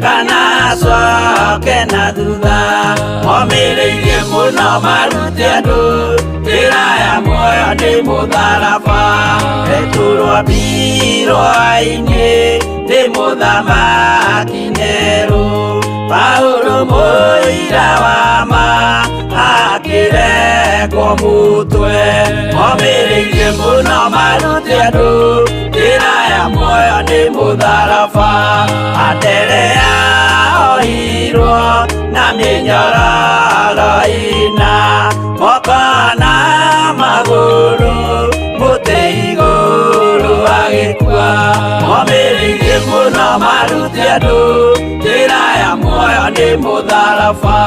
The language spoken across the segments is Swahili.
kana soke na thutha momireirie muno marute andu njira ya muoyo ni mutharaba eturwo mbirwa-ini ni muthamaki Neru Paulo muira wa ma akirekwo mutwe momireirie muno marute andu njira ya muoyo ni mutharaba Anderea ohirwo na minyororo ina mokana maguru muti iguru agikua momireirie muno marute andu njira ya muoyo ni mutharaba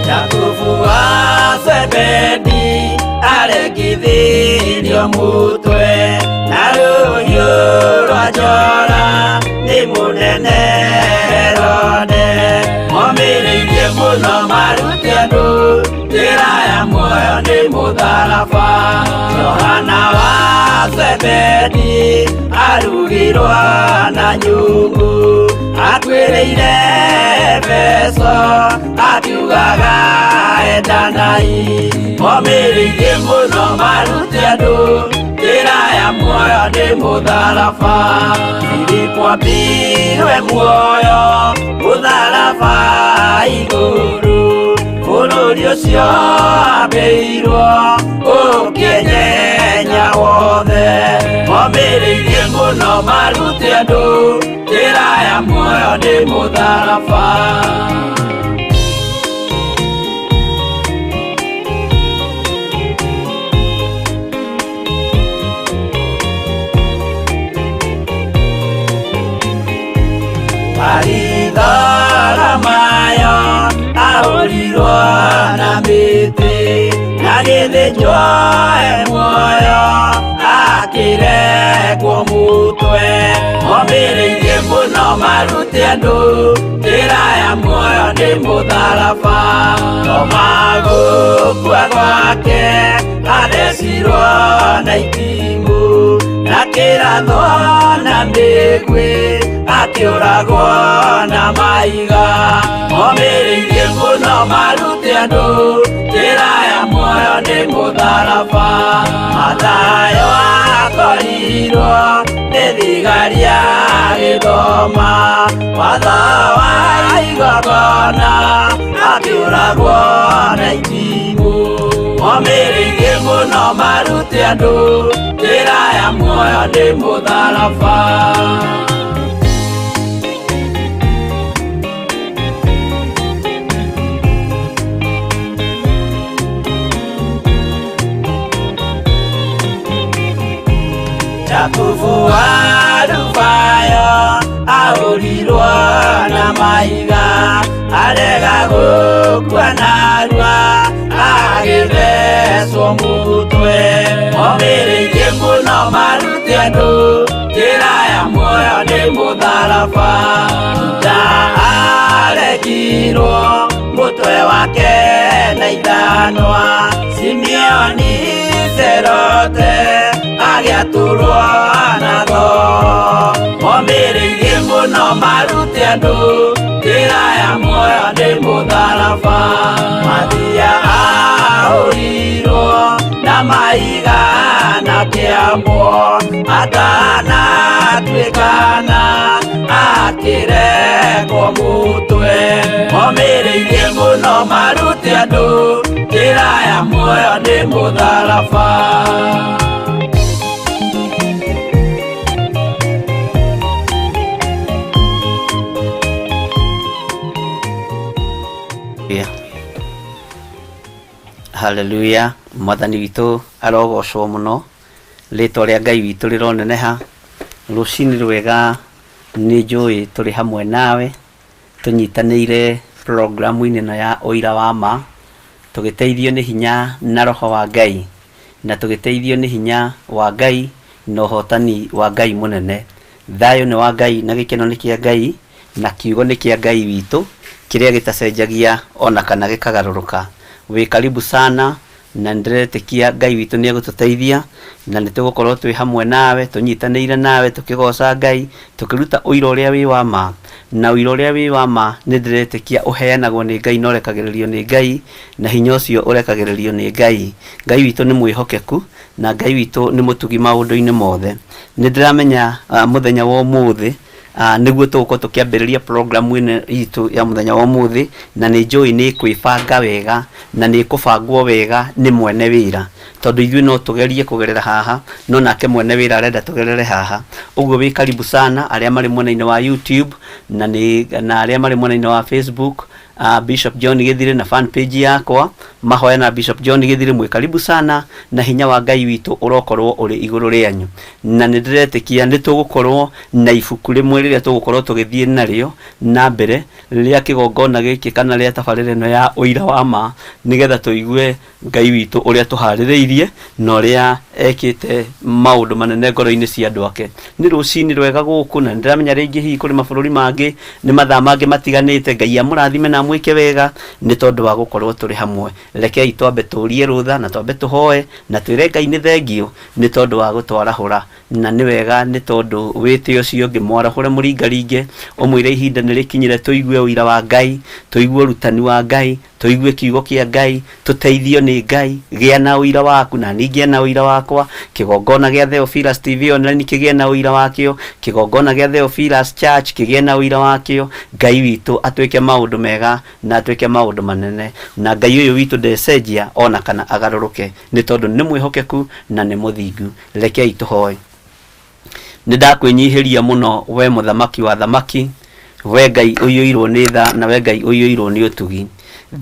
Yakubu wa Zebedi aregithirio mutwe na ruhiũ rwa njora nĩ mũnene Herode momireirie mũno marute andu njĩra ya muoyo nĩ mutharaba Johana wa Zebedi arugirwo na nyungu atuĩrĩire Efeso akiugaga endanai momireirie muno marute andu njĩra ya muoyo nĩ mutharaba Filipo ambirwe muoyo mutharaba iguru bũrũri ũcio ambĩirwo ũkĩnyenya wothe momireirie muno marute andu njĩra ya muoyo nĩ mutharaba Mayo ahũrirwo na mĩtĩ na gĩthĩnjwo muoyo akĩrekwo mũtwe momireirie mũno marute andu njĩra ya muoyo nĩ mutharaba Toma gũkua gwake athecirwo na itimũ na kĩratho na mĩguĩ akĩũragwo na maiga momireirie mũno marute andu njĩra ya muoyo nĩ mutharaba Mathayo akorirwo nĩ thigari agĩthoma watho wa igongona akĩũragwo na itimũ momireirie mũno marute andu njĩra ya muoyo nĩ mutharaba Yakubu wa Rufayo ahũrirwo na maiga arega gũkua narua agĩthecwo mũtwe momireirie mũno marute andu njĩra ya muoyo nĩ mutharaba Juda aregirwo mũtwe wake na ithanwa Simeoni Zelote agĩatũrwo na tho momireirie mũno marute andu njĩra ya muoyo nĩ mutharaba Mathia ahũrirwo na maiga na kĩambo atanatuĩkana akĩrekwo mũtwe momireirie mũno marute andu njĩra ya muoyo nĩ mutharaba Hallelujah mwathani witũ arogocwo mũno rĩtwa rĩa Ngai witũ rĩroneneha rũcinĩ rwega nĩ njũĩ tũrĩ hamwe nawe tũnyitanĩire programu-inĩ ĩno ya ũira wa ma tũgĩteithio nĩ hinya na roho wa Ngai na tũgĩteithio nĩ hinya wa Ngai na ũhotani wa Ngai mũnene thayũ nĩ wa Ngai na gĩkeno nĩ kĩa Ngai na kiugo nĩ kĩa Ngai witũ kiria gitacenjagia ona kana gikagaruruka. Wi karibu sana na ndiretekia Ngai witu ni agututeithia na nitugukorwo twi hamwe nawe tunyitanĩire nawe tukigoca Ngai tukiruta uira uria wi wa ma na uira uria wi wa ma ni ndiretekia uheanagwo ni Ngai na urekagĩrĩrio ni Ngai na hinya ucio urekagĩrĩrio ni Ngai. Ngai witu ni mwihokeku na Ngai witu ni mutugi maundu-ini mothe. Ni ndiramenya muthenya wa umuthi niguo tugukorwo tukiambĩrĩria program ĩno itu ya muthenya wa umuthi na ni njui ni kwibanga wega na ni kubangwo wega ni mwene wira tondu ithuĩ no tugerie kugerera haha no nake mwene wira arenda tugerere haha. Uguo wi karibu sana aria mari mwena-ini wa YouTube na aria mari mwena-ini wa Facebook. Bishop John Githire na fan page yakwa mahoya na Bishop John Githire mwe karibu sana na hinya wa Ngai witu urokorwo uri iguru rianyu na ndiretekia nitugukorwo na ibuku rimwe riria tugukorwo tugithie nario na mbere riria kigongona giki kana riria tabarĩra ĩno ya uira wa ma nigetha tuigue Ngai witu uria tuharĩrĩirie na uria ekite maundu manene ngoro-ini cia andu ake. Ni rucini rwega guku na ndiramenya ringi hihi kuri mabũrũri mangi ni mathaa mangi matiganite. Ngai amũrathime na mwike wega ni tondu wa gukorwo turi hamwe. Rekei twambe turie rutha na twambe tuhoe na twire Ngai ni thengio ni tondu wa gutwarahura na ni wega ni tondu wite ucio ngi mwarahura muringaringe umwire ihinda ni rikinyire tuigue uira wa Ngai tuigue rutani wa Ngai tuigue kiugo kia Ngai tuteithio ni Ngai. Gia na uira waku na ningie na uira wakwa. Kigongona gia Theophilus TV online kigie na uira wakio. Kigongona gia Theophilus Church kigie na uira wakio. Ngai witu atwike maundu mega na atwike maundu manene na Ngai uyu witu ndecenjia ona kana agaruruke ni tondu ni mwihokeku na ni muthingu. Rekei tuhoe. Nindakwenyihiria muno we muthamaki wa thamaki, we Ngai uiyũirwo ni tha na we Ngai uiyũirwo ni utugi.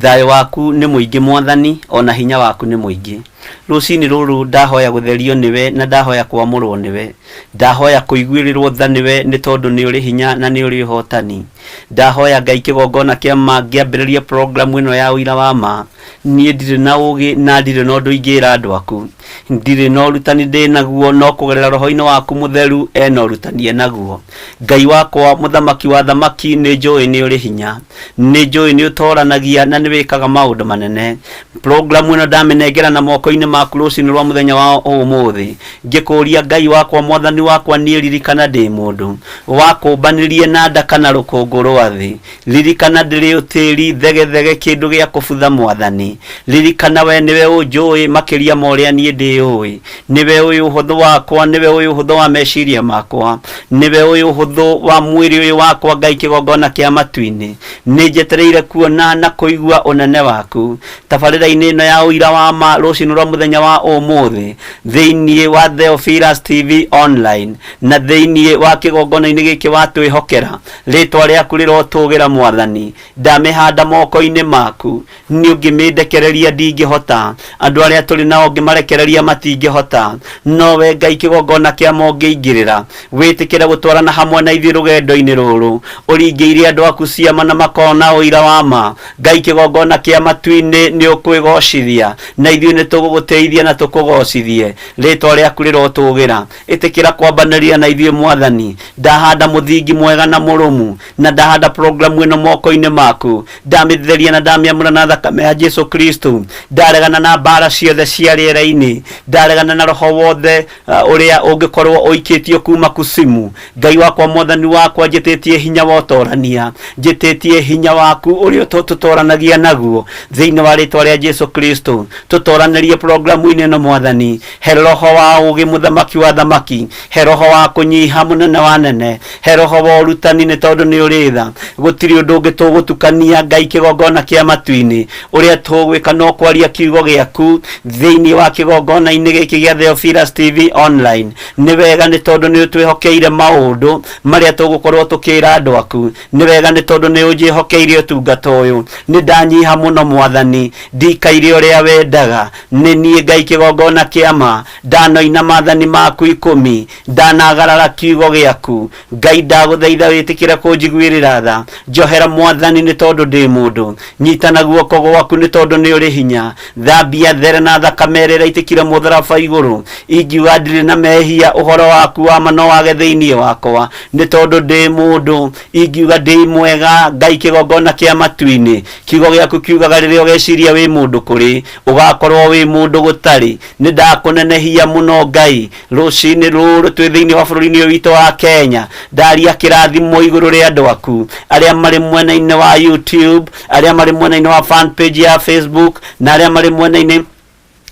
Thayo waku ni muingi Mwathani ona hinya waku ni muingi. Rucini ruru ndahoya gutherio niwe na ndahoya kwamũrwo niwe. Ndahoya kuiguĩrĩrwo tha niwe ni tondu ni uri hinya na ni uri hotani. Ndahoya Ngai kigongona kia ngĩambĩrĩria program ĩno ya uira wa ma. Niĩ ndirĩ na ũgĩ na ndirĩ na ũndũ ingĩra andũ aku. Ndirĩ na ũrutani ndĩ naguo no kũgerera roho-inĩ waku mutheru ena ũrutani naguo. Ngai wakwa muthamaki wa thamaki nĩ njũĩ nĩ uri hinya. Nĩ njũĩ nĩ ũtoranagia na nĩ wĩkaga maũndũ manene. Program ĩno ndamenengera na moko-inĩ maku rũcinĩ rwa muthenya wa ũmũthĩ. Ngĩkũria Ngai wakwa Mwathani wakwa niĩ ririkana ndĩ mũndũ wakũmbanĩrie na nda kana rũkũngũ rwa thĩ. Ririkana ndĩrĩ ũtĩri thegethege kĩndũ gĩa kũbutha Mwathani. Ririkana we nĩwe ũnjũĩ makĩria ma ũrĩa niĩ ndĩũĩ. Nĩwe ũyũ ũhũthũ wakwa, nĩwe ũyũ ũhũthũ wa meciria makwa, nĩwe ũyũ ũhũthũ wa mwĩrĩ ũyũ wakwa Ngai kĩgongona kĩa matu-inĩ. Nĩ njetereire kuona na kũigua ũnene waku tabarĩra-inĩ ĩno ya uira wa ma rũcinĩ rwa muthenya wa ũmũthĩ thĩinĩ wa Theophilus TV online na thĩinĩ wa kĩgongona-inĩ gĩkĩ watwĩhokera. Rĩtwa rĩaku rĩrotũgĩra Mwathani. Ndamĩhanda moko-inĩ maku nĩ ũngĩmĩndekereria ndingĩhota. Andũ arĩa tũrĩ nao ngĩmarekereria matingĩhota no we Ngai kĩgongona kĩa mo ngĩingĩrĩra wĩtĩkĩre gũtwarana hamwe na ithuĩ rũgendo-inĩ rũrũ ũringĩire andũ aku ciama na makona ũira wa ma. Ngai kĩgongona kĩa matu-inĩ nĩ ũkwĩgocithia na ithuĩ nĩ tũgũgũteithia na tũkũgocithie. Rĩtwa rĩaku rĩrotũgĩra. Ĩtĩkĩra kwambanĩria na ithuĩ Mwathani. Ndahanda mũthingi mwega na mũrũmu na ndahanda program ĩno moko-inĩ maku. Ndamĩtheria na ndamĩamũra na thakame ya Jesu Kristo. Ndaregana na mbara ciothe cia rĩera-inĩ. Ndaregana na roho wothe ũrĩa ũngĩkorwo ũikĩtio kuma kusimu. Ngai wakwa Mwathani wakwa njĩtĩtie hinya wa ũtorania. Njĩtĩtie hinya waku ũrĩa tũtoranagia naguo thĩinĩ wa rĩtwa rĩa Jesu Kristo. Tũtoranĩrie programu-inĩ ĩno Mwathani. He roho wa ũgĩ muthamaki wa thamaki. He roho wa kũnyiha mũnene wa nene. He roho wa ũrutani nĩ tondũ nĩ ũrĩ tha. Gũtirĩ ũndũ ũngĩ tũgũtukania Ngai kĩgongona kĩa matu-inĩ. Ũrĩa tũgwĩka no kwaria kiugo gĩaku thĩinĩ wa kĩgongona-inĩ gĩkĩ gĩa Theophilus TV online. Nĩ wega nĩ tondũ nĩ ũtwĩhokeire maũndũ marĩa tũgũkorwo tũkĩra andũ aku. Nĩ wega nĩ tondũ nĩ ũnjĩhokeire ũtungata ũyũ. Nĩ ndanyiha mũno Mwathani. Ndikaire ũrĩa wendaga. Nĩ nĩ niĩ Ngai kĩgongona kĩama, ndanoina maathani maku 10, ndanagarara kiugo gĩaku. Ngai ndagũthaitha wĩtĩkĩre kũnjiguĩrĩra tha, njohera Mwathani nĩ tondũ ndĩ mũndũ, nyitana guoko gwaku nĩ tondũ nĩ ũrĩ hinya, thambia there na thakame ĩrĩa ĩraitĩkire mũtharaba igũrũ, ingiuga ndirĩ na mehia, ũhoro waku wa ma no wage thĩinĩ wakwa, nĩ tondũ ndĩ mũndũ, ingiuga ndĩ mwega. Ngai kĩgongona kĩa matu-inĩ, kiugo gĩaku kiugaga rĩrĩa ũgeciria wĩ mũndũ kũrĩ, ũgakorwo wĩ mũndũ gũtarĩ. Nĩ ndakũnenehia mũno Ngai, rũcinĩ rũrũ twĩ thĩinĩ wa bũrũri-inĩ ũyũ witũ wa Kenya, ndaria kĩrathimo igũrũ rĩa andũ aku arĩa marĩ mwena-inĩ wa YouTube, arĩa marĩ mwena-inĩ wa fan page ya Facebook, na arĩa marĩ mwena-inĩ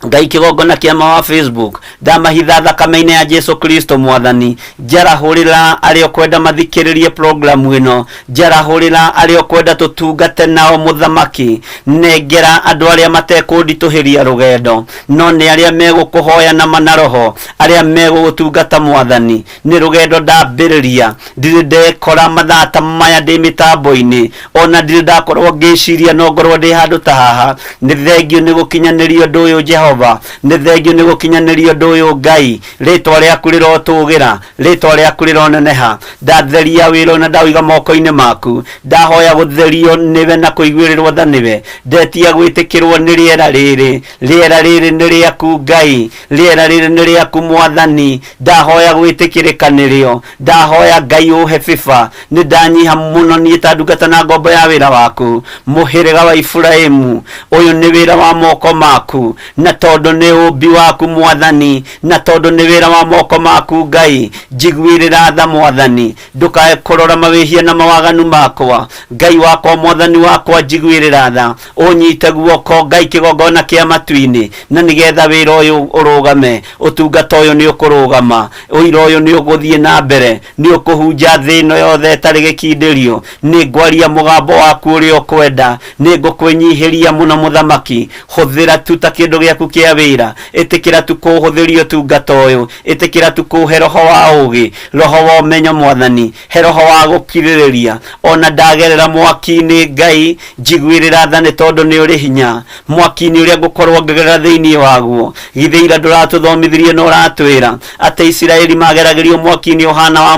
Ngai kĩgongona kĩama wa Facebook. Ndamahitha thakame-inĩ ya Jesu Kristo Mwathani, njarahũrĩra arĩa kwenda mathikĩrĩrie programu ĩno, njarahũrĩra arĩa kwenda tũtungate nao Mũthamaki, nengera andũ arĩa matekũnditũhĩria rũgendo, no nĩ arĩa megũkũhoya na manaroho, arĩa megũgũtungata Mwathani. Nĩ rũgendo ndambĩrĩria, ndirĩ ndekora mathaa ta maya ndĩ mĩtambo-inĩ, ona ndirĩ ndakorwo ngĩciria no ngorwo ndĩ handũ ta haha. Nĩ thengio nĩ gũkinyanĩria ũndũ ũyũ Jehova, nĩ thengio nĩ gũkinyanĩria ũndũ ũyũ Ngai, rĩtwa rĩaku rĩrotũgĩra, rĩtwa rĩaku rĩroneneha. Ndatheria wĩra na ndawiga moko-inĩ maku, ndahoya gũtherio nĩwe na kũiguĩrĩrwo tha nĩwe, ndetia gwĩtĩkĩrwo nĩ rĩera rĩrĩ. Rĩera rĩrĩ nĩ rĩaku Ngai, rĩera rĩrĩ nĩ rĩaku Mwathani, ndahoya gwĩtĩkĩrĩka nĩrĩo, ndahoya Ngai ũhe biba. Nĩ ndanyiha mũno niĩ ta ndungata na ngombo ya wĩra waku, mũhĩrĩga wa Iburahĩmu, ũyũ nĩ wĩra wa moko maku, na tondũ nĩ ũmbi waku Mwathani, na tondũ nĩ wĩra wa moko maku Ngai, njiguĩrĩra tha Mwathani, ndũkae kũrora mawĩhia na mawaganu makwa. Ngai wakwa Mwathani wakwa, njiguĩrĩra tha, ũnyite guoko Ngai kĩgongona kĩa matu-inĩ, na nĩgetha wĩra ũyũ ũrũgame, ũtungata ũyũ nĩ ũkũrũgama, ũira ũyũ nĩ ũgũthiĩ na mbere, nĩ ũkũhunja thĩ ĩno yothe ĩtarĩ gĩkindĩrio. Nĩ ngwaria mũgambo waku ũrĩa ũkwenda, nĩ ngũkwĩnyihĩria mũno Mũthamaki, hũthĩra tu ta kĩndũ gĩaku kĩa wĩra, ĩtĩkĩra tu kũhũthĩrio ũtungata ũyũ, ĩtĩkĩra tu kũhe roho wa ũgĩ, roho wa ũmenyo Mwathani, he roho wa gũkirĩrĩria. Ona ndagerera mwaki-inĩ Ngai, njiguĩrĩra tha nĩ tondũ nĩ ũrĩ hinya, mwaki-inĩ ũrĩa ngũkorwo ngĩgerera thĩinĩ waguo. Githĩ ira ndũratũthomithirie na ũratwĩra atĩ Isiraeli mageragĩrio mwaki-inĩ ũhana wa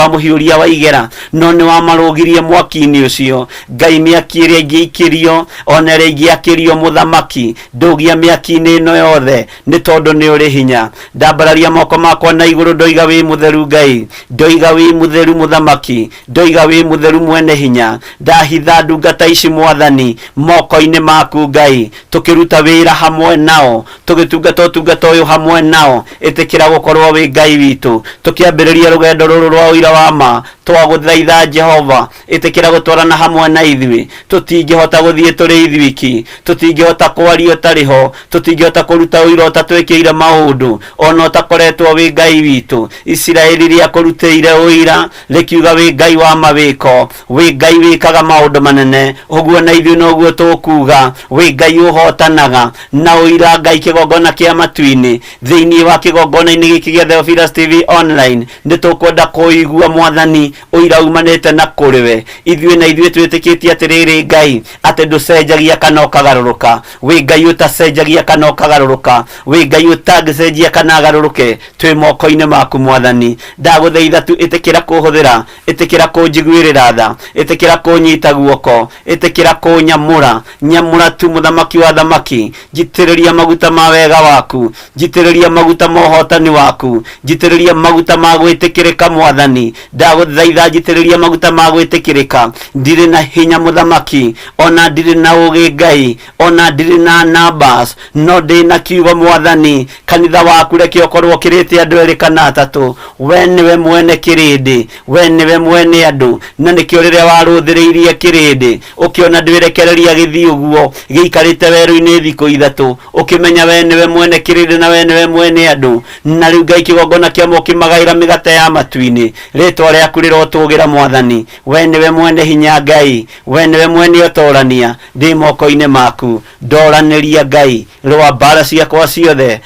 mũhiũria wa igera, no nĩ wamarũgirie mwaki-inĩ ũcio. Ngai mĩaki ĩrĩa ingĩikĩrio, ona ĩrĩa ingĩakĩrio Mũthamaki, ndũgia mĩaki-inĩ ĩno yothe, nĩ tondũ nĩ ũrĩ hinya. Ndambararia moko makwa na igũrũ, ndoiga wĩ mũtheru Ngai, ndoiga wĩ mũtheru Mũthamaki, ndoiga wĩ mũtheru mwene hinya. Ndahitha ndungata ici Mwathani moko-inĩ maku Ngai, tũkĩruta wĩra hamwe nao, tũgĩtungata ũtungata ũyũ hamwe nao, ĩtĩkĩra gũkorwo wĩ Ngai witũ, tũkĩambĩrĩria rũgendo rũrũ rwa ũira wa ma. Twagũthaitha Jehova, ĩtĩkĩra gũtwarana hamwe na ithuĩ, tũtingĩhota gũthiĩ tũrĩ ithuiki, tũtingĩhota kwaria ũtarĩ ho, tũtingĩhota kũruta ũira ũtatwĩkĩire maũndũ, ona ũtakoretwo wĩ Ngai witũ. Isiraeli rĩakũrutĩire ũira, rĩkiuga wĩ Ngai wa mawĩko, wĩ Ngai wĩkaga maũndũ manene, ũguo na ithuĩ noguo tũkuga, wĩ Ngai ũhotanaga na ũira. Ngai kĩgongona kĩa matu-inĩ, thĩinĩ wa kĩgongona-inĩ gĩkĩ gĩa Theophilus TV online, nĩ tũkwenda kũigua Mwathani ũira umanĩte na kũrĩ we. Ithuĩ na ithuĩ twĩtĩkĩtie atĩrĩrĩ Ngai, atĩ ndũcenjagia kana ũkagarũrũka, wĩ Ngai ũtacenjagia kana ũkagarũrũka, wĩ Ngai ũtangĩcenjia kana agarũrũke. Twĩ moko-inĩ maku Mwathani, ndagũthaitha tu ĩtĩkĩra kũhũthĩra, ĩtĩkĩra kũnjiguĩrĩra tha, ĩtĩkĩra kũnyita guoko, ĩtĩkĩra kũnyamũra, nyamũra tu Mũthamaki wa thamaki. Njitĩrĩria maguta ma wega waku, njitĩrĩria maguta ma ũhotani waku, njitĩrĩria maguta ma gwĩtĩkĩrĩka Mwathani. Ndagũthaitha njitĩrĩria maguta ma gwĩtĩkĩrĩka. Ndirĩ na hinya Mũthamaki, ona ndirĩ na ũgĩ Ngai, ona ndirĩ na numbers, no ndĩ na kiugo Mwathani. Kanitha waku reke ũkorwo ũkĩrĩte andũ erĩ kana atatũ, we nĩwe mwene kĩrĩndĩ, we nĩwe mwene andũ, na nĩkĩo rĩrĩa warũthĩrĩirie kĩrĩndĩ ũkĩona ndwĩrekereria gĩthiĩ ũguo gĩikarĩte werũ-inĩ thikũ ithatũ, ũkĩmenya we nĩwe mwene kĩrĩndĩ na we nĩwe mwene andũ. Na rĩu Ngai kĩgongona kĩamo ũkĩmagaĩra mĩgate ya matu-inĩ, rĩtwa rĩaku rĩrotũgĩra Mwathani. We nĩwe mwene hinya Ngai, we nĩwe mwene ũtorania. Ndĩ moko-inĩ maku, ndoranĩria Ngai, rwa Jehova mbara ciakwa ciothe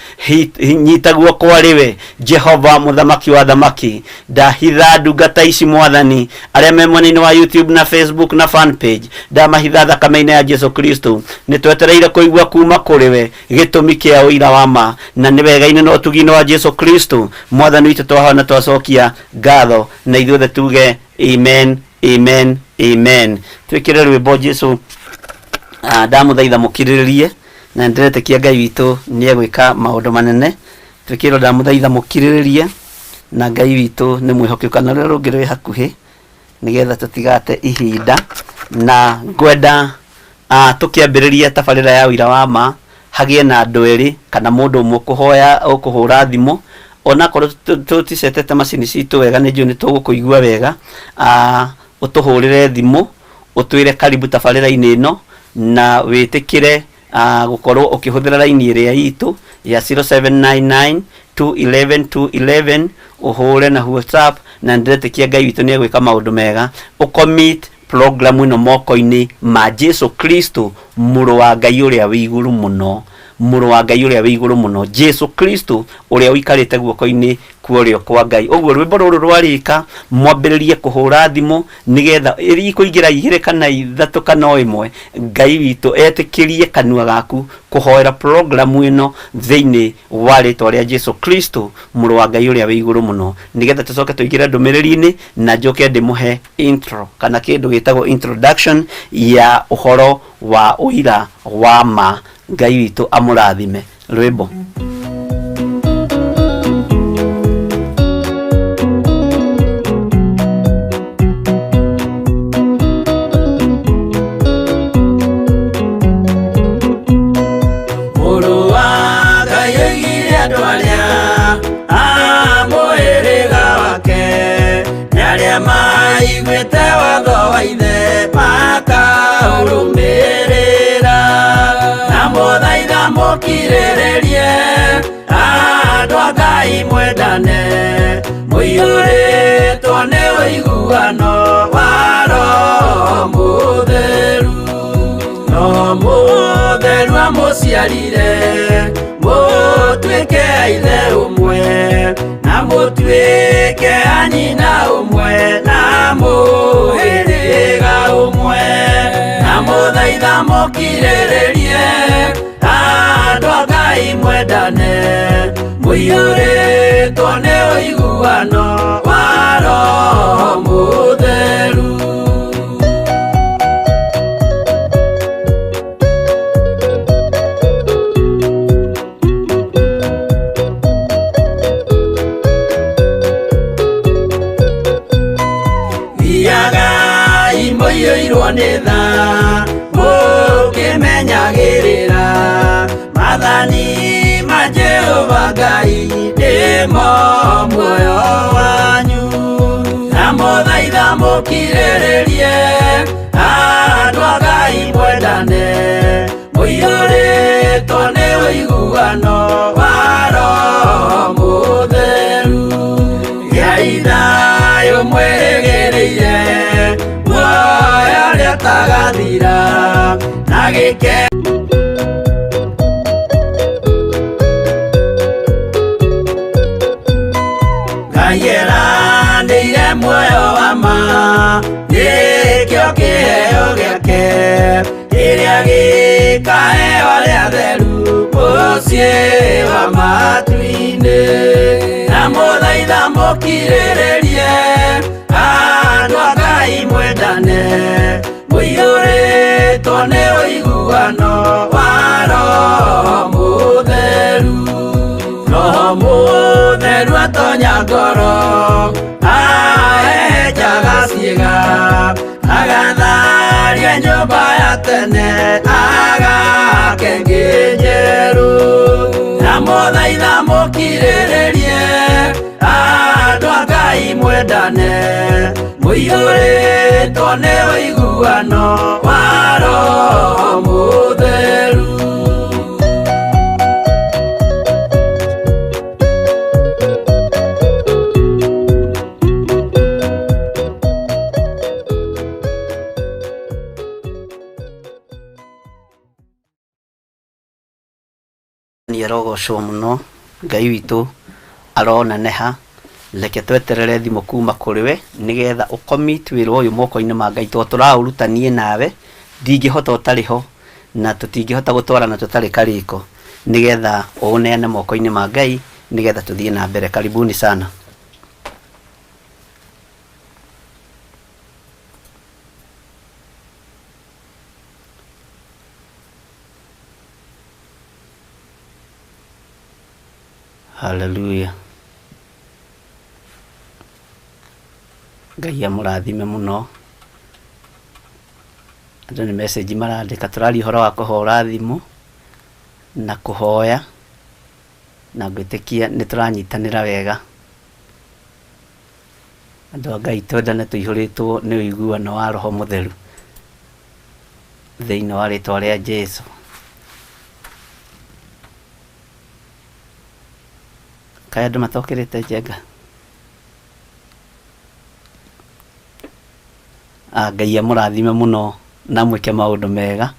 nyita guoko riwe Jehova muthamaki wa thamaki ndahitha ndungata ici mwathani aria me mwena-ini wa YouTube na Facebook na fan page ndamahitha thakame-ini ya Jesu Kristo nitwetereire kuigua kuma kuri we gitumi kia uira wa ma na ni wega-ini no tugino wa Jesu Kristo mwathani witu twahona twacokia ngatho na ithuothe tuge amen amen amen. Twikire rwimbo Jesu ndamuthaitha mukiriririe na ndiretekia Ngai witu ni egwika maundu manene. Twikire ndamuthaitha mukiriririe na Ngai witu ni mwihokeku na rero ngire hakuhi nigetha tutigate ihinda na ngwenda tukiambiriria tabarira ya uira wa ma hagie na andu eri kana mundu umwe kuhoya ukuhura thimu ona korwo tuticetete macini citu wega ni njui ni tugukuigua wega utuhurire thimu utwire karibu tabarira-ini ino na witikire gukorwo ukihuthira laini iria yitu ya 0799 211 211 uhure na WhatsApp na ndiretekia Ngai witu ni egwika maundu mega ucommit program ino moko-ini ma Jesu Kristo muru wa Ngai uria wi iguru muno muru wa Ngai uria wi iguru muno Jesu Kristo uria wikarite guoko-ini kuorio kwa Ngai. Oguo rwimbo ruru rwarika mwambiririe kuhura thimu nigetha iri kuingira igire kana ithatu kana imwe Ngai witu etikirie kanua gaku kuhoera program ino thiini wa ritwa ria Jesu Kristo muru wa Ngai uria wi iguru muno nigetha tucoke tuigire ndumiriri-ini na njoke ndimuhe intro kana kindu gitagwo introduction ya uhoro wa uira wa ma. Ngai witu amurathime. Rwimbo. Mukiririe andu a Ngai mwendane muiyuritwo ni uiguano wa Roho Mutheru no mutheru amuciarire mutuike ithe umwe na mutuike anyina umwe na muhiriga umwe na muthaitha mukiriririe andu a Ngai mwendane muiyuritwo ni uiguano wa Roho Mutheru. Thiagai muiyuirwo ni tha mukimenyagirira mathani ma Jehova Ngai ndimo muoyo wanyu na muthaitha mukiriririe andu a Ngai mwendane muiyuritwo ni uiguano wa Roho Mutheru giai thayu mwirigiriire muoyo uria utagathira na gike Ngai muoyo wa ma nikio kiheo giake iria gikaheo aria atheru muciĩ wa matu-inĩ na muthaitha mukiriririe andu a Ngai mwendane muiyuritwo ni uiguano wa Roho Mutheru. Roho Mutheru atonya ngoro ahejaga ciĩga agatharia nyũmba ya tene agake njeru na muthaitha mukiriririe andu a Ngai mwendane muiyuritwo ni uiguano wa Roho Mutheru. nĩ arogocwo mũno, Ngai witũ aroneneha. Reke tweterere thimo kuma kũrĩ we nĩgetha ũcommit wĩra ũyũ moko-inĩ ma Ngai, tondũ tũraũruta niĩ nawe ndingĩhota ũtarĩ ho, na tũtingĩhota gũtwarana tũtarĩ karĩko, nĩgetha ũũneane moko-inĩ ma Ngai nĩgetha tũthiĩ na mbere. Karibuni sana. Hallelujah. Ngai amũrathime mũno. Andũ nĩ message marandĩka, tũraria ũhoro wa kũhũra thimũ na kũhoya, na ngwĩtĩkia nĩ tũranyitanĩra wega. Andũ a Ngai twendane tũihũrĩtwo nĩ ũiguano wa Roho Mũtheru thĩinĩ wa rĩĩtwa rĩa Jesũ. Kaĩ andũ matokerete njenga? Ngai amũrathime mũno na mwĩke maũndũ mega.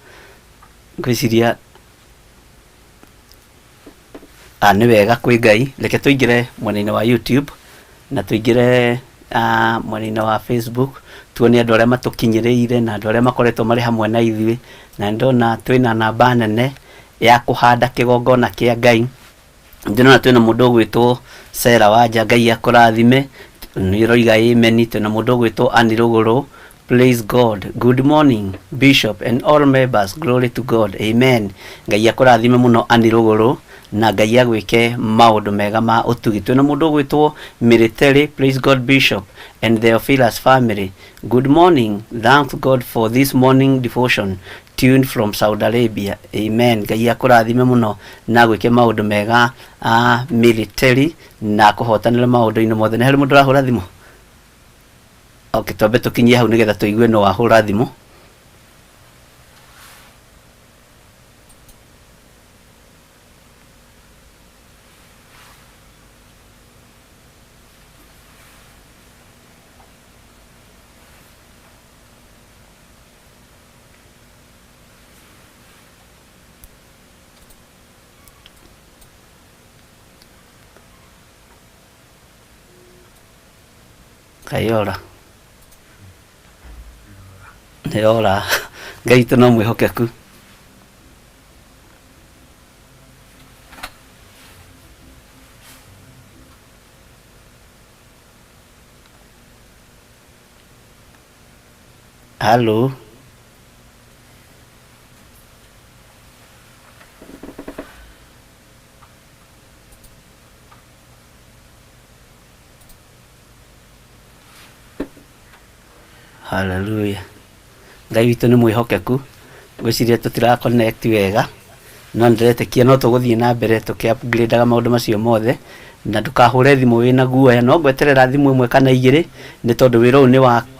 Ngwĩciria nĩ wega kwĩ Ngai. Reke tũingĩre mwena-inĩ wa YouTube na tũingĩre mwena-inĩ wa Facebook, tuone andũ arĩa matũkinyĩrĩire na andũ arĩa makoretwo marĩ hamwe na ithuĩ, na ndona twĩna namba nene ya kũhanda kĩgongona kĩa Ngai. Ndĩrona twĩna mũndũ ũgwĩtwo Sera Wanja, Ngai akũrathime. Nĩroiga amen. Twĩna mũndũ ũgwĩtwo Annie Rũgũrũ, praise God. Good morning Bishop and all members, glory to God, amen. Ngai akũrathime mũno Annie Rũgũrũ, na Ngai agwĩke maũndũ mega ma ũtugi. Twĩna mũndũ ũgwĩtwo Military, praise God Bishop and the Ophilas family, good morning, thank God for this morning devotion tuned from Saudi Arabia, amen. Ngai akũrathime mũno na gwĩke maũndũ mega Military na kũhotanĩra maũndũ-inĩ mothe. Nĩ harĩ mũndũ ũrahũra thimũ? Okay, twambe tũkinyie hau nĩgetha tũigue no wahũra thimũ. Kayora. Nĩora. Ngai witũ no mwĩhokeku. Halo. Hallelujah. Ngai witũ nĩ mwĩhokeku. Ngwĩciria tũtira connect wega, no ndĩretĩkia no tũgũthiĩ na mbere tũkĩ-upgrade-aga maũndũ macio mothe, na ndũkahũre thimũ wĩna guoya. No ngweterera thimũ ĩmwe kana igĩrĩ, nĩ tondũ wĩra ũyũ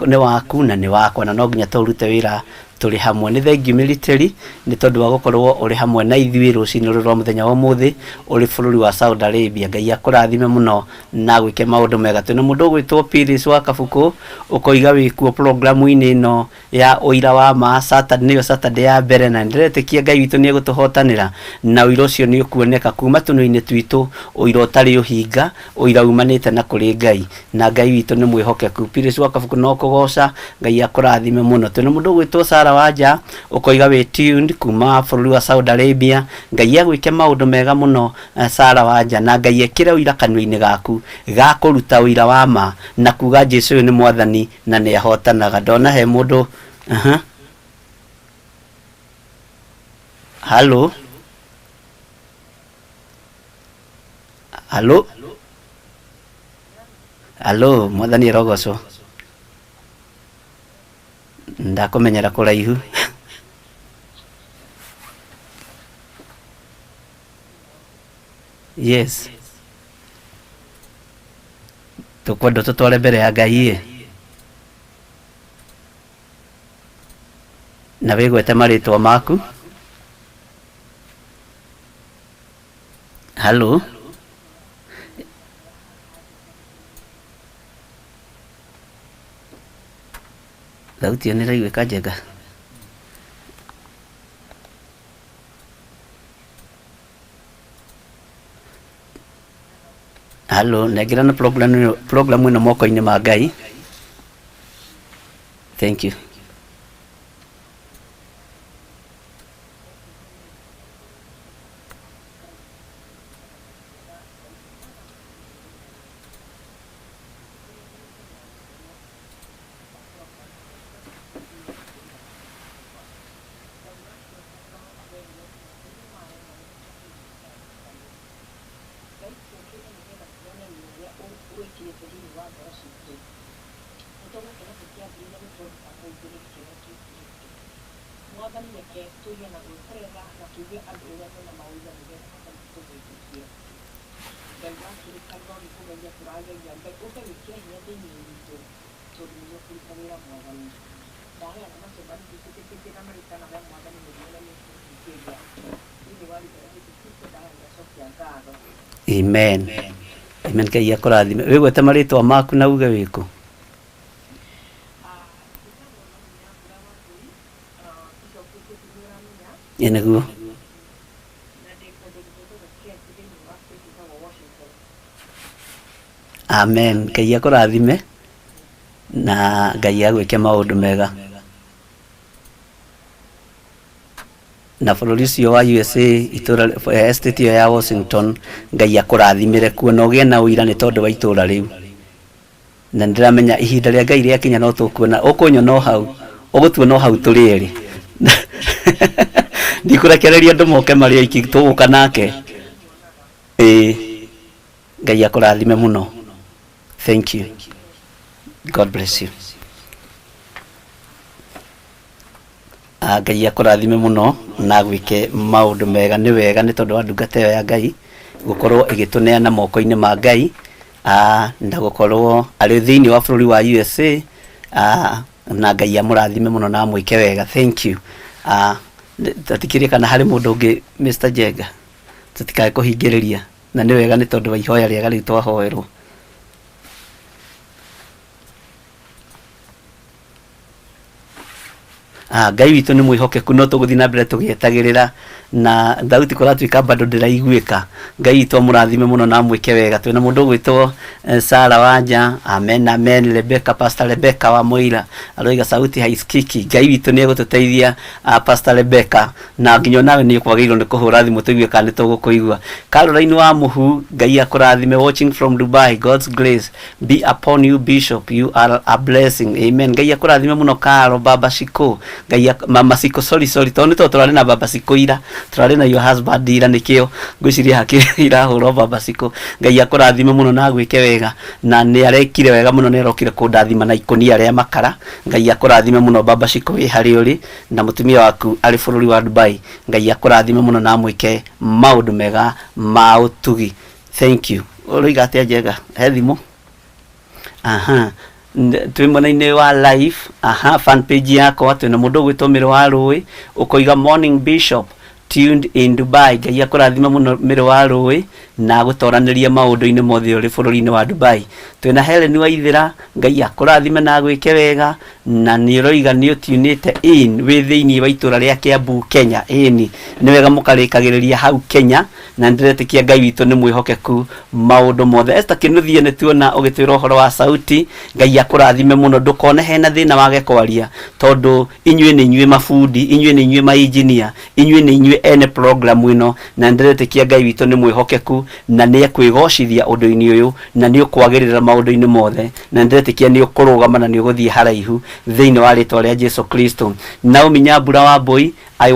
nĩ waku na nĩ wakwa, na no nginya tũrute wĩra tũrĩ hamwe. Nĩ thengiũ Military nĩ tondũ wa gũkorwo ũrĩ hamwe na ithuĩ rũcinĩ rũrũ rwa mũthenya wa ũmũthĩ ũrĩ bũrũri wa Saudi Arabia. Ngai akũrathime mũno na gwĩke maũndũ mega. Twĩna mũndũ ũgwĩtwo Piris wa Kabuku, ũkoiga wĩkuo programu-inĩ ĩno ya ũira wa ma nĩyo Saturday ya mbere, na ndĩretĩkia Ngai witũ nĩ egũtũhotanĩra na ũira ũcio nĩ ũkuoneka kuma tũnua-inĩ twitũ, ũira ũtarĩ ũhinga, ũira umanĩte na kũrĩ Ngai, na Ngai witũ nĩ mwĩhokeku. Piris wa Kabuku no kũgoca. Ngai akũrathime mũno. Twĩna mũndũ ũgwĩtwo Sara Wanja, ũkoiga wĩ tuned kuma bũrũri wa Saudi Arabia. Ngai agwĩke maũndũ mega mũno Sara Wanja, na Ngai ekĩre ũira kanua-inĩ gaku ga kũruta ũira wa ma na kuga Jesũ ũyũ nĩ mwathani na nĩ ahotanaga. Ndona he mũndũ halo. Halo. Halo, mwathani arogocwo. Ndakũmenyera kũraihu. Yes. Tũkwenda tũtware mbere ya Ngai na wĩgwete marĩtwa maku. Halo. Thauti ĩyo nĩĩraiguĩka njega. Halo, negira na program ino moko-inĩ ma Ngai. Thank you. Amen. Amen. Ngai akũrathime. Wĩgwete marĩtwa maku na uge wĩkũ? Nĩguo. Amen. Ngai akũrathime na Ngai agwĩke maũndũ mega. Na bũrũri ũcio wa USA itũra estate iyo ya Washington Ngai akũrathimĩre kuo na ũgĩe na ũira nĩ tondũ wa itũra rĩu. Na ndiramenya ihinda rĩa Ngai rĩakinya no tũkuona ũkũnyona hau ũgũtuona hau tũrĩ erĩ. Ndikũrekereria andũ moke marĩ aiki tũgũka nake. Ngai akũrathime mũno. Thank you. God bless you. Ngai akũrathime mũno na gwĩke maũndũ mega. Nĩ wega nĩ tondũ wa ndungata ĩyo ya Ngai gũkorwo ĩgĩtũneana moko-inĩ ma Ngai na gũkorwo arĩ thĩinĩ wa bũrũri wa USA na Ngai amũrathime mũno na amwĩke wega. Thank you. Tatikĩrie kana harĩ mũndũ ũngĩ Mr. Jenga tũtikae kũhingĩrĩria na nĩ wega nĩ tondũ wa ihoya rĩega rĩu twahoerwo. Ngai witũ nĩ mwĩhokeku no tũgũthiĩ na mbere tũgĩetagĩrĩra na thauti kũratuĩka bado ndĩraiguĩka. Ngai witũ amũrathime mũno na amwĩke wega. Twĩna mũndũ ũgwĩtwo Sara Wanja. Amen, amen. Rebecca, Pastor Rebecca wa Mũira aroiga sauti haisikiki. Ngai witũ nĩ egũtũteithia Pastor Rebecca na nginya nawe nĩ ũkwagĩrĩirwo nĩ kũhũra thimũ tũigue kana nĩ tũgũkũigua. Caroline wa Mũhu, Ngai akũrathime watching from Dubai. God's grace be upon you Bishop, you are a blessing. Amen. Ngai akũrathime mũno Karo Baba Shiko. Ngai Mama Shiko, sorry tondũ nĩ tũrarĩ na Baba Shiko ira turarĩ na your husband ira nĩkĩo ngwĩciria hakiri irahũrwo Baba Shiko. Ngai akũrathime mũno na gwĩke wega na nĩ arekire wega mũno nĩ arokire kũndathima na ikonia rĩa makara. Ngai akũrathime mũno Baba Shiko wĩ harĩ ũrĩ na mũtumia waku arĩ bũrũri wa Dubai. Ngai akũrathime mũno na mwĩke maũndũ mega ma ũtugi. Thank you. Ũroiga atĩa Jenga? He thimũ? Twĩ mwena-inĩ wa live fan page yakwa twĩna mũndũ ũgwĩtwo Mĩrũ wa Rũĩ ũkoiga morning Bishop tuned in Dubai. Ngai akũrathime mũno Mĩrũ wa Rũĩ na gũtoranĩria maũndũ-inĩ mothe ũrĩ bũrũri-inĩ wa Dubai. Twĩna Helen Waithĩra, Ngai akũrathime na gwĩke wega na nĩ ũroiga nĩ ũtiunĩte in wĩ thĩinĩ wa itũra rĩa Kiambu Kenya. Nĩ wega mũkarĩkagĩrĩria hau Kenya na ndiretĩkia Ngai witũ nĩ mwĩhokeku maũndũ mothe. Esther Kĩnuthia nĩ tuona ũgĩtwĩra ũhoro wa sauti. Ngai akũrathime mũno ndũkone hena thĩna wage kwaria tondũ inyuĩ nĩ inyuĩ mabundi, inyuĩ nĩ inyuĩ ma-engineer, inyuĩ nĩ inyuĩ ene program ĩno na ndiretĩkia Ngai witũ nĩ mwĩhokeku na nĩ ekwĩgocithia ũndũ-inĩ ũyũ na nĩ ũkwagĩrĩra maũndũ-inĩ mothe na ndiretĩkia nĩ ũkũrũgama na nĩ ũgũthiĩ haraihu thĩinĩ wa rĩtwa rĩa Jesu Kristo. Naomi Nyambura wa Mbũi, I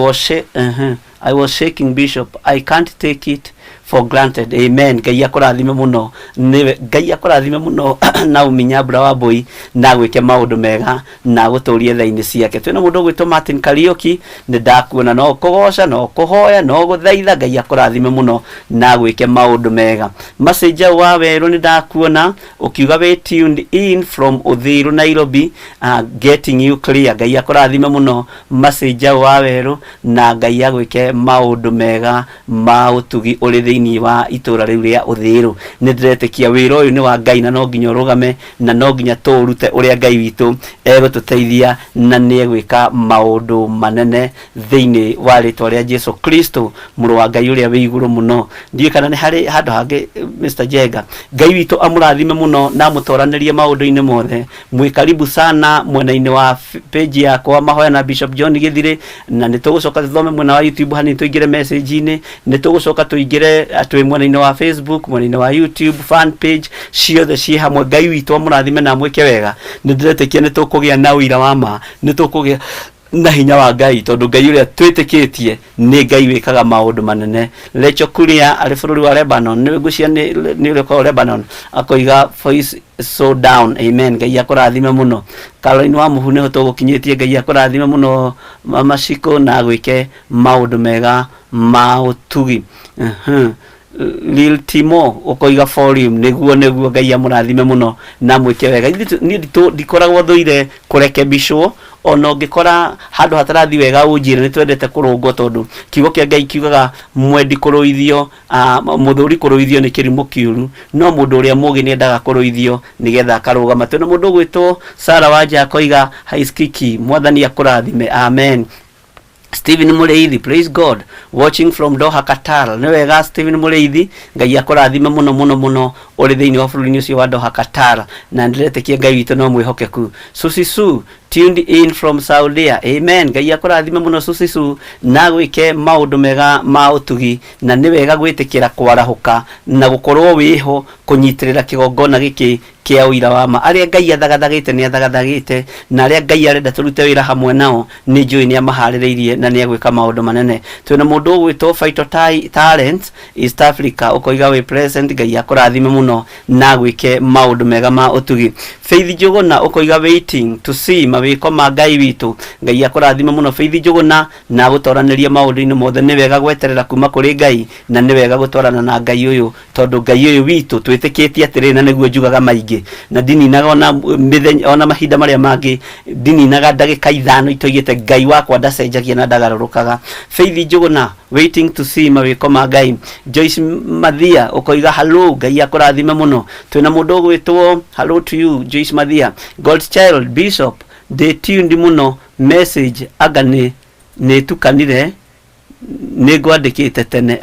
was shaking Bishop. I can't take it for granted. Amen. Ngai akũrathime mũno. Ngai akũrathime mũno Naomi Nyambura wa Mbũi na gwĩke maũndũ mega na gũtũũrie thainĩ ciake. Twĩna mũndũ ũgwĩtwo Martin Kariuki, nĩ ndakuona no kũgoca no kũhoya no gũthaitha. Ngai akũrathime mũno na gwĩke maũndũ mega. Messenger wa Werũ nĩ ndakuona ũkiuga we tuned in from Uthiru Nairobi, getting you clear. Ngai akũrathime mũno Messenger wa Werũ na Ngai agwĩke maũndũ mega ma ũtugi ũrĩ thiini wa itura riu ria uthiru ni ndiretekia wira uyu ni wa Ngai na no nginya urugame na no nginya turute uria Ngai witu egututeithia na ni egwika maundu manene thiini wa ritwa ria Jesu Kristo muru wa Ngai uria wi iguru muno. Ndiye kana ni hari handu hangi Mr. Jenga, Ngai witu amurathime muno na mutoranirie maundu-ini mothe. Mwi karibu sana mwena-ini wa page yakwa mahoya na Bishop John Githire, na nitugucoka tuthome mwena wa YouTube hani tuingire message-ini, nitugucoka tuingire atwi mwena-ini wa Facebook, mwena-ini wa YouTube fan page, ciothe ci hamwe. Ngai witu amurathime na mwike wega. Nindiretekia nitukugia na uira wa ma, nitukugia na hinya wa Ngai tondu Ngai uria twitikitie ni Ngai wikaga maundu manene. Lecho Kuria ari bururi wa Lebanon ni gucia ni uri kwa Lebanon akoiga voice so down. Amen. Ngai akurathime muno. Caroline wa muhune ho tugukinyitie. Ngai akurathime muno mama Shiko na gwike maundu mega ma utugi. Lil Timo ukoiga volume niguo Ngai amurathime muno na mwike wega. Ni ndikoragwo thuire kurekebishwo ono ngikora handu hatarathi wega unjire ni twendete kurungwo tondu kiugo kia Ngai kiugaga mwendi kuruithio muthuri kuruithio ni kirimo kiuru no mundu uria mugi ni endaga kuruithio nigetha akarugama. Twina mundu gwitwo Sara Wanja akoiga haiskiki mwathani akurathime. Amen. Stephen Mureithi, praise God, watching from Doha, Qatar. Ni wega Stephen Mureithi, Ngai akurathime muno muno muno uri thiini wa bururi ucio wa Doha, Qatar, na ndiretekia Ngai witu no mwihokeku. Susisu tuned in from Saudi. Amen. Ngai akurathime muno Susisu na gwike maundu mega ma utugi, na ni wega gwitikira kwarahuka na gukorwo wiho kunyitirira kigongona giki kia uira wa ma. Aria Ngai athagathagite ni athagathagite, na aria Ngai arenda turute wira hamwe nao ni njui ni amahaririirie na ni egwika maundu manene. Twina mundu ugwitwo Faito Talent East Africa ukoiga we present. Ngai akurathime muno na gwike maundu mega ma utugi. Faith Njuguna ukoiga waiting to see mawiko ma Ngai witu. Ngai akurathime muno Faith Njuguna na gutoraniria maundu-ini mothe. Ni wega gweterera kuma kuri Ngai na ni wega gutwarana na Ngai uyu tondu Ngai uyu witu twitikitie atiri na niguo njugaga maingi na dininaga ona mithenya ona mahinda maria mangi dininaga ndagika 5 itoigite Ngai wakwa ndacenjagia na ndagarurukaga. Faith Njuguna waiting to see mawiko ma Ngai. Joyce Mathia ukoiga hello. Ngai akurathime muno. Twina mundu gwitwo hello to you Joyce Mathia. God's Child Bishop they tuned muno message agane ne tukanire ne gwandikite tene.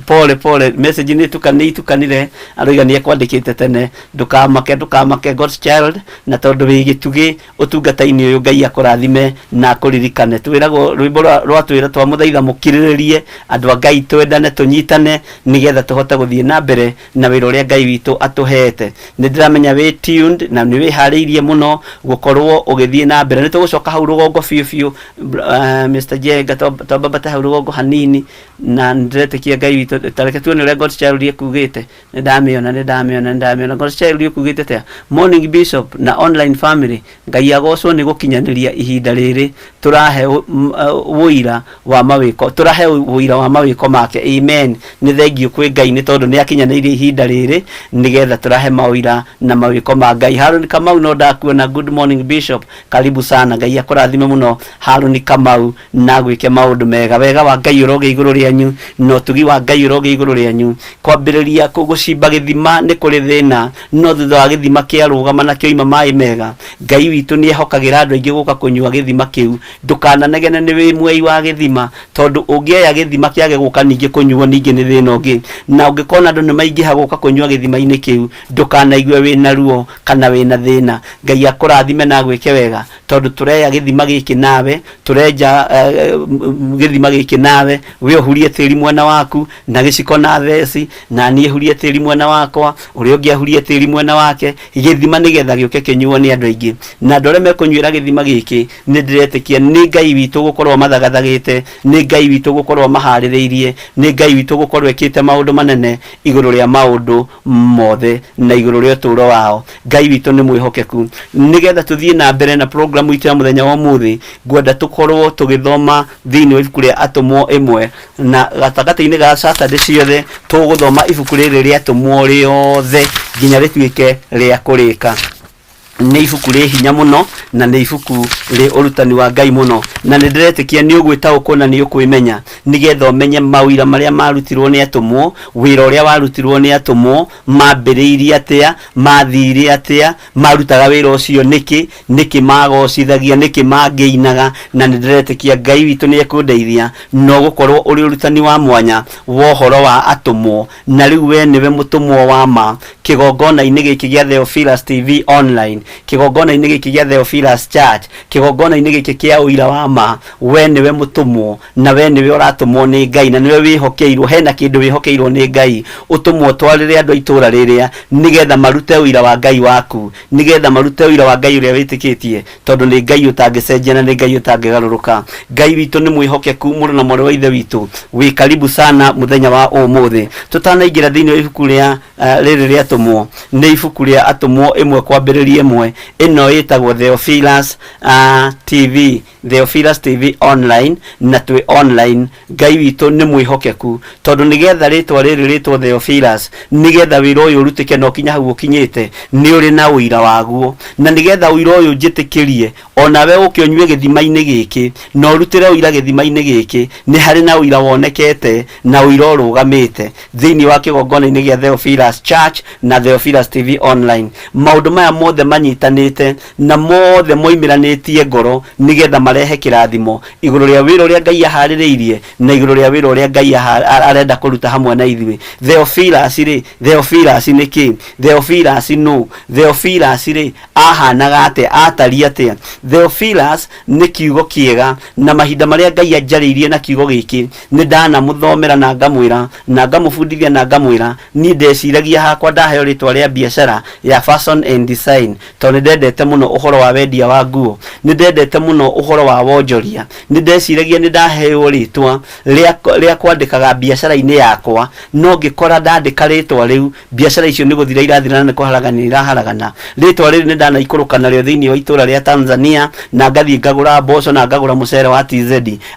Pole message ni tukanire aroiga ni kwandikite tene. Ndukamake God's Child na tondu wigitugi utungata-ini uyu Ngai akurathime na kuririkane. Twiragwo rwimbo rwatwira twa muthaitha mukiriririe andu a Ngai twendane tunyitane nigetha tuhote guthie na mbere na wira uria Ngai witu atuhete. Ni ndiramenya we tuned na ni wihariirie muno gukorwo ugithie na mbere. Ni tugucoka hau rugongo fiu Mr. Jenga twambata hau rugongo hanini na ndiretekia Ngai witu tareke tuone uria God's Child yekugite. Ni ndamiona God's Child yekugite te Morning Bishop na online family. Ngai agocwo ni gukinyaniria ihinda riri turahe wuira wa mawiko make. Amen. Ni thengio kwi Ngai ni tondu ni akinyaniria ihinda riri nigetha turahe mawira na mawiko ma Ngai. Haruni Kamau no ndakuona. Good morning Bishop, karibu sana. Ngai akurathime muno Haruni Kamau na gwike maundu mega. Wega wa Ngai uroge iguru rianyu no tugi wa Ngai uroge iguru rianyu. Kwambiriria kugucimba githima ni kuri thina no thutha wa githima kia rugama na kio ima mai mega. Ngai witu ni ehokagira andu aingi guka kunyua githima kiu. Ndukananegene ni wi mwei wa githima tondu ungieya githima kiage guka ningi kunyuo ningi ni thina ungi, na ungikona andu ni maingiha guka kunyua githima-ini kiu ndukanaigue wina ruo kana wina thina. Ngai akurathime na gwike wega tondu tureya githima giki nawe, tureja githima giki nawe. We uhurie tiri mwena waku na giciko na theci, na nie hurie tiri mwena wakwa, uri ungi ahurie tiri mwena wake. Githima nigetha gioke kinyuo ni andu aingi, na andu aria mekunywira githima giki ni ndiretekia ni Ngai witu gukorwo mathagathagite, ni Ngai witu gukorwo mahaririirie, ni Ngai witu gukorwo ekite maundu manene iguru ria maundu mothe na iguru ria uturo wao. Ngai witu ni mwihokeku. Nigetha tuthie na mbere na program itu ya muthenya wa muthi, ngwenda tukorwo tugithoma thiini wa ibuku ria Atumwo 1 na gatagata-ini ga Saturday ciothe tuguthoma ibuku riri ria Atumwo riothe nginya rituike ria kurika. nä ibuku rä hinya må no na nä ibuku rä å rutani wa Ngai må no, na nä ndä retä nä å gwä taå na nä å kwä menya nä getha å menye mawira marä a marutirwo nä atåmwo, wä ra å rä a warutirwo nä atåmwo, mambä rä irie atä a, mathire atä a, marutaga wä ra å cio nä kä magocithagia, nä kä mangä inaga, na nä ndä retä Ngai witå nä ekå ndeithia no gå korwo å rä å rutani wa mwanya wa horo wa atåmwo, na rä u we nä we må tåmwo wa ma kä gongona-inä gä kä gä a Theophilus TV online, kigongona-inä gä kä gä a Theophilus Church, kigongona-inä gä kä kä a ũira wa ma, we nä we må tåmwo na we nä we å ratåmwo nä Ngai, na nä we wä hokeirwo, hena kä ndå wä hokeirwo nä Ngai, å tåmwo twarä re andå a itå ra rä rä a nä getha marute ũira wa Ngai waku, nä getha marute ũira wa Ngai å rä a wä tä kä tie, tondå nä Ngai å tangä cenjia na nä Ngai å tangä garå rå ka. Ngai witå nä mwä hokeku, må rå na mwarä wa ithe witå, wä karibu sana må thenya wa å må thä. Tå tanaingä ra thä inä wa ibuku rä a rä rä rä atåmwo, nä ibuku rä a atåmwo ä mwe kwambä rä ria ä mwe, ĩno ĩtagwo Theophilus TV, Theophilus TV online, na twĩ online. Ngai witũ nĩ mwĩhokeku tondũ nĩgetha rĩtwa rĩrĩ rĩtwo Theophilus, nĩgetha wĩra ũyũ ũrutĩke no kinya hau ũkinyĩte nĩ ũrĩ na ũira waguo, na nĩgetha ũira ũyũ njĩtĩkĩrie onawe ũkĩonyue gĩthima-inĩ gĩkĩ na ũrutĩre ũira gĩthima-inĩ gĩkĩ, nĩ harĩ na ũira wonekete na ũira ũrũgamĩte thĩinĩ wa kĩgongona-inĩ gĩa Theophilus Church na Theophilus TV online. Maũndũ maya mothe manyitanĩte na mothe moimĩranĩtie ngoro nĩgetha marehe kĩrathimo igũrũ rĩa wĩra ũrĩa Ngai aharĩrĩirie na igũrũ rĩa wĩra ũrĩa Ngai arenda kũruta hamwe na ithuĩ. Theophilus rĩ, Theophilus nĩ kĩ? Theophilus nũ? Theophilus rĩ ahanaga atĩa, ataria atĩa? Theophilus nĩ kiugo kĩega, na mahinda marĩa Ngai anjarĩirie na kiugo gĩkĩ nĩ ndanamũthomera na ngamwĩra na ngamũbundithia na ngamwĩra niĩ ndeciragia hakwa ndaheo rĩtwa rĩa biacara ya fashion and design, tondũ nĩ ndendete mũno ũhoro wa wendia wa nguo, nĩ ndendete mũno ũhoro wa wonjoria, nĩ ndeciragia nĩ ndaheo rĩtwa rĩa kwandĩkaga biacara-inĩ yakwa, no ngĩkora ndandĩka rĩtwa rĩu biacara icio nĩ gũthira irathira na nĩ kũharagana iraharagana. Rĩtwa rĩrĩ nĩ ndanaikũrũka narĩo thĩinĩ wa itũra rĩa Tanzania, na ngathiĩ ngagũra mboco na ngagũra mũcere wa TZ.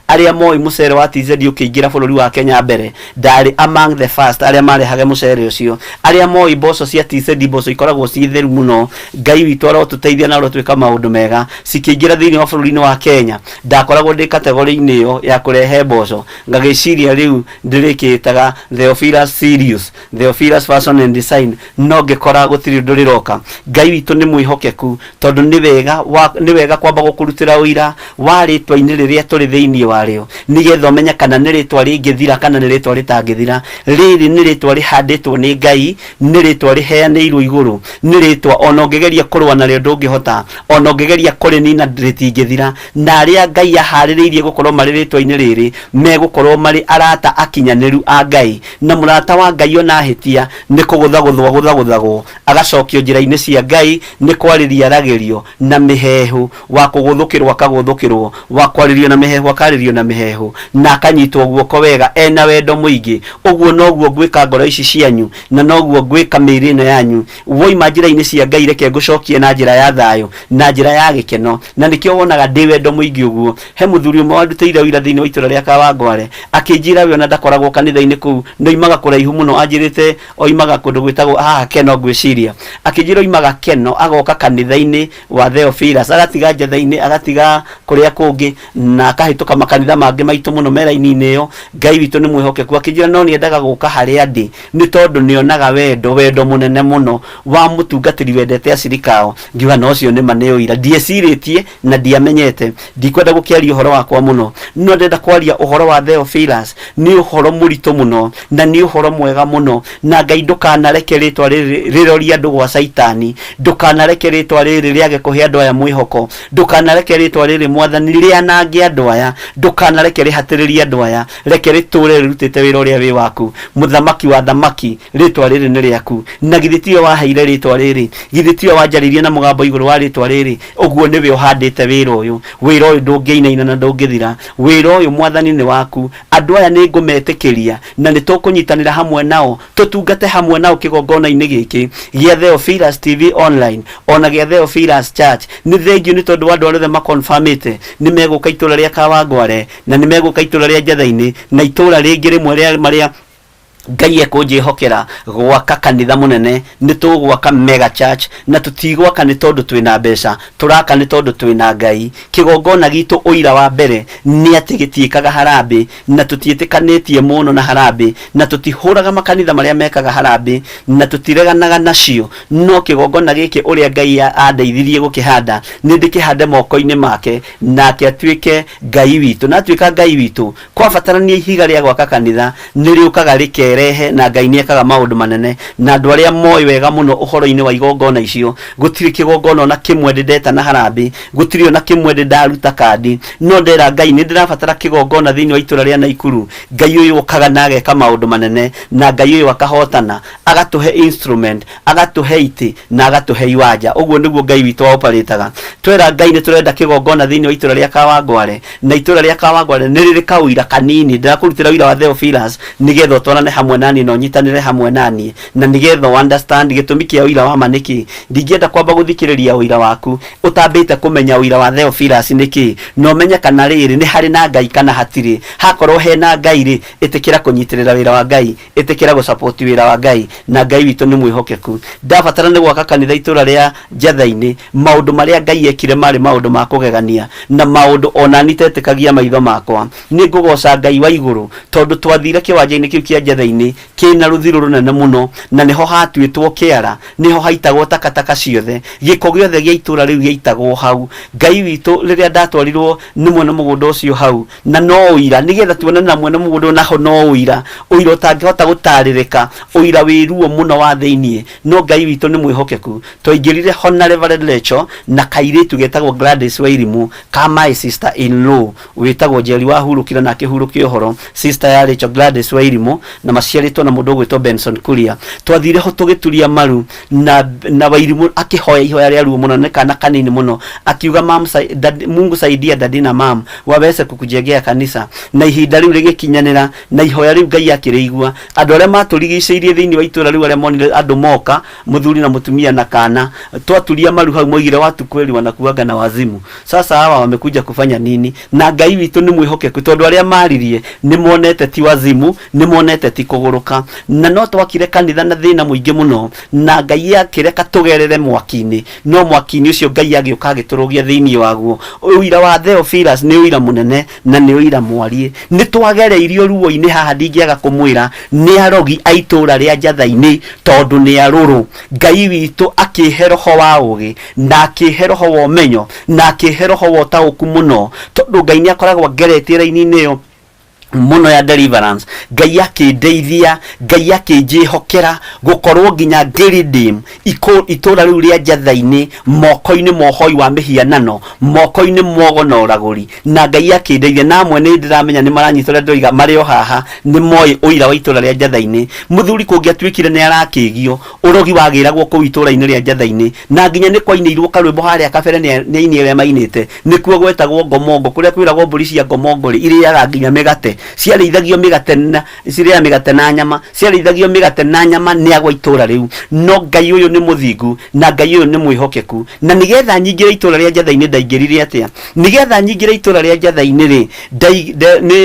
Arĩa moĩ mũcere wa TZ ũkĩingĩra bũrũri wa Kenya mbere, ndarĩ among the first arĩa marehage mũcere ũcio. Arĩa moĩ mboco cia TZ, mboco ikoragwo ciĩ theru mũno, Ngai witũ arotũteithia na arotwĩka maũndũ mega, cikĩingĩra thĩinĩ wa bũrũri-inĩ wa Kenya. Ndakoragwo ndĩ kategori-inĩ ĩyo ya kũrehe mboco, ngagĩciria rĩu ndĩrĩkĩtaga Theophilus Serious, Theophilus Fashion and Design, no ngĩkora gũtirĩ ũndũ rĩroka. Ngai witũ nĩ mwĩhokeku tondũ nĩ wega kwamba gũkũrutĩra ũira wa rĩtwa-inĩ rĩrĩa tũrĩ thĩinĩ warĩo, nĩgetha ũmenye kana nĩ rĩtwa rĩngĩthira kana nĩ rĩtwa rĩtangĩthira. Rĩrĩ nĩ rĩtwa rĩhandĩtwo nĩ Ngai, nĩ rĩtwa rĩheanĩirwo igũrũ, nĩ rĩtwa ona ũngĩgeria kũrũa narĩo ndũngĩhota, ona ũngĩgeria kũrĩnina rĩtingĩthira. Na arĩa Ngai aharĩrĩirie gũkorwo marĩ rĩtwa-inĩ rĩrĩ megũkorwo marĩ arata akinyanĩru a Ngai, na mũrata wa Ngai ona hĩtia nĩ kũgũthagũthwo agacokio njĩra-inĩ cia Ngai, nĩ kwarĩria aragĩrio na mĩhehu, wa kũgũthũkĩrwo akagũthũkĩrwo, wa kwarĩrio na mĩhehu akarĩrio na mĩhehu, na akanyitwo guoko wega ena wendo mũingĩ. Ũguo noguo ngwĩka ngoro ici cianyu na noguo ngwĩka mĩĩrĩ ĩno yanyu. Woima njĩra-inĩ cia Ngai reke ngũcokie na njĩra ya thayũ na njĩra ya gĩkeno, na nĩkĩo wonaga ndĩ wendo mũingĩ ũguo. He mũthuri ũmwe wandutĩire ũira thĩinĩ wa itũra rĩa Kawangware, akĩnjĩra we ona ndakoragwo kanitha-inĩ kũu, ndoimaga kũraihu mũno, anjĩrĩte oimaga kũndũ gwĩtagwo haha Keno ngwĩciria, akĩnjĩra oimaga Keno agoka kanitha-inĩ wa Theophilus, agatiga njatha-inĩ agatiga kũrĩa kũngĩ na akahĩtũka makanitha mangĩ maitũ mũno mera-inĩ ĩyo. Ngai witũ nĩ mwĩhokeku, akĩnjĩra no nĩendaga gũka harĩa ndĩ nĩ tondũ nĩonaga wendo mũnene mũno wa mũtungatĩri wendete acirika ao. Ngiuga no ũcio nĩma nĩ ũira, ndiecirĩtie na ndiamenyete, ndikwenda gũkĩaria ũhoro wakwa mũno, no ndenda kwaria ũhoro wa Theophilus. Nĩ ũhoro mũritũ mũno na nĩ ũhoro mwega mũno, na Ngai ndũkanareke rĩtwa rĩrĩ rĩroria andũ gwa Saitani, ndũkanareke rĩtwa rĩrĩ rĩage kũhe andũ aya mwĩhoko, ndũkanareke rĩtwa rĩrĩ Mwathani rĩanange andũ aya, ndũkanareke rĩhatĩrĩrie andũ aya, reke rĩtũre rĩrutĩte wĩra ũrĩa wĩ waku. Mũthamaki wa thamaki, rĩtwa rĩrĩ nĩ rĩaku, na githĩ tiwe waheire rĩtwa rĩrĩ, githĩ tiwe wanjarĩirie na mũgambo igũrũ wa rĩtwa rĩrĩ. Ũguo nĩwe ũhandĩte wĩra ũyũ, wĩra ũyũ ndũngĩinaina na ndũngĩthira. Wĩra ũyũ Mwathani nĩ waku, andũ aya nĩ ngũmetĩkĩria na nĩ tũkũnyitanĩra hamwe nao, tũtungate hamwe nao kĩgongona-inĩ gĩkĩ gĩa Theophilus TV online ona gĩa Theophilus Church. Nĩ thengiũ nĩ tondũ andũ arĩa makonfirmĩte nĩ megũka itũra rĩa Kawangware na nĩ megũka itũra rĩa Njatha-inĩ na itũra rĩngĩ rĩmwe marĩa Ngai ekunjihokera gwaka kanitha munene, ni tugwaka mega church, na tutigwaka ni tondu twina mbeca, turaka ni tondu twina Ngai. Kigongona gitu uira wa mbere ni ati gitiikaga harambe, na tutiitikanitie muno na harambe, na tutihuraga makanitha maria mekaga harambe, na tutireganaga nacio. No kigongona giki uria Ngai andeithirie gukihanda ni ndikihande moko-ini make, nake atuike Ngai witu. Na atuika Ngai witu, kwa batarania ihiga ria gwaka kanitha ni riukaga rike rehe, na Ngai niekaga maundu manene. Na andu aria moi wega muno uhoro-ini wa igongona icio, gutiri kigongona na kimwe ndeta na harambe, gutiri ona kimwe ndaruta kandi. No ndera Ngai ni ndirabatara kigongona thiini wa itura ria Naikuru. Ngai uyu ukaga na ageka maundu manene, na Ngai uyu akahotana, agatuhe instrument, agatuhe iti, na agatuhe iwanja. Uguo niguo Ngai witu operataga. Twera Ngai ni turenda kigongona thiini wa itura ria Kawangware, na itura ria Kawangware ni riri kawira kanini. Ndirakurutira wira wa Theophilus nigetha twarane hamwe nani no nyitanire hamwe nani, na nigetha understand gitumi kia wira wa maniki. Ndingienda kwamba guthikiriria wira waku utambite kumenya wira wa Theophilus niki, no menya kana riri ni hari na Ngai kana hatiri. Hakorwo he na Ngai ri, itikira kunyitirira wira wa Ngai, itikira gu support wira wa Ngai, na Ngai witu ni mwihokeku. Ndabatara ni gwaka kanitha itura ria Njathaini, maundu maria Ngai ekire mari maundu ma kugegania, na maundu ona nitetekagia maitho makwa. Ni ngugoca Ngai wa iguru tondu twathire kiwanja-ini kiu kia Njathaini kina ruthiru runene muno, na niho hatuitwo kiara, niho haitagwo takataka ciothe, giko giothe gia itura riu giaitagwo hau. Ngai witu riria ndatwarirwo ni mwene mugunda ucio hau, na no uira nigetha tuone na mwene mugunda naho no uira utangihota gutaririka, uira wiruo muno wa thiini. No Ngai witu ni mwihokeku. Twaingirire hona Reverend Lecho na kairitu getagwo Gladys Wairimu, ka my sister in law witagwo Njeri wa hurukira na kihurukia uhoro, sister ya Lecho Gladys Wairimu, na maciaritwo na mundu gwitwo Benson Kuria. Twathire ho tugituria maru na Wairimu akihoya ihoya ria ruo muno, ne kana kanini muno, akiuga Mungu saidia dadi na mam waweze kukujengea kanisa. Na ihinda riu rigikinyanira, na ihoya riu Ngai akirigua. Andu aria maturigiceirie thiini wa itura riu aria monire andu moka muthuri na mutumia na kana, twaturia maru hau moigire watu kweli wanakuaga na wazimu. Sasa hawa wamekuja kufanya nini? Na Ngai witu ni mwihokeku tondu aria maririe ni monete ti wazimu, ni monete ti kuguruka. Na no twakire kanitha na thina muingi muno, na Ngai akireka tugerere mwaki-ini. No mwaki-ini ucio Ngai agiuka agiturugia thiini waguo. Uira wa Theophilus ni uira munene, na ni uira mwarie. Ni twagereirio ruo-ini haha ndingiaga kumwira ni arogi aitura ria Njathaini tondu ni aruru. Ngai witu akihe roho wa ugi, na akihe roho wa umenyo, na akihe roho wa utauku muno, tondu Ngai ni akoragwo ngeretie raini-ini iyo muno ya deliverance. Ngai akindeithia, Ngai akinjihokera gukorwo nginya ngiridim itura riu ria Njathaini moko-ini mohoi wa mihianano, moko-ini mwogo na uraguri. Na Ngai akindeithia, na amwe ni ndiramenya ni maranyitore ndoiga mario haha ni moi uira wa itura ria Njathaini. Muthuri kungiatuikire ni arakigio urogi wagiragwo ku itura-ini ria Njathaini, na nginya ni kwainirwo karwimbo haria kabere ni ini ria mainite, nikuo gwetagwo ngomongo, kuria kwiragwo mburi cia ngomongo iriaga nginya migate, ciarithagio migate na ciria migate na nyama, ciarithagio migate na nyama ni agwa itura riu. No Ngai uyu ni muthingu, na Ngai uyu ni mwihokeku. Na nigetha nyingire itura ria Njathaini ndaingirire atia? Nigetha nyingire itura ria Njathaini ri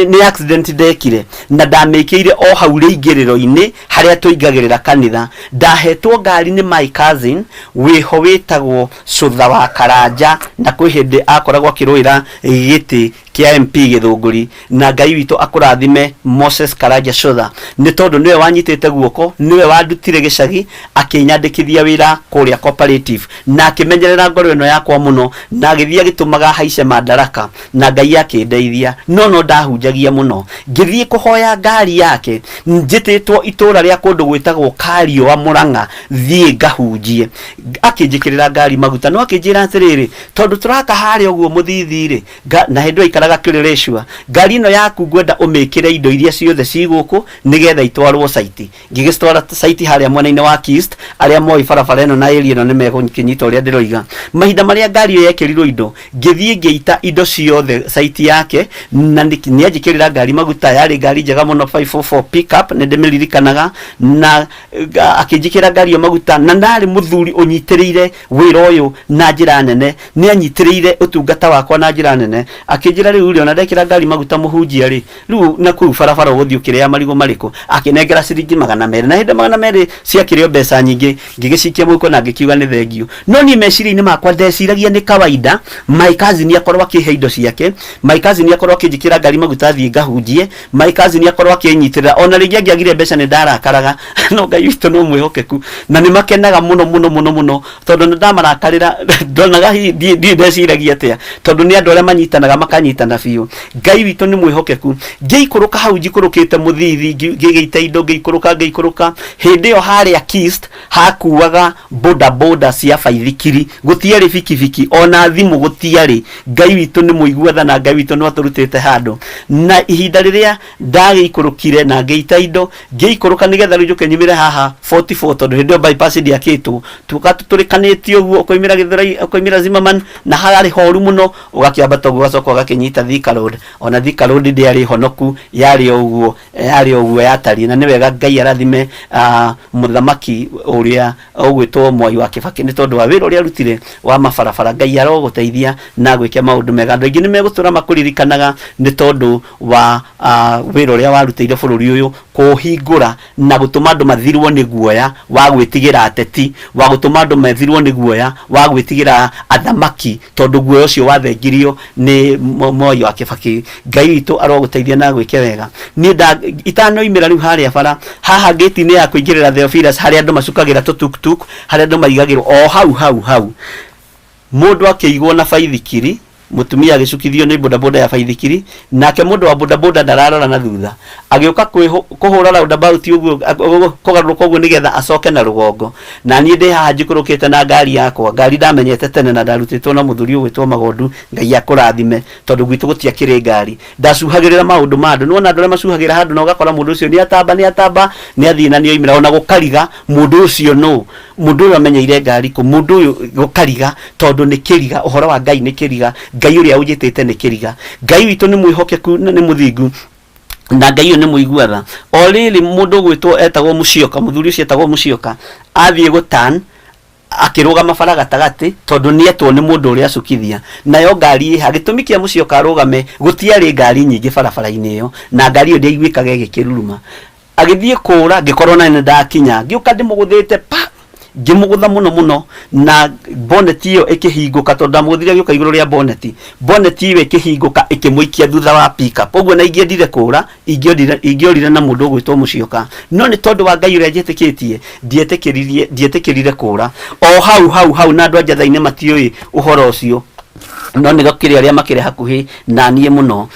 ni accident ndekire, na ndamikire o hau riingiriro-ini haria tuingagirira kanitha. Ndahetwo ngari ni my cousin wiho witagwo Cutha wa Karanja, na kwi hindi akoragwo akiruira giti kia MP Githunguri. Na Ngai witu akurathime Moses Karanja Cutha, ni tondu niwe wanyitite guoko, niwe wandutire gicagi akinyandikithia wira kuria cooperative, na akimenyerera ngoro ino yakwa muno, na agithia gitumaga haice madaraka. Na Ngai akindeithia, no ndahunjagia muno, ngithie kuhoya ngari yake, njititwo itura ria kundu gwitagwo Kario wa Murang'a, thie ngahunjie. Akinjikirira ngari maguta, no akinjira atiriri, tondu turaka haria uguo muthithi ri, na hindu ikaraga kirireshwa, ngari ino yaku ngwenda umikire indo iria ciothe ciguku nigetha itwarwo site. Ngigistwara site haria mwena-ini wa Kist, aria moi barabara ino na area ino ni megukinyita uria ndiroiga. Mahinda maria ngari iyo yekirirwo indo, ngithie ngiita indo ciothe site yake, na nianjikirira ngari maguta, yari ngari njega muno 544 pickup ni ndimiririkanaga, na akinjikira ngari yo maguta, na ndari muthuri unyitiriire wira uyu na njira nene, ni anyitiriire utungata wakwa na njira nene. Akinjira riu ri ona ndekira ngari maguta muhunjia ri riu na kuu barabara guthio kiria marigo mariko akinengera ciringi 200 na hinde 200 ciakirio mbeca nyingi ngigicikia muko na ngikiuga ni thengio no ni meciria-ini makwa ndeciragia ni kawaida my cousin akorwo akihe indo ciake my cousin akorwo akijikira ngari maguta thie ngahunjie my cousin akorwo akinyitirira ona ringi angiagire mbeca ni ndarakaraga no Ngai witu no mwihokeku na ni makenaga muno tondu ndamarakarira ndonaga ndi ndeciragia atia tondu ni andu aria manyitanaga makanyitana biu Ngai witu ni mwihokeku ngiikuruka hau ngikurukite muthithi ngigeita indo ngiikuruka hindi yo haria Kist hakuaga boda cia baithikiri gutiari fikifiki ona thimu gutiari Ngai witu ni muiguatha na Ngai witu no aturutite handu na ihinda riria ndagiikurukire na ngeita indo ngiikuruka nigetha rijuke nyimire haha 44 tondu hindi yo bypass ndiakitwo tukaturikanitio guo koimira Githurai koimira Zimmerman na harari horu muno ugakiambata ugacoka ugakinyita Thika Road ona Thika Road ndiari honoku yari uguo yatari na ni wega Ngai arathime muthamaki uria ugwitwo Mwai wa Kibaki ni tondu wa wira uria rutire wa mabarabara Ngai aroguteithia na gwikia maundu mega andu aingi ni megutura makuririkanaga ni tondu wa wira uria warutire bururi uyu kuhingura na gutuma andu mathirwo ni guoya wa gwitigira ateti wa gutuma andu mathirwo ni guoya wa gwitigira athamaki tondu guoya ucio wathengirio ni Mwai wa Kibaki Ngai witu aroguteithia na gwikia wega ni itano imira riu haria bara haha gate ni ya kuingirira Theophilus haria andu macukagira tutuktuk haria andu maigagirwo o hau mundu akiigwo na baithikiri mutumia agicukithio ni bodaboda ya baithikiri nake mundu wa bodaboda ndararora na thutha agioka kuhura roundabout uguo kugaruka uguo nigetha acoke na rugongo na nie ndi haha njikurukite na ngari yakwa ngari ndamenyete tene na ndarutitwo na muthuri ugwitwo Magondu Ngai akurathime tondu gwitu gutiakire ngari ndacuhagirira maundu ma andu nona andu aria macuhagira handu na ugakora mundu ucio ni atamba ni athina ni oimira ona gukariga mundu ucio no mundu uyu amenyeire ngari ku mundu uyu gukariga tondu ni kiriga uhoro wa Ngai ni kiriga Ngai uria ujitete ni kiriga Ngai witu ni mwihokeku ni muthingu na Ngai uyu ni muiguatha o riri mundu gwitwo etagwo Musyoka muthuri ucio etagwo Musyoka athie gutan akirugama bara gatagati tondu ni etwo ni mundu uria acukithia nayo ngari agitumikia Musyoka arugame gutiari ngari nyingi barabara-ini iyo na ngari iyo ndiaiguikaga igikiruruma agithie kura ngikorwo na ndakinya ngiuka ndimuguthite pa ngimugutha muno na bonnet iyo ikihinguka tondu ndamuguthire gioka iguru ria bonnet iyo ikihinguka ikimuikia thutha wa pickup uguo na ingiendire kura ingiorire na mundu gwitwo Musyoka no ni tondu wa Ngai uria njitikitie ndietikirire kura o hau na andu anjathaine matioi uhoro ucio no ni gakire aria makire hakuhi na nie muno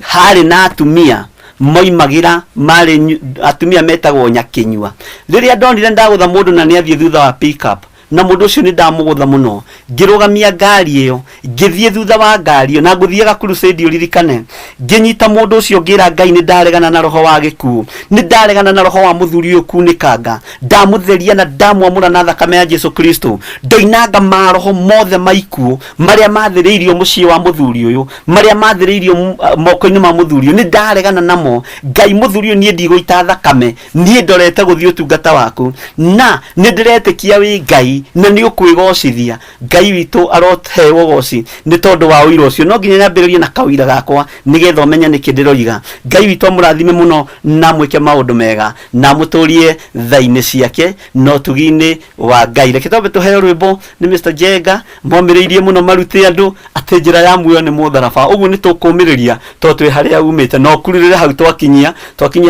hari na atumia moimagira mari atumia metagwo nyakinyua riria ndonire ndagutha mundu na ni athie thutha wa pickup na mundu ucio ni ndamugutha muno ngirugamia ngari iyo ngithie thutha wa ngari na nguthiaga crusade uririkane nginyita mundu ucio ngira Ngai ni ndaregana na roho wa gikuo ni ndaregana na roho wa muthuri uyu kunikanga ndamutheria na ndamwamura na thakame ya Jesu Kristo ndoinanga maroho mothe maikuo maria mathiriirio mucii wa muthuri uyu maria mathiriirio moko-ini ma muthuri uyu ni ndaregana namo Ngai muthuri uyu nie ndigũita thakame nie ndorete guthii utungata waku na ni ndiretikia wi Ngai na ni ukwigocithia Ngai witu arotewo goci ni tondu wa uiro ucio no nginya nyambiririe na kawira gakwa nigetha umenya niki ndiroiga Ngai witu amurathime muno na mwike maundu mega na muturie thaini ciake no tugini wa Ngai reke tobe tuheo rwimbo ni Mr Jenga momiriirie muno marute andu ati njira ya muoyo ni mutharaba uguo ni tukumiriria to twi haria umite no kuririre hau twakinyia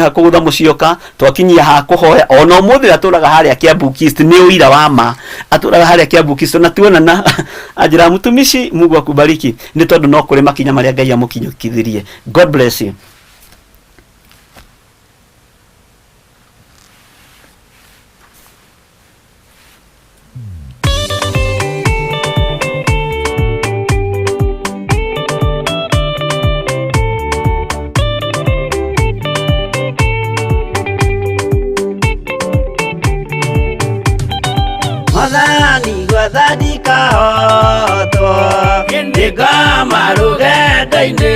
hakugutha Musyoka twakinyia ha kuhoya ona umuthi aturaga haria Kiambu Kist ni uira wa ma aturaga haria Kiambu Kist na tuonana ajira mutumishi Mungu akubariki ni tondu no kuri makinya maria Ngai amukinyukithirie. God bless you. Wathani kahotwo ndikama rugendo-ini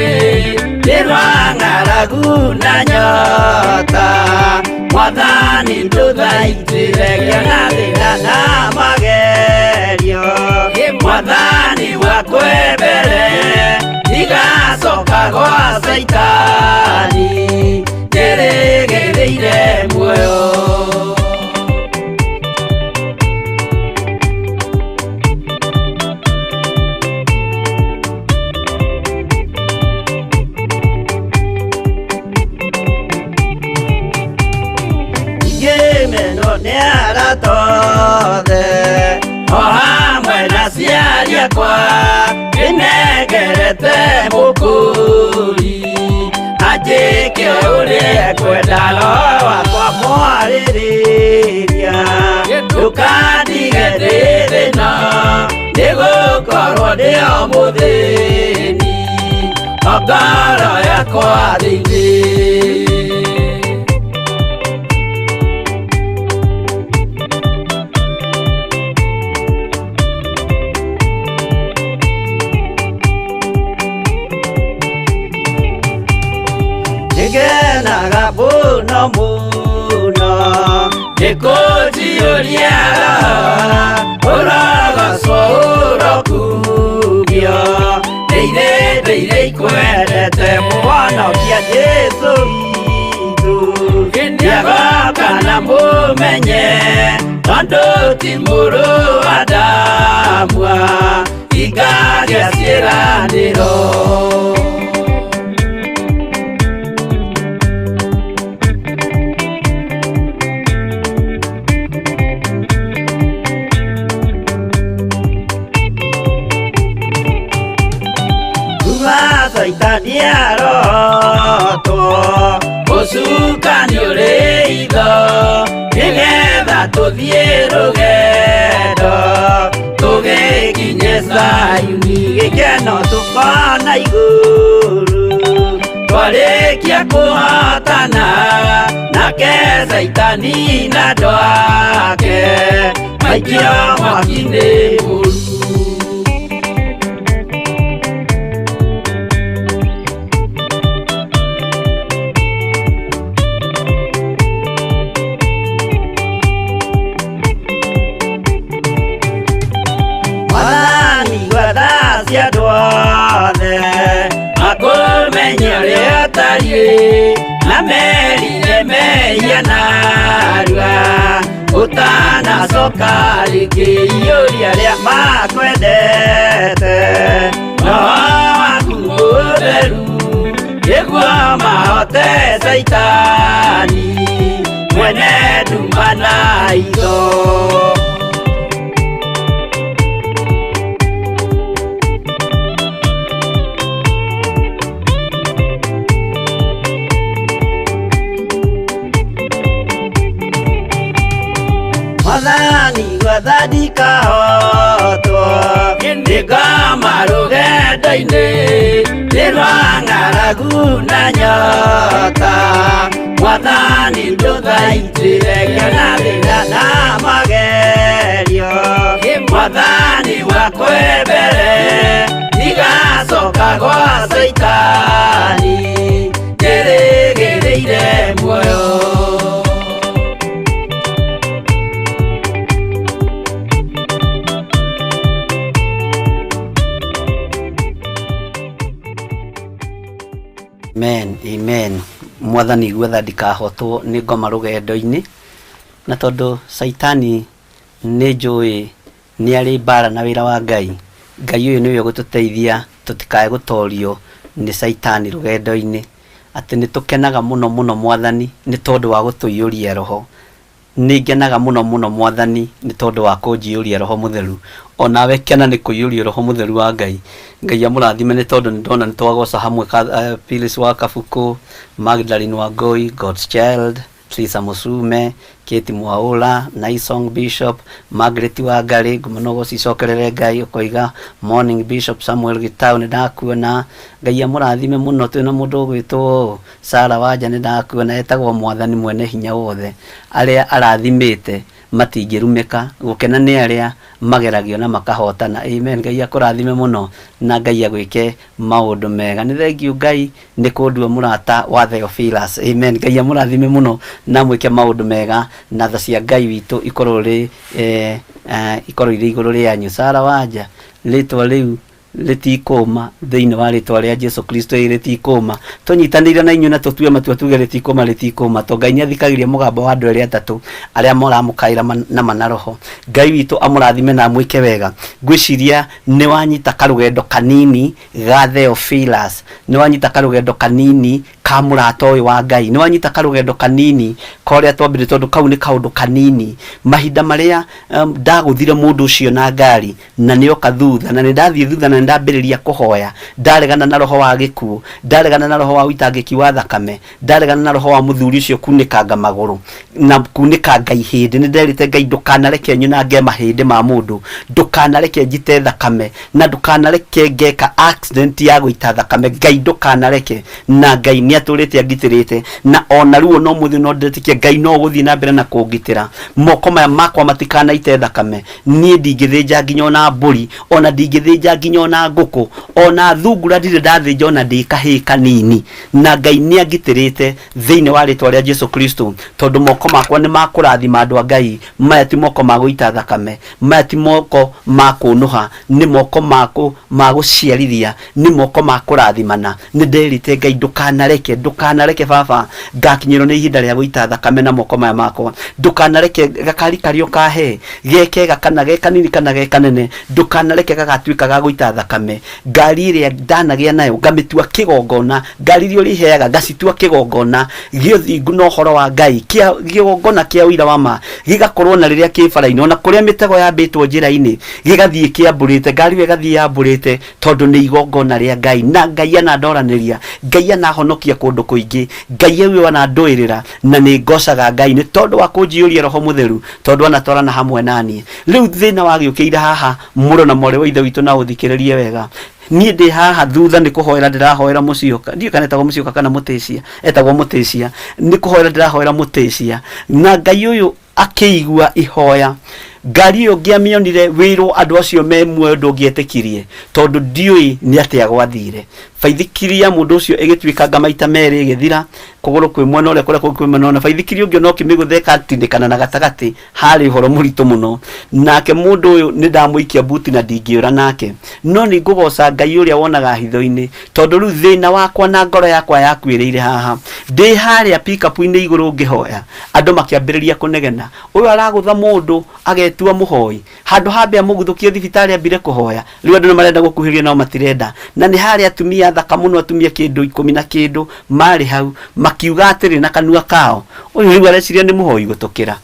ndirwa ng'aragu na nyota Mwathani nduthaitire na thina na magerio Mwathani wakwe mbere ndigacoka gwa Saitani nĩrĩgĩrĩire muoyo. Meno nĩ aratothe o hamwe na ciari akwa nĩnengerete mũkũri anjĩke ũrĩa kwenda roho wakwa mwarĩrĩria ndũkandige ndĩ thĩna nĩgũkorwo ndĩ o mũthĩni o ngoro yakwa thĩinĩ. Ngenaga mũno mũno nĩkũnjiyũria ũrogocwo ũrokugio ndĩirĩ ikwendete mũhonokia Jesũ witũ nĩagoka na mũmenye tondũ ti mũrũ wa ndamwa ingagĩa ciĩranĩro. Saitani arotwo ũcukani ũrĩ itho nĩgetha tũthiĩ rũgendo tũgĩkinye Zayuni gĩkeno tũkona igũrũ twarĩkia kũhotana nake Saitani na andũ ake maikio mwaki-inĩ mũru. Akũmenya ũrĩa ũtariĩ na merire mehia narua ũtanacoka rĩngĩ iyũria rĩa makwendete roho waku mũtheru nĩguo mahote Saitani mwene nduma na itho. Mwathani gwathani kahotwo nĩngoma rũgendo-inĩ nĩ rwa ng'aragu na nyota Mwathani ndũthaitĩre ngĩona thĩna na magerio Mwathani wakwa mbere ndigacoka gwa Saitani nĩrĩgĩrĩire muoyo. Amen, amen. Mwathani gwetha ndikahotwo nĩ ngoma rũgendo-inĩ na tondũ Saitani nĩ njũĩ nĩ arĩ mbara na wĩra wa Ngai. Ngai ũyũ nĩwe ũgũtũteithia tũtikae gũtorio nĩ Saitani rũgendo-inĩ, atĩ nĩ tũkenaga mũno mũno Mwathani nĩ tondũ wa gũtũiyũria roho. Nĩ ngenaga mũno mũno Mwathani nĩ tondũ wa kũnjiyũria roho mũtheru. Onawe kena nĩ kũiyũrio roho mũtheru wa Ngai. Ngai amũrathime nĩ tondũ nĩ ndona nĩ twagoca hamwe Phyllis wa Kabuku, Magdalene Wangui, God's Child, Lisa Musume, Kate Mwaũra, Naisong Bishop, Margaret Wangari, ngũmano gũcicokerere Ngai ũkoiga Morning Bishop Samuel Gitau nĩ ndakuona. Ngai amũrathime mũno. Twĩna mũndũ ũgwĩtwo Sarah Wanja nĩ ndakuona, etagwo Mwathani mwene hinya wothe. Arĩa arathimĩte matingĩrumĩka, gũkena nĩ arĩa mageragio na makahotana. Amen. Ngai akũrathime mũno na Ngai agwĩke maũndũ mega. Nĩ thengiũ Ngai nĩ kũndua mũrata wa Theophilus. Amen. Ngai amũrathime mũno na mwĩke maũndũ mega na tha cia Ngai witũ ikorwo irĩ igũrũ rĩanyu. Sarah Wanja, rĩtwa rĩu ritikoma thiini wa ritwa ria Jesu Kristo ritikoma tunyitanire na inyu na tutue matua tuge ritikoma to Ngai niathikagiria mugambo wa andu eri atatu aria moramukaira na manaroho. Ngai witu amurathime na mwike wega. Ngwiciria ni wanyita karugendo kanini ga Theophilus, ni wanyita karugendo kanini ka murata uyu wa Ngai, ni wanyita karugendo kanini koria twambire tondu kau ni kaundu kanini mahinda maria ndaguthire mundu ucio na ngari na nioka thutha na nindathie thutha na ndambiriria kuhoya ndaregana na roho wa gikuo, ndaregana na roho wa uitangiki wa thakame, ndaregana na roho wa muthuri ucio kunikanga maguru na kunikanga ihindi. Ni nderite Ngai ndukanareke nyu na nge mahindi ma mundu, ndukanareke njite thakame na ndukanareke ngeka accident ya guita thakame. Ngai ndukanareke, na Ngai niaturite agitirite na ona ruo no muthi no ndetikie Ngai no guthie na mbere na kungitira. Moko maya makwa matikana ite thakame, nie ndingithinja nginya ona mburi, ona ndingithinja nginya ona nguku, ona thungura ndire ndathinja ona ndi kahii kanini. Na Ngai niagitirite thiini wa ritwa ria Jesu Kristo tondu moko makwa ni makurathima andu a Ngai. Maya ti moko ma guita thakame, maya ti moko ma kunuha, ni moko ma guciarithia, ni moko ma kurathimana. Ni nderite Ngai ndukanareke baba ngakinyirwo ni ihinda ria guita thakame na moko maya makwa. Ndukanareke gakari kario kahe geke gakana ge kanini kana ge kanene, ndukanareke gagatuika ga guita thakame. Ngari iria ndanagia nayo ngamitua kigongona, ngari iria riheaga ngacitua kigongona giothingu no horo wa Ngai kia kigongona kia uira wa ma gigakorwo na riria kibaraini ona kuria mitego yambitwo njira-ini gigathie kiamburite, ngari igathie yamburite tondu ni igongona ria Ngai. Na Ngai ana ndoraniria, Ngai ana honokia kundu kuingi, Ngai uyu ana nduirira na ni ngocaga Ngai ni tondu wa kunjiuria roho mutheru, tondu ana twarana hamwe nani. Riu thina wagiukiira haha muro na more wa ithe witu na uthikiririe wega. Nie ndi haha thutha ni kuhoera ndirahoera mucioka, ndio kana etagwo mucioka kana mutisia, etagwo mutisia, ni kuhoera ndirahoera mutisia. Na Ngai uyu akiigua ihoya, ngari iyo ngiamionire wiro andu acio me muoyo ndungietikirie tondu ndiui ni atia gwathire. Baithikiria mundu ucio igituikanga maita meri igithira kuguru kwi mwena ule kure kwi mwena na baithikiria ungi no kimigutheka tindikana na gatagati hari horo murito muno. Nake mundu uyu ni ndamuikia buti na ndingiura nake, no ni ngugoca Ngai uria wonaga hitho-ini tondu riu thina wakwa na ngoro yakwa yakwiriire haha ndi haria pick up ini iguru ngihoya andu makiambiriria kunegena. Uyu aragutha mundu agetua muhoi handu hambe amuguthukie thibitari ambire kuhoya, riu andu marenda gukuhiria no matirenda. Na ni haria atumia thaka muno, atumia kindu 10 na kindu mari hau makiuga atiri na kanua kao uyu riu areciria ni muhoi gutukira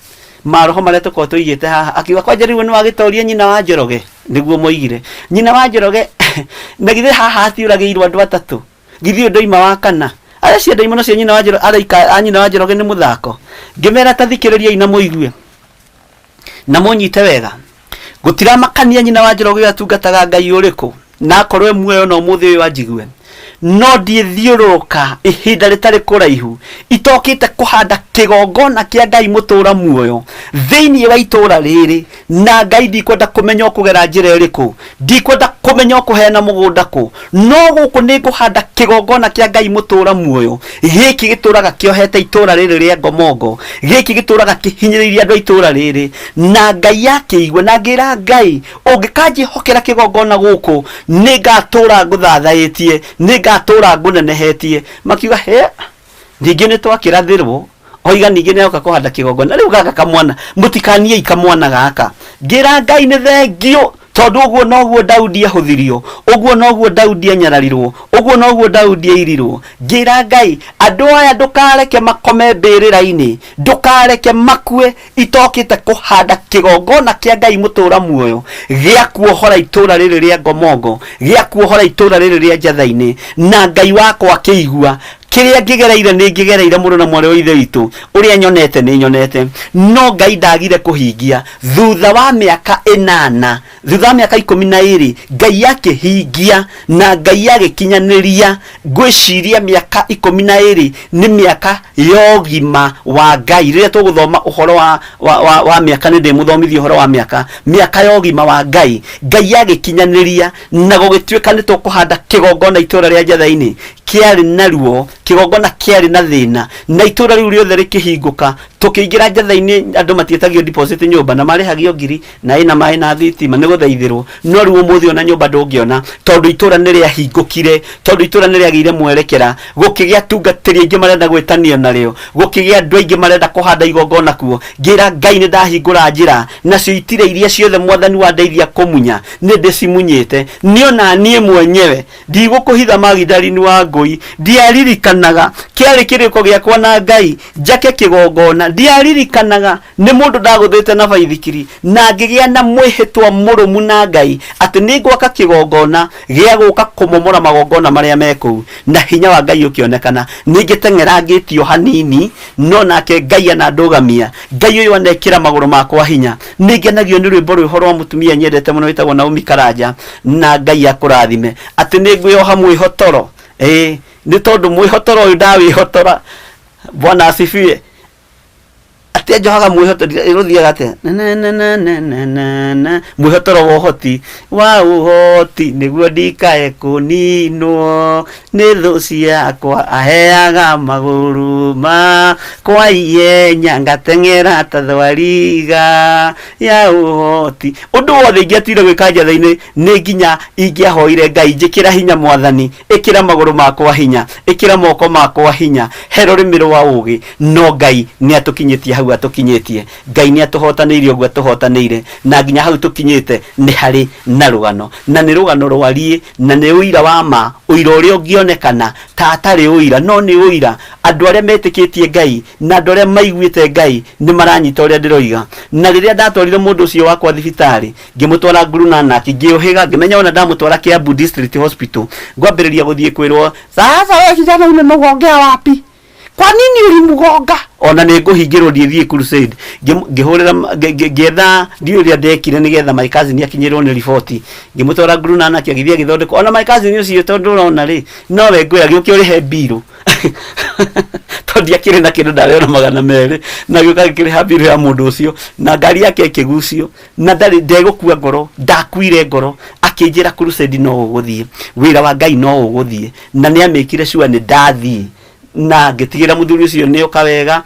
maroho maria tuko tuigite haha. Akiuga kwanja riu ni wagitoria nyina wa Njoroge, niguo moigire nyina wa Njoroge na githe haha atiuragiirwo andu atatu githio ndoima wa kana aria cia ndaimono cia nyina wa Njoroge araika nyina wa Njoroge ni muthako. Ngimera tathikiriria na muigue na munyite wega. Gutira makania nyina wa Njoroge atungataga Ngai uriku na akorwe muoyo no muthi uyu anjigue, no ndiethiuruka ihinda ritari kuraihu itokite kuhanda kigongona kia Ngai mutura muoyo thiini wa itura riri. Na Ngai ndikwenda kumenya ukugera njira iriku, ndikwenda kumenya ukuheana mugunda ku, no guku ni nguhanda kigongona kia Ngai mutura muoyo. Giki gituraga kiohete itura riri ria Ngomongo, giki gituraga kihinyiriria andu itura riri. Na Ngai yakiigua na ngira Ngai ungikanji hokera kigongona guku ni ngatura nguthathaitie, ni ngatura ngunenehetie. Makiuga he ningi ni twakirathirwo oiga ningi nioka kuhanda kigongona. Riu gaka kamwana mutikanie ikamwana gaka ngira Ngai ni thengio tondu uguo noguo Daudi ahuthirio, uguo noguo Daudi anyararirwo, uguo noguo Daudi airirwo. Ngira Ngai andu aya ndukareke makome mbirira-ini, ndukareke makue itokite kuhanda kigongona kia Ngai mutura muoyo gia kuohora itura riri ria Ngomongo, gia kuohora itura riri ria Njatha-ini. Na Ngai wakwa akiigua kiria ngigereire ni ngigereire muno na mwari wa ithe witu uria nyonete ni nyonete, no Ngai ndagire kuhingia. Thutha wa miaka 8, thutha wa miaka 12 Ngai akihingia na Ngai agikinyaniria. Ngwiciria miaka 12 ni miaka yogima wa Ngai. Riria tuguthoma uhoro wa miaka ni ndimuthomithia uhoro wa miaka yogima wa Ngai. Ngai agikinyaniria na gugituika ni tukuhanda kigongona itura ria Njatha-ini kiari naruo kigongona kiari na thina na itura riu riothe rikihinguka tukiingira njatha-ini andu matietagio deposit nyumba na marihagio ngiri na ina mai na thitima ni guthaithirwo no riu umuthi ona nyumba ndungiona tondu itura ni riahingukire tondu itura ni riagire mwerekera gukigia tungatiri ingi marenda gwetania nario gukigia andu aingi marenda kuhanda igongona kuo ngira Ngai ni ndahingura njira nacio itire iria ciothe mwathani wa ndeithia kumunya ni ndicimunyite niona nie mwenyewe ndigukuhitha magidari-ini wa ngui ndiaririkanaga kiari kiriko giakwa na Ngai njake kigongona ndiaririkanaga ni mundu ndaguthite na baithikiri na ngigia na mwihitwa murumu na Ngai ati ni gwaka kigongona gia guka kumomora magongona maria meku na hinya wa Ngai ukionekana ningiteng'era ngitio hanini no nake Ngai anandugamia Ngai uyu anekira maguru makwa hinya ningenagio ni rwimbo rwi horo wa mutumia nyendete muno witagwo Naomi Karanja na Ngai akurathime ati ni ngwioha mwihotoro ni tondu mwihotoro uyu ndawihotora Bwana asifiwe ati njohaga mwihotoro iruthiaga ate mwihotoro wa uhoti wa uhoti niguo ndikae kuninwo ni thu ciakwa aheaga maguru makwa ihenya ngateng'era ta thwariga ya uhoti undu wothe ingiatire gwika njatha-ini ni nginya ingiahoire Ngai njikira hinya mwathani ikira maguru makwa hinya ikira moko makwa hinya he rurimi rwa ugi no Ngai ni atukinyitie hau atukinyitie Ngai ni atuhotaniire uguo atuhotaniire na nginya hau tukinyite ni hari na rugano na ni rugano rwariĩ na ni uira wa ma uira uria ungionekana ta atari uira no ni uira andu aria metikitie Ngai na andu aria maiguite Ngai ni maranyita uria ndiroiga na riria ndatwarire mundu ucio wakwa thibitari ngimutwara Guru Nanak ngiuhiga ngimenya ona ndamutwara Kiambu District Hospital ngwambiriria guthie kwirwo sasa wewe kijana umemugongea wapi kwa nini ulimugonga ona ni nguhingirwo ndithie crusade ngihurira ngetha ndiuria ndekire nigetha my cousin akinyirwo ni riboti ngimutwara Guru Nanak agithia githondeko ona my cousin ucio tondu urona ri no we ngwira gioke uri he biru tondi akire na kindu ndariona $200 na gioka gikire ha biru ya mundu ucio na ngari yake ikigucio na ndari ndegukua ngoro ndakuire ngoro akinjira crusade no uguthie wira wa Ngai no uguthie na ni amikire sure ni ndathie na ngitigira muthuri ucio ni ukawega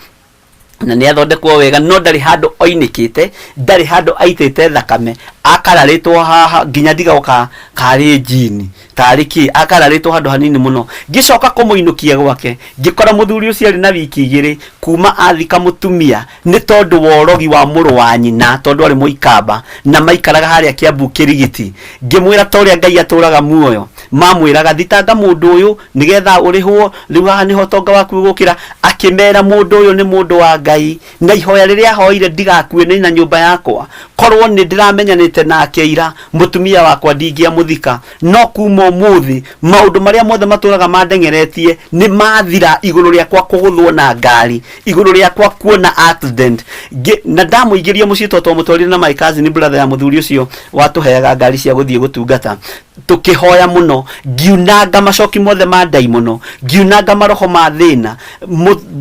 na ni athondekwo wega no ndari handu oinikite ndari handu aitite thakame akararitwo haha nginya ndigoka kari jini tariki akararitwo handu hanini muno ngicoka kumuinukia gwake ngikora muthuri ucio ari na wiki igiri kuma athika mutumia ni tondu worogi wa muru wa nyina tondu ari muikamba na maikaraga haria Kiambu Kirigiti ngimwira toria Ngai aturaga muoyo mamwiraga thitanga mundu uyu nigetha urihwo riu haha niho tonga waku gukira akimera mundu uyu ni mundu wa Ngai na ihoya riria hoire ndigakue ni na nyumba yakwa korwo ni ndiramenyanite nake ira mutumia wakwa ndingia muthika no kuma umuthi maundu maria mothe maturaga mandeng'eretie ni mathira iguru riakwa kuguthwo na ngari iguru riakwa kuona accident na ndamuigiria mucii toto mutwarire na my cousin brother ya muthuri ucio watuheaga ngari cia guthie gutungata tukihoya muno ngiunanga macoki mothe ma ndai muno ngiunanga maroho ma thina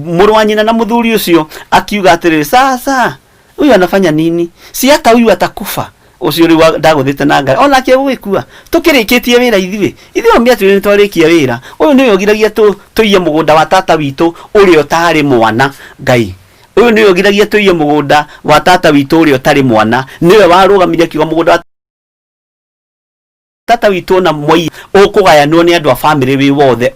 muru wa nyina na muthuri ucio akiuga atiriri sasa huyu anafanya nini si hata huyu atakufa ucio riu ndaguthite na ngari ona ke gwikua tukirikitie wira ithiwe omia tu ni twarikia wira uyu ni ogiragia tuiye mugunda wa tata witu uri otari mwana Ngai uyu ni ogiragia tuiye mugunda wa tata witu uri otari mwana niwe warugamiria kigo mugunda wa tata witu na moi ukugayanwo ni andu a family wi wothe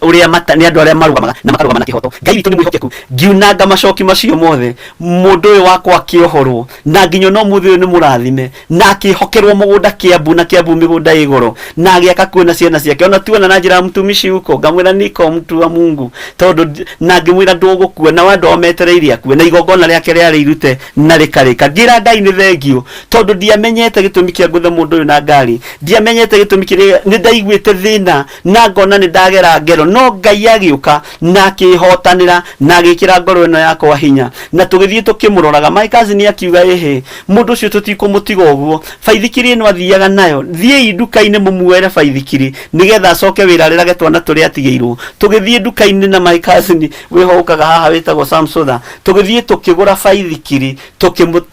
uria ni andu aria marugamaga na makarugama na kihoto Ngai witu ni mwihokeku ngiunanga macoki macio mothe mundu uyu wakwa akiohorwo na nginyo no muthi ni murathime na akihokerwo mugunda Kiambu na Kiambu migunda igoro na agiaka kuona ciana ciake ona tuona na njira mtumishi uko ngamwira niko mtu wa Mungu tondu na ngimwira ndugukua na wandu ometereiria akue na igongona riake riari irute na rikarika ngira Ngai ni thengio tondu ndiamenyete gitumi kia nguthe mundu uyu na ngari ndiamenyete gitumi kiria ni ndaiguite thina na ngona ni ndagera ngero no Ngai agiuka na akihotanira na agikira ngoro ino yakwa hinya na tugithie tukimuroraga my cousin akiuga ehe mundu ucio tutikumutiga uguo baithikiri ino athiaga nayo thie nduka-ini mumuere baithikiri nigetha acoke wira rirage twana turi atigeirwo tugithie nduka-ini na my cousin wihokaga haha witagwo Samsotha tugithie tukigura baithikiri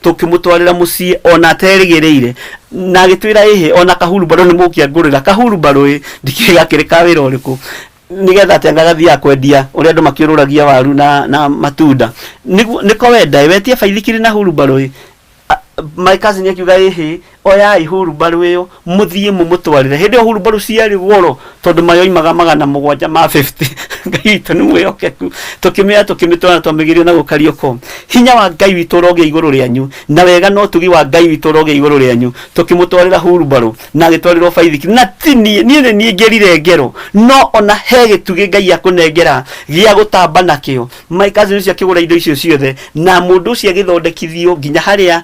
tukimutwarira mucii ona aterigireire na gitwira ehe ona kahuru baro ni mukia ngurira kahuru baro ndikiga kirika wira uriku nigetha tengagathia kwendia uri andu makiururagia waru na matunda niko wenda wetie baithikiri na hurubaru my cousin akiuga ehe oya hurubaru iyo muthie mumutwarire hindi hurubaru ciari goro tondu mayo imaga magana 7 ma 50 ngai to ni mwihokeku tukimitwana twamigirio na gukario kom hinya wa ngai witu roge iguru rianyu na wega no tugi wa ngai witu roge iguru rianyu tukimutwarira hurubaru na gitwarirwo baithikiri na tini ni ngerire ngero no ona he gitugi ngai akunengera gia gutamba nakio my cousin cia kigura indo icio ciothe na mundu cia githondekithio nginya haria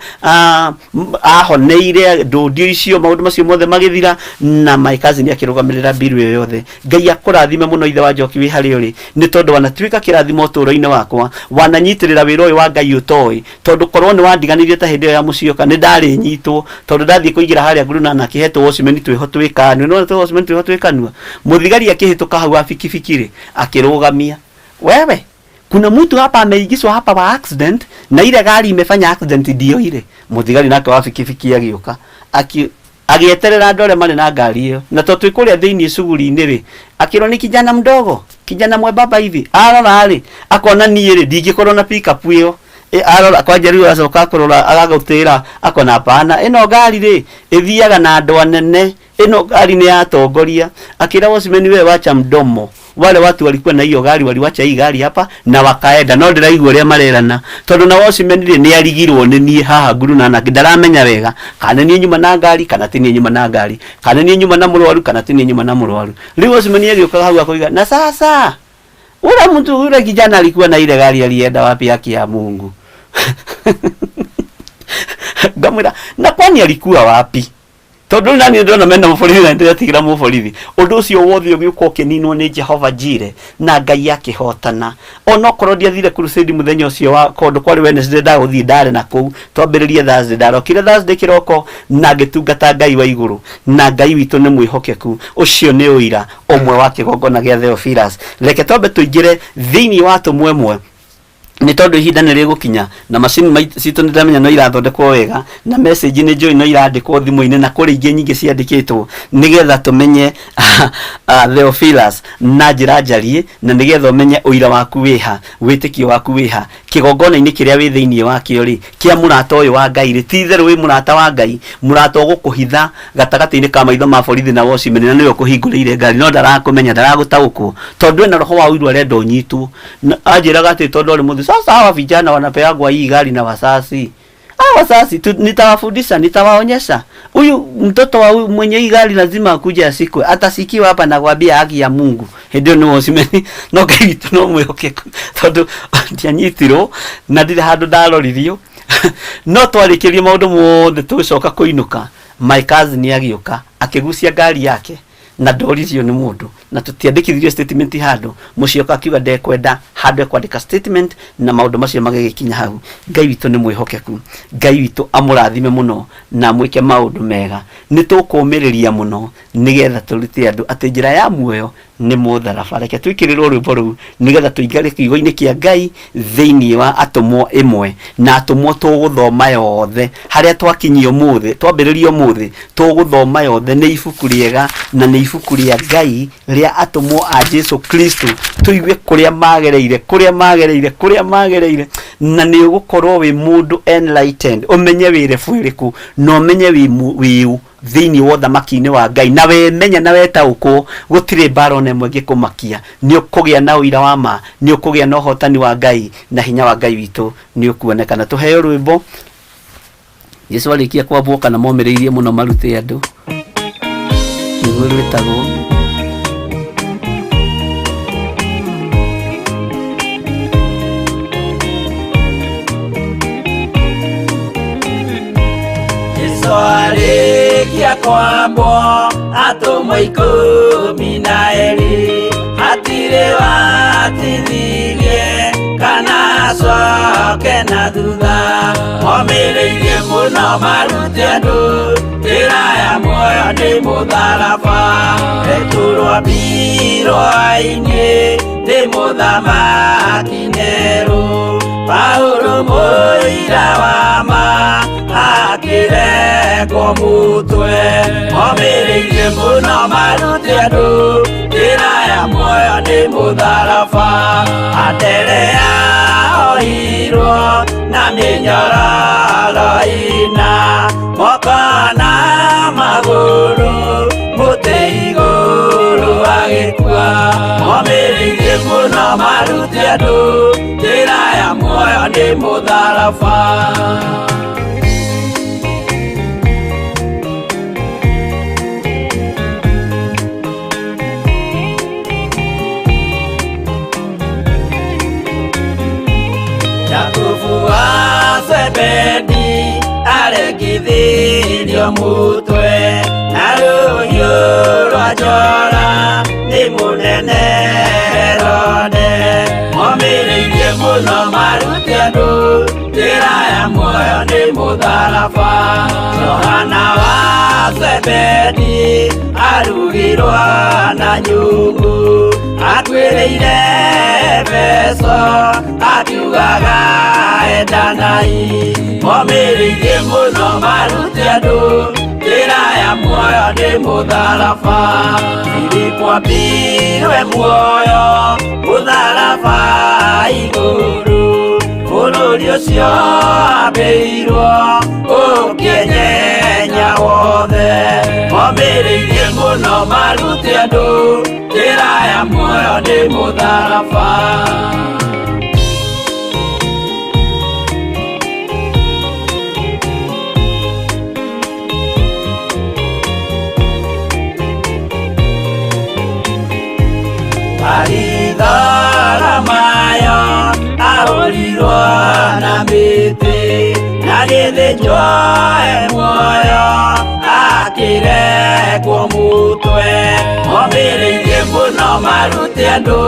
ahoneire ndio icio maundu macio mothe magithira na my cousin akirugamirira biru yo yothe ngai akurathime muno ithe wa Njoki wi hari uri ni tondu wanatuika kirathimo turo-ini wakwa wananyitirira wira uyu wa ngai utoi tondu korwo ni wandiganirie ta hindi ya mucioka ni ndari nyitwo tondu ndathie kuigira haria nguruna na kiheto Osman twihotwikanu no to Osman twihotwikanua muthigari akihituka hau afikifiki akirugamia wewe kuna mtu hapa ameigizwa hapa wa accident na ile gari imefanya accident ndio ile muthigari nake wafikifiki agioka agieterera andore mane na gari hiyo na to twikuria thiini shughuli-ini ri akiro ni kijana mdogo kijana mwebaba hivi arora ri akona nie ri ndingikorwo na pick up hiyo arora kwa jeru acoka kurora agagutira akona pana ino gari ri ithiaga na andu anene ino gari ni atongoria akira Osman we wacha mdomo wale watu walikuwa na hiyo gari waliwacha hii gari hapa na wakaenda no ndiraigua ria marerana tondu na Osman ni arigirwo ni nie haha nguruna na ndaramenya wega kana ni nyuma na gari kana ti ni nyuma na gari kana ni nyuma na murwaru kana ti ni nyuma na murwaru riu Osman agioka hau akoiga na sasa ule mtu ule kijana alikuwa na ile gari alienda wapi haki ya Mungu ngamwira na kwani alikuwa wapi tondu nani ndona mena muborithi na ndetigira muborithi undu ucio wothe ugiuka ukininwo ni Jehova Jire na ngai akihotana ona korwo ndiathire crusade muthenya ucio wa kondu kwari Wednesday ndaguthie ndare na kuu twambiririe Thursday ndarokire Thursday kiroko na ngitungata ngai wa iguru na ngai witu ni mwihokeku ucio ni uira omwe wa kigongona gia Theophilus reke twambe tuingire thiini wa tumwemwe ni tondu ihinda ni rigukinya na macini citu ndiramenya no irathondekwo wega na message ni join no irandikwo thimu-ini na kuri ingi nyingi ciandikitwo nigetha tumenye Theophilus na njira njarie na nigetha umenye uira waku wiha witikio waku wiha kigongona-ini kiria wi thiini wa kio ri kia murata uyu wa ngai ri ti theru wi murata wa ngai murata ugukuhitha gatagati-ini ka maitho ma borithi na Osman na niwe kuhingurire ngari no ndarakumenya ndaragutaukwo tondu ena roho wa uiru arenda unyitwo anjiraga ati tondu ri muthi sasa hawa vijana wanapeagwa hii gari na wasasi wasasi nitawafundisha nitawaonyesha huyu mtoto wa huyu mwenye hii gari lazima akuje asikwe atasikiwa hapa na kuambia haki ya Mungu ndio ni Osman no ngai no mwihokeku tondu ndianyitiro na ndire handu ndaroririo no twarikirie maundu mothe tucoka kuinuka my cousin agioka akigucia gari yake na ndoririo ni mundu na tutiandikithirio statement handu mucioka akiuga ndekwenda handu kwandika statement na maundu macio magigikinya hau ngai witu ni mwihokeku ngai witu amurathime muno na mwike maundu mega nitukumiriria muno nigetha turute andu ati njira ya muoyo ni mutharaba reke twikirirwo rwimbo ruu nigetha tuingare kiugo-ini kia ngai thiini wa atumwo imwe na atumwo tuguthoma yothe haria twakinyio muthi twambiririo muthi tuguthoma yothe ni ibuku riega na ni ibuku ria ngai ria atumwo a Jesu Kristo tuigue kuria magereire na ni ugukorwo wi mundu enlightened umenye wire bwiriku no menye wiu thiini wa thamaki-ini wa ngai na wemenya na wetaukwo gutire mbara ona imwe ngikumakia ni ukugia na uira wa ma ni ukugia na uhotani wa ngai na hinya wa ngai witu ni ukuonekana tuheo rwimbo Yesu alikia kwambwo kana momiriirie muno marute andu kiugo rwitagwo Arikia kwambwo atumwo 12 hatire watithirie kana acoke na thutha momireirie muno marute andu njira ya muoyo ni mutharaba eturwa mbirwa-ini ni muthamaki neru Paulo muira wa ma akire komutwe omiririe muno maruti andu njira ya muoyo ni mutharaba anderea ohirwo na minyororo ina moko na maguru muti iguru agikua omiririe muno maruti andu njira ya muoyo ni mutharaba Yakubu Zebedi aregithirio mutwe na ruhiũ rwa njora nĩ mũnene Herode omĩrĩirie mũno maruti andũ njĩra ya muoyo nĩ mũtharaba Johana wa Zebedi arugirwo na nyũngũ atuĩrĩire Efeso akiugaga endanai omĩrĩirie mũno maruti andũ njĩra ya muoyo nĩ mũtharaba Filipo ambirwe muoyo mũtharaba igũrũ bũrũri ũcio ambĩirwo ũkĩenyenya wothe omĩrĩirie mũno maruti andũ njĩra ya muoyo nĩ mũtharaba Mayo ahorirwo na mĩtĩ na gĩthĩnjwo muoyo akĩrekwo mũtwe omĩrĩirie mũno maruti andũ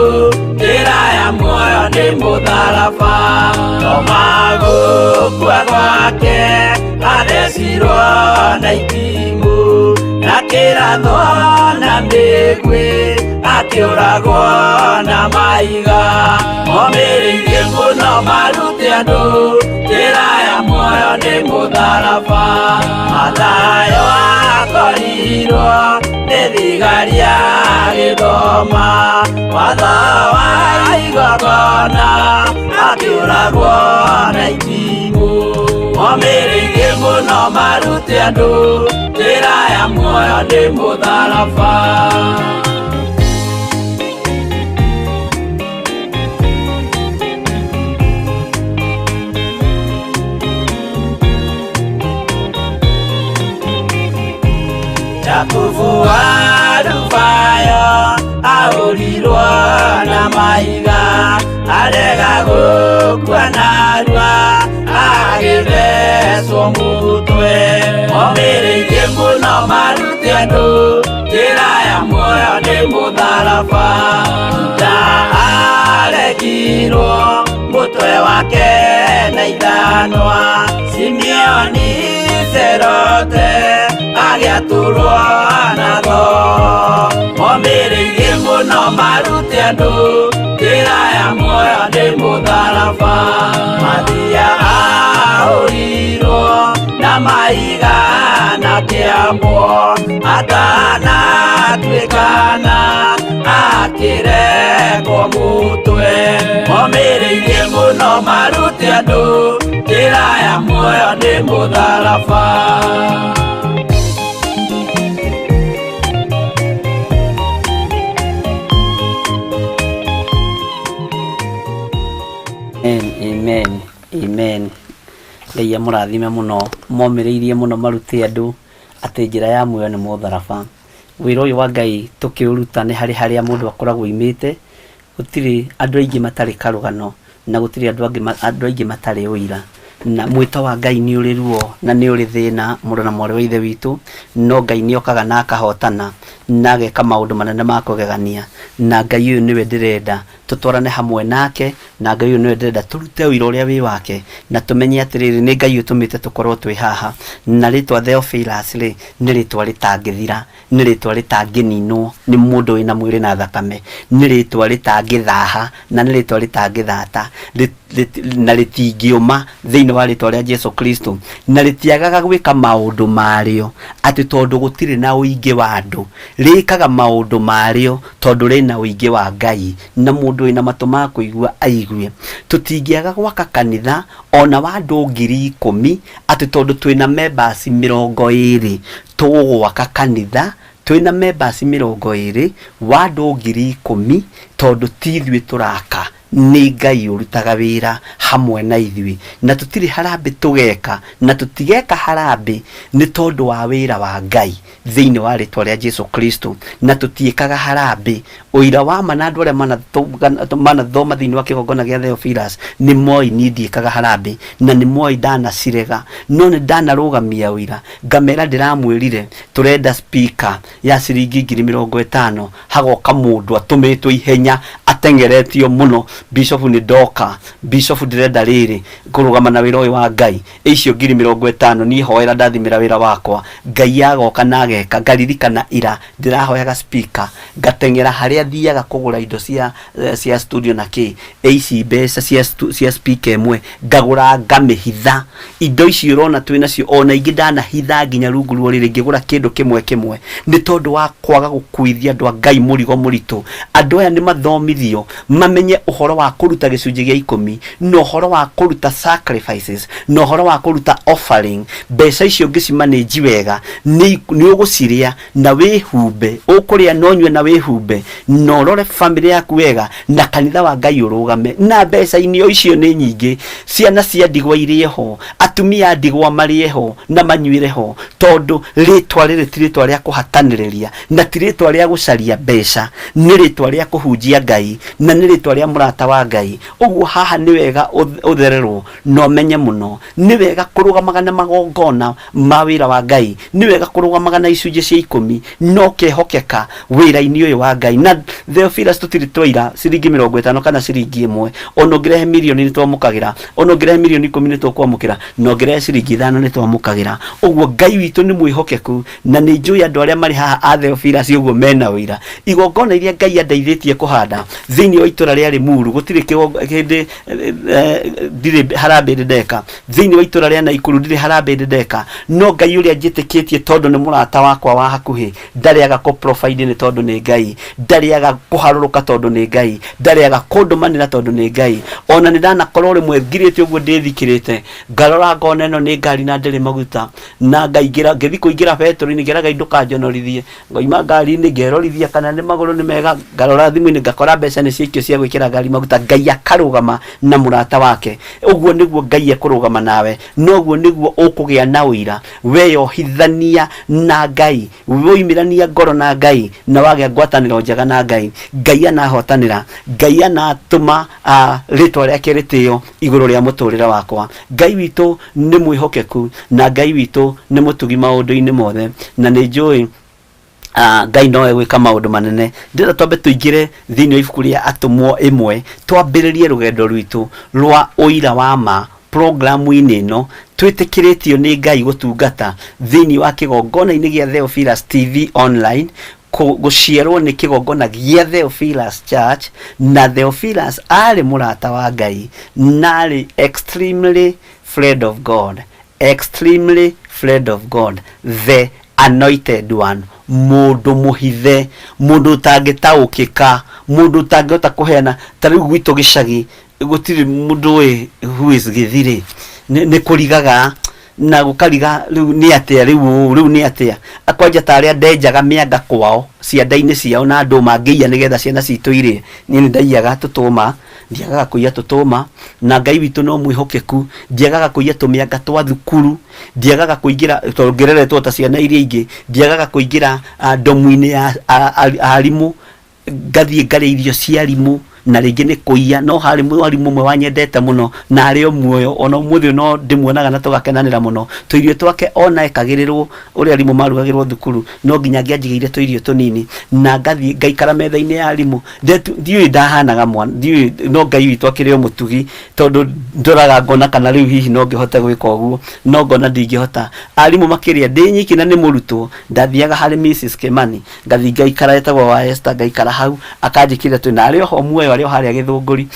njĩra ya muoyo nĩ mũtharaba tomagũkua gwake athecirwo na itimũ na kĩratho na mĩguĩ akĩũragwo na maiga omĩrĩirie mũno maruti andũ njĩra ya muoyo nĩ mũtharaba Mathayo akorirwo nĩ thigari agĩthoma watho wa igongona akĩũragwo na itimũ omĩrĩirie mũno maruti andũ njĩra ya muoyo nĩ mũtharaba Yakubu Arubayo ahorirwo na maiga arega gũkua narua agĩthecwo mũtwe omĩrĩirie mũno maruti andũ njĩra ya muoyo nĩ mũtharaba Juda aregirwo mũtwe wake na ithanwa Simeoni Zelote agĩatũrwo na thoo omĩrĩirie mũno maruti andũ njĩra ya muoyo nĩ mũtharaba Mathia ahũrirwo na maiga na kĩambo atanatuĩkana akĩrekwo mũtwe omĩrĩirie mũno maruti andũ njĩra ya muoyo nĩ mũtharaba Amen amen Ngai amũrathime mũno momĩrĩirie mũno maruti andũ atĩ njĩra ya muoyo nĩ mũtharaba wĩra ũyũ wa Ngai tũkĩũruta nĩ harĩa mũndũ akoragwo imĩte gũtirĩ andũ aingĩ matarĩ karũgano na gũtirĩ andũ aingĩ matarĩ ũira na mwĩto wa Ngai nĩ ũrĩ ruo na nĩ ũrĩ thĩna mũrũ na mwarĩ wa ithe witũ no Ngai nĩ okaga na akahotana na ageka maũndũ manene ma kũgegania na Ngai ũyũ nĩwe ndĩrenda tũtwarane hamwe nake na Ngai ũyũ nĩwe ndĩrenda tũrute ũira ũrĩa wĩ wake na tũmenye atĩrĩrĩ nĩ Ngai ũtũmĩte tũkorwo twĩ haha na rĩtwa Theophilus rĩ nĩ rĩtwa rĩtangĩthira nĩ rĩtwa rĩtangĩninwo nĩ mũndũ wĩna mwĩrĩ na thakame nĩ rĩtwa rĩtangĩthaha na nĩ rĩtwa rĩtangĩthata na ritingiuma thiini wa ritwa ria Jesu Kristo na ritiagaga gwika maundu mario ati tondu gutire na uingi wa andu rikaga maundu mario tondu rina uingi wa Ngai na mundu ina matu ma kuigua aigue tutingiaga gwaka kanitha ona wa andu 10,000 ati tondu twina members 20 tugwaka kanitha twina members 20 wa andu 10,000 tondu tithwe turaka ni Ngai urutaga wira hamwe na ithui na tutiri harambe tugeka na tutigeka harambe ni tondu wa wira wa Ngai thiini wa ritwa ria Jesu Kristo na tutiekaga harambe uira wa manandu aria manathoma thiini wa kigongona gia Theophilus ni moi ni ndiekaga harambe na ni moi dana cirega no ni dana rugamia uira ngamera ndiramwirire turenda speaker ya ciringi 50,000 hagoka mundu atumitwo ihenya atengeretio muno Bishop ni doka Bishop ndirenda riri kurugama na wira uyu wa Ngai icio 50,000 ni hoera ndathimira wira wakwa Ngai agoka na ageka ngaririkana ira ndirahoyaga speaker ngatengera haria thiaga kugura indo cia studio na ki ici mbeca cia speaker imwe ngagura ngamihitha indo ici urona twina cio ona ingi ndana hitha nginya rungu ruo riri ngigura kindu kimwe ni tondu wa kwaga gukuithia andu a Ngai murigo muritu andu aya ni mathomithio mamenye uhoro wa kuruta gicunji gia 10 no uhoro wa kuruta sacrifices no uhoro wa kuruta offering mbeca icio ngicimanage wega ni uguciria na wihumbe ukuria no nywe na wihumbe no rore family yaku wega na kanitha wa Ngai urugame na mbeca inio icio ni nyingi ciana cia ndigwa irie ho atumia ndigwa marie ho na manyuire ho tondu ritwa riri ti ritwa ria kuhataniriria na ti ritwa ria gucaria mbeca ni ritwa ria kuhunjia Ngai na ni ritwa ria murata wa Ngai uguo haha ni wega uthererwo no menye muno ni wega kurugamaga na magongona ma wira wa Ngai ni wega kurugamaga na icunji cia 10 no kehokeka wira-ini uyu wa Ngai na Theophilus tutiri twaira ciringi 50 kana ciringi 1 ono ngirehe milioni ni twamukagira ono ngirehe milioni 10 ni twakwamukira no ngirehe ciringi 5 ni twamukagira uguo Ngai witu ni mwihokeku na ni njui andu aria mari haha a Theophilus uguo mena wira igongona iria Ngai andeithitie kuhanda thiini wa itura ria Limuru gutire kindi ndire harambe ndeka thiini wa itura ria Naikuru ndire harambe ndeka no Ngai uria njitikitie tondu ni murata wakwa wa hakuhi ndariaga ko provide ni tondu ni Ngai ndariaga kuharuruka tondu ni Ngai ndariaga kundumanira tondu ni Ngai ona ni ndana korwo rimwe ngirite uguo ndithikirite ngarora ngona eno ni ngari na ndiri maguta na ngaigira ngithi kuingira petrol-ini ngeraga induka njonorithie ngoima ngari-ini ngerorithia kana ni maguru ni mega ngarora thimu-ini ngakora mbeca ni ciikio cia gwikira ngari maguta Ngai akarugama na murata wake uguo niguo Ngai ekurugama nawe noguo niguo ukugia na uira weyohithania na Ngai woimirania ngoro na Ngai na wage ngwataniro njega na Ngai Ngai anahotanira Ngai anatuma ritwa riake ritio iguru ria muturira wakwa Ngai witu ni mwihokeku na Ngai witu ni mutugi maundu-ini mothe na ni njui Ngai noe gwika maundu manene ndira twambe tuingire thiini wa ibuku ria Atumwo 1 twambiririe rugendo rwitu rwa uira wa ma programu-ini ino twitikiritio ni Ngai gutungata thiini wa kigongona-ini gia Theophilus TV online guciarwo ni kigongona gia Theophilus Church na Theophilus ari murata wa Ngai nari extremely friend of God the anointed one mundu muhithe mundu utangitaukika mundu utangihota kuheana tariu gwitu gicagi gutiri mundu who is githiri ni kurigaga na gukariga riu ni atia riu ni atia akwanja taria ndenjaga mianga kwao cianda-ini ciao na andu mangiia nigetha ciana citu irie ni ndaiyaga tutuma ndiagaga kuiya tutuma na Ngai witu no mwihokeku ndiagaga kuiya tumianga twa thukuru ndiagaga kuingira tongereretwo ta ciana iria ingi ndiagaga kuingira ndomu-ini ya arimu ngathie ngare irio cia arimu na ringi ni kuiya no hari mwarimu mwe wanyendete muno na ari o muoyo ona umuthi no ndimuonaga na tugakenanira muno tuirio twake ona ekagirirwo uri arimu marugagirwo thukuru no nginya ngianjigire tuirio tunini na ngathie ngaikara metha-ini ya arimu ndiui ndahanaga mwana ndiui no Ngai witu akiri o mutugi tondu ndoraga ngona kana riu hihi no ngihota gwika uguo no ngona ndingihota arimu makiria ndi nyiki na ni murutwo ndathiaga hari Mrs Kimani ngathie ngaikara etagwo wa Esther ngaikara hau akanjikira tu na ari o muoyo arĩa harĩa Gĩthũngũri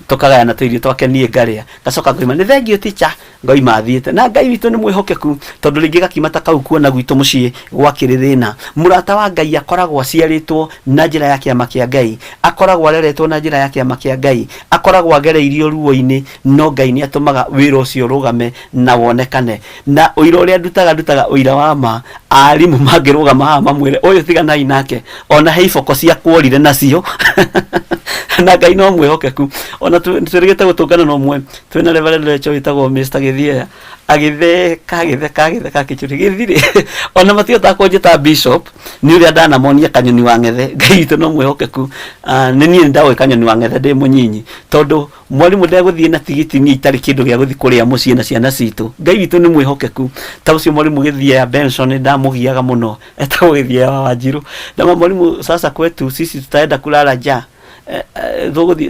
tukagayana tũirio twake niĩ ngarĩa gacoka ngoima nĩ thengio teacher ngoima thiĩte na Ngai witũ nĩ mwĩhokeku tondũ rĩngĩ gakimata kau kuona gwitũ mũciĩ gwakĩrĩ thĩna mũrata wa Ngai akoragwo aciarĩtwo na njĩra ya kĩama kĩa Ngai akoragwo areretwo na njĩra ya kĩama kĩa Ngai akoragwo agereirio ruo-inĩ no Ngai nĩ atũmaga wĩra ũcio ũrũgame na wonekane na ũira ũrĩa ndutaga ũira wa ma arimũ mangĩrũgama haha mamwĩre ũyũ tiganai nake ona he iboko cia kuorire nacio na Ngai no mwĩhokeku ona tũrĩgĩte gũtũngana no mwe twĩna Reverend Lecho wĩtagwo Mr. Gĩthiĩ agĩtheka kĩchũri gĩthirĩ ona matihotaga kũnjĩta bishop nĩ ũrĩa ndanamonia kanyoni wa ng'ethe Ngai witũ no mwĩhokeku nĩ niĩ ndaũĩ kanyoni wa ng'ethe ndĩ mũnyinyi tondũ mwarimũ ndegũthiĩ na tigiti niĩ itarĩ kĩndũ gĩa gũthiĩ kũrĩa mũciĩ na ciana citũ Ngai witũ nĩ mwĩhokeku ta ũcio mwarimũ Gĩthiĩ ya Benson ndamũgiaga mũno etagwo Gĩthiĩ wa Wanjiru na mwarimũ sasa kwetu sisi tutaenda kulala njaa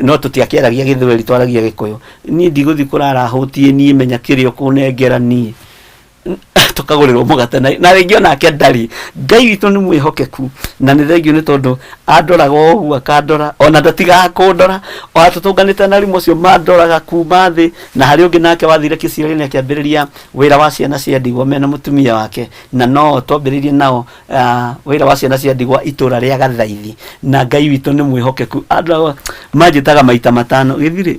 no tutiakĩaragia Gĩthweri twaragia Gĩkũyũ niĩ ndigũthiĩ kũrara hũtie niĩ menya kĩrĩa ũkũnengera niĩ tukagũrĩrwo mũgate na rĩngĩ onake ndarĩ Ngai witũ nĩ mwĩhokeku na nĩ thengio nĩ tondũ andoraga ũguo akandora ona ndatigaga kũndora ona tũtũnganĩte na arimũ acio mandoraga kuma thĩ na harĩ ũngĩ nake wathire Kĩciarĩni akĩambĩrĩria wĩra wa ciana cia ndigwa mena mũtumia wake na no twambĩrĩirie nao wĩra wa ciana cia ndigwa itũra rĩa Gathaithi na Ngai witũ nĩ mwĩhokeku andũ manjĩtaga maita matano Gĩthirĩ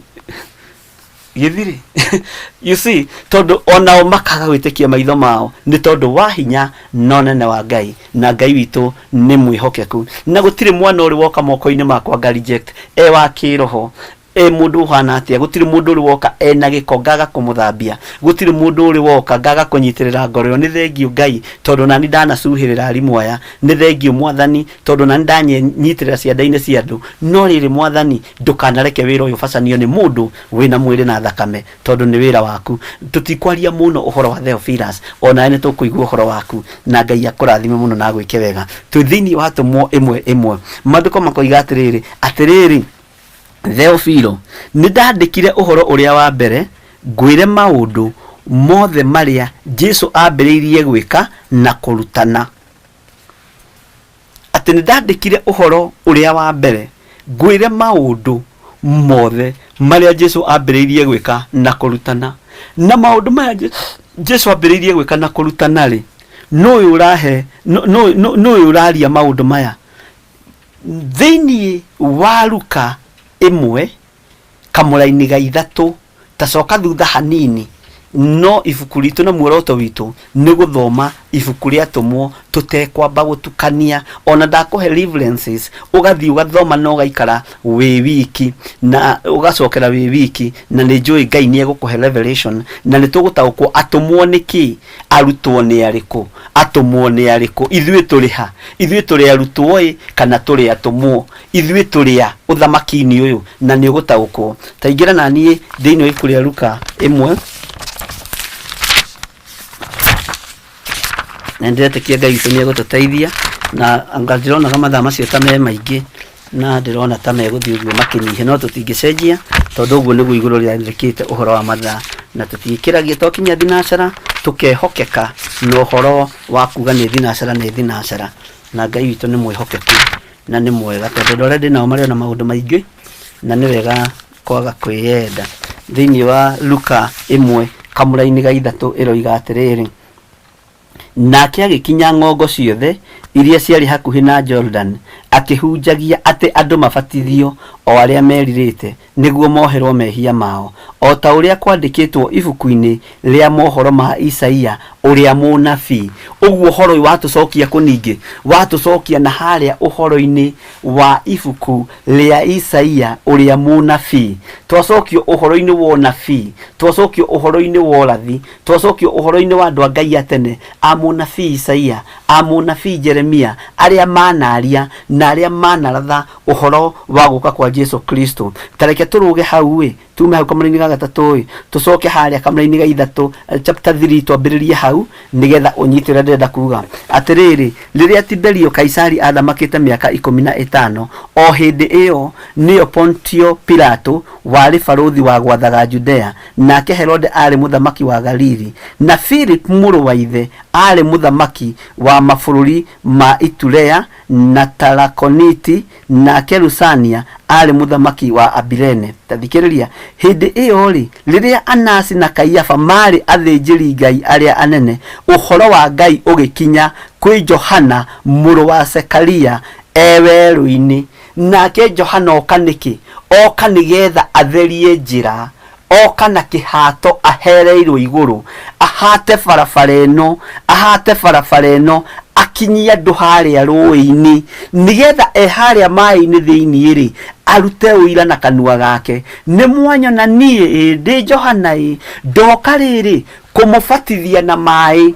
you see tondũ onao makaga gwĩtĩkia maitho mao nĩ tondũ wa hinya no nene wa Ngai na Ngai witũ nĩ mwĩhokeku na gũtirĩ mwana ũrĩ woka moko-inĩ makwa nga reject wa kĩroho mũndũ ũhana atĩa gũtirĩ mũndũ ũrĩ woka ena gĩko ngaga kũmũthambia gũtirĩ mũndũ ũrĩ woka ngaga kũnyitĩrĩra ngoro ĩyo nĩ thengio Ngai tondũ nani ndanacuhĩrĩra arimũ aya nĩ thengio Mwathani tondũ nani ndanyitĩrĩra cianda-inĩ cia andũ no rĩrĩ Mwathani ndũkanareke wĩra ũyũ ũbacanio nĩ mũndũ wĩna mwĩrĩ na thakame tondũ nĩ wĩra waku tũtikwaria mũno ũhoro wa Theophilus ona nĩ tũkũigua ũhoro waku na Ngai akũrathime mũno na gwĩke wega twĩ thĩinĩ wa tũmwo ĩmwe maandĩko makoiga atĩrĩrĩ Theophilo nĩ ndandĩkire ũhoro ũrĩa wa mbere ngwĩre maũndũ mothe marĩa Jesũ ambĩrĩirie gwĩka na kũrutana atĩ nĩ ndandĩkire ũhoro ũrĩa wa mbere ngwĩre maũndũ mothe marĩa Jesũ ambĩrĩirie gwĩka na kũrutana na maũndũ maya Jesũ ambĩrĩirie gwĩka na kũrutana rĩ nũũ ũraria maũndũ maya thĩinĩ wa Luka 1 kamũra-inĩ ga 3 tacoka thutha hanini no ibuku ritũ na muoroto witũ nĩ gũthoma ibuku rĩa tũmwo tũtekwamba gũtukania ona ndakũhe references ũgathiĩ ũgathoma na ũgaikara wĩ wiki na ũgacokera wĩ wiki na nĩ njũĩ Ngai nĩ egũkũhe revelation na nĩ tũgũtaũkwo atũmwo nĩkĩ arutwo nĩ arĩkũ atũmwo nĩ arĩkũ ithuĩ tũrĩ ha ithuĩ tũrĩ arutwo kana tũrĩ atũmwo ithuĩ tũrĩ a ũthamaki-inĩ ũyũ na nĩ ũgũtaũkwo ta ingĩra na niĩ thĩinĩ wa ibuku rĩa Luka 1 na ndĩretĩkia Ngai witũ nĩ egũtũteithia na anga ndĩronaga mathaa macio ta me maingĩ na ndĩrona ta megũthiĩ ũguo makĩnyihe no tũtingĩcenjia tondũ ũguo nĩguo igũrũ rĩandĩkĩte ũhoro wa mathaa na tũtiĩkĩragia twakinya thinacara tũkehokeka na ũhoro wa kuga nĩ thinacara na Ngai witũ nĩ mwĩhokeku na nĩ mwega tondũ andũ arĩa ndĩ nao marĩ na maũndũ maingĩ na nĩ wega kwaga kwĩyenda thĩinĩ wa Luka 1 kamũra-inĩ ga 3 ĩroiga atĩrĩrĩ nake agĩkinya ng'ongo ciothe iria ciarĩ hakuhĩ na Jordan akĩhunjagia atĩ andũ mabatithio o arĩa merirĩte nĩguo moherwo mehia mao o ta ũrĩa kwandĩkĩtwo ibuku-inĩ rĩa mohoro ma Isaia ũrĩa mũnabii ũguo ũhoro ũyũ watũcokia kũningĩ watũcokia na harĩa ũhoro-inĩ wa ibuku rĩa Isaia ũrĩa mũnabii twacokio ũhoro-inĩ wa ũnabii twacokio ũhoro-inĩ wa ũrathi twacokio ũhoro-inĩ wa andũ a Ngai atene a mũnabii Isaia a mũnabii Jeremia arĩa manaria na arĩa manaratha ũhoro wa gũka kwa Jesũ Kristo tareke tũrũge hau tume hau kamũra-inĩ ga 3 tũcoke harĩa kamũra-inĩ ga 3 chapter 3 twambĩrĩrie hau nĩgetha ũnyitĩre ndĩrenda kuga atĩrĩrĩ rĩrĩa Tiberio Kaisari athamakĩte mĩaka 15 o hĩndĩ ĩyo nĩyo Pontio Pilato warĩ barũthi wa gwathaga Judea nake Herode arĩ mũthamaki wa Galili na Philip mũrũ wa ithe arĩ mũthamaki wa mabũrũri ma Iturea na Talakoniti, na Kerusania arĩ mũthamaki wa Abilene. Tathikĩrĩria, hĩndĩ ĩyo rĩ, rĩrĩa Anasi na Kaiafa marĩ athĩnjĩri Ngai arĩa anene, ũhoro wa Ngai ũgĩkinya kwĩ Johana mũrũ wa Zekaria werũ-inĩ. Nake Johana oka nĩkĩ? Oka nĩgetha atherie njĩra, oka na kĩhato ahereirwo igũrũ, ahate barabara ĩno akinyia andũ harĩa rũĩ-inĩ, nĩgetha harĩa maĩ-inĩ thĩinĩ rĩ arute ũira na kanua gake. Nĩ mwanyona niĩ ndĩ Johana ndoka rĩrĩ kũmũbatithia na maĩ,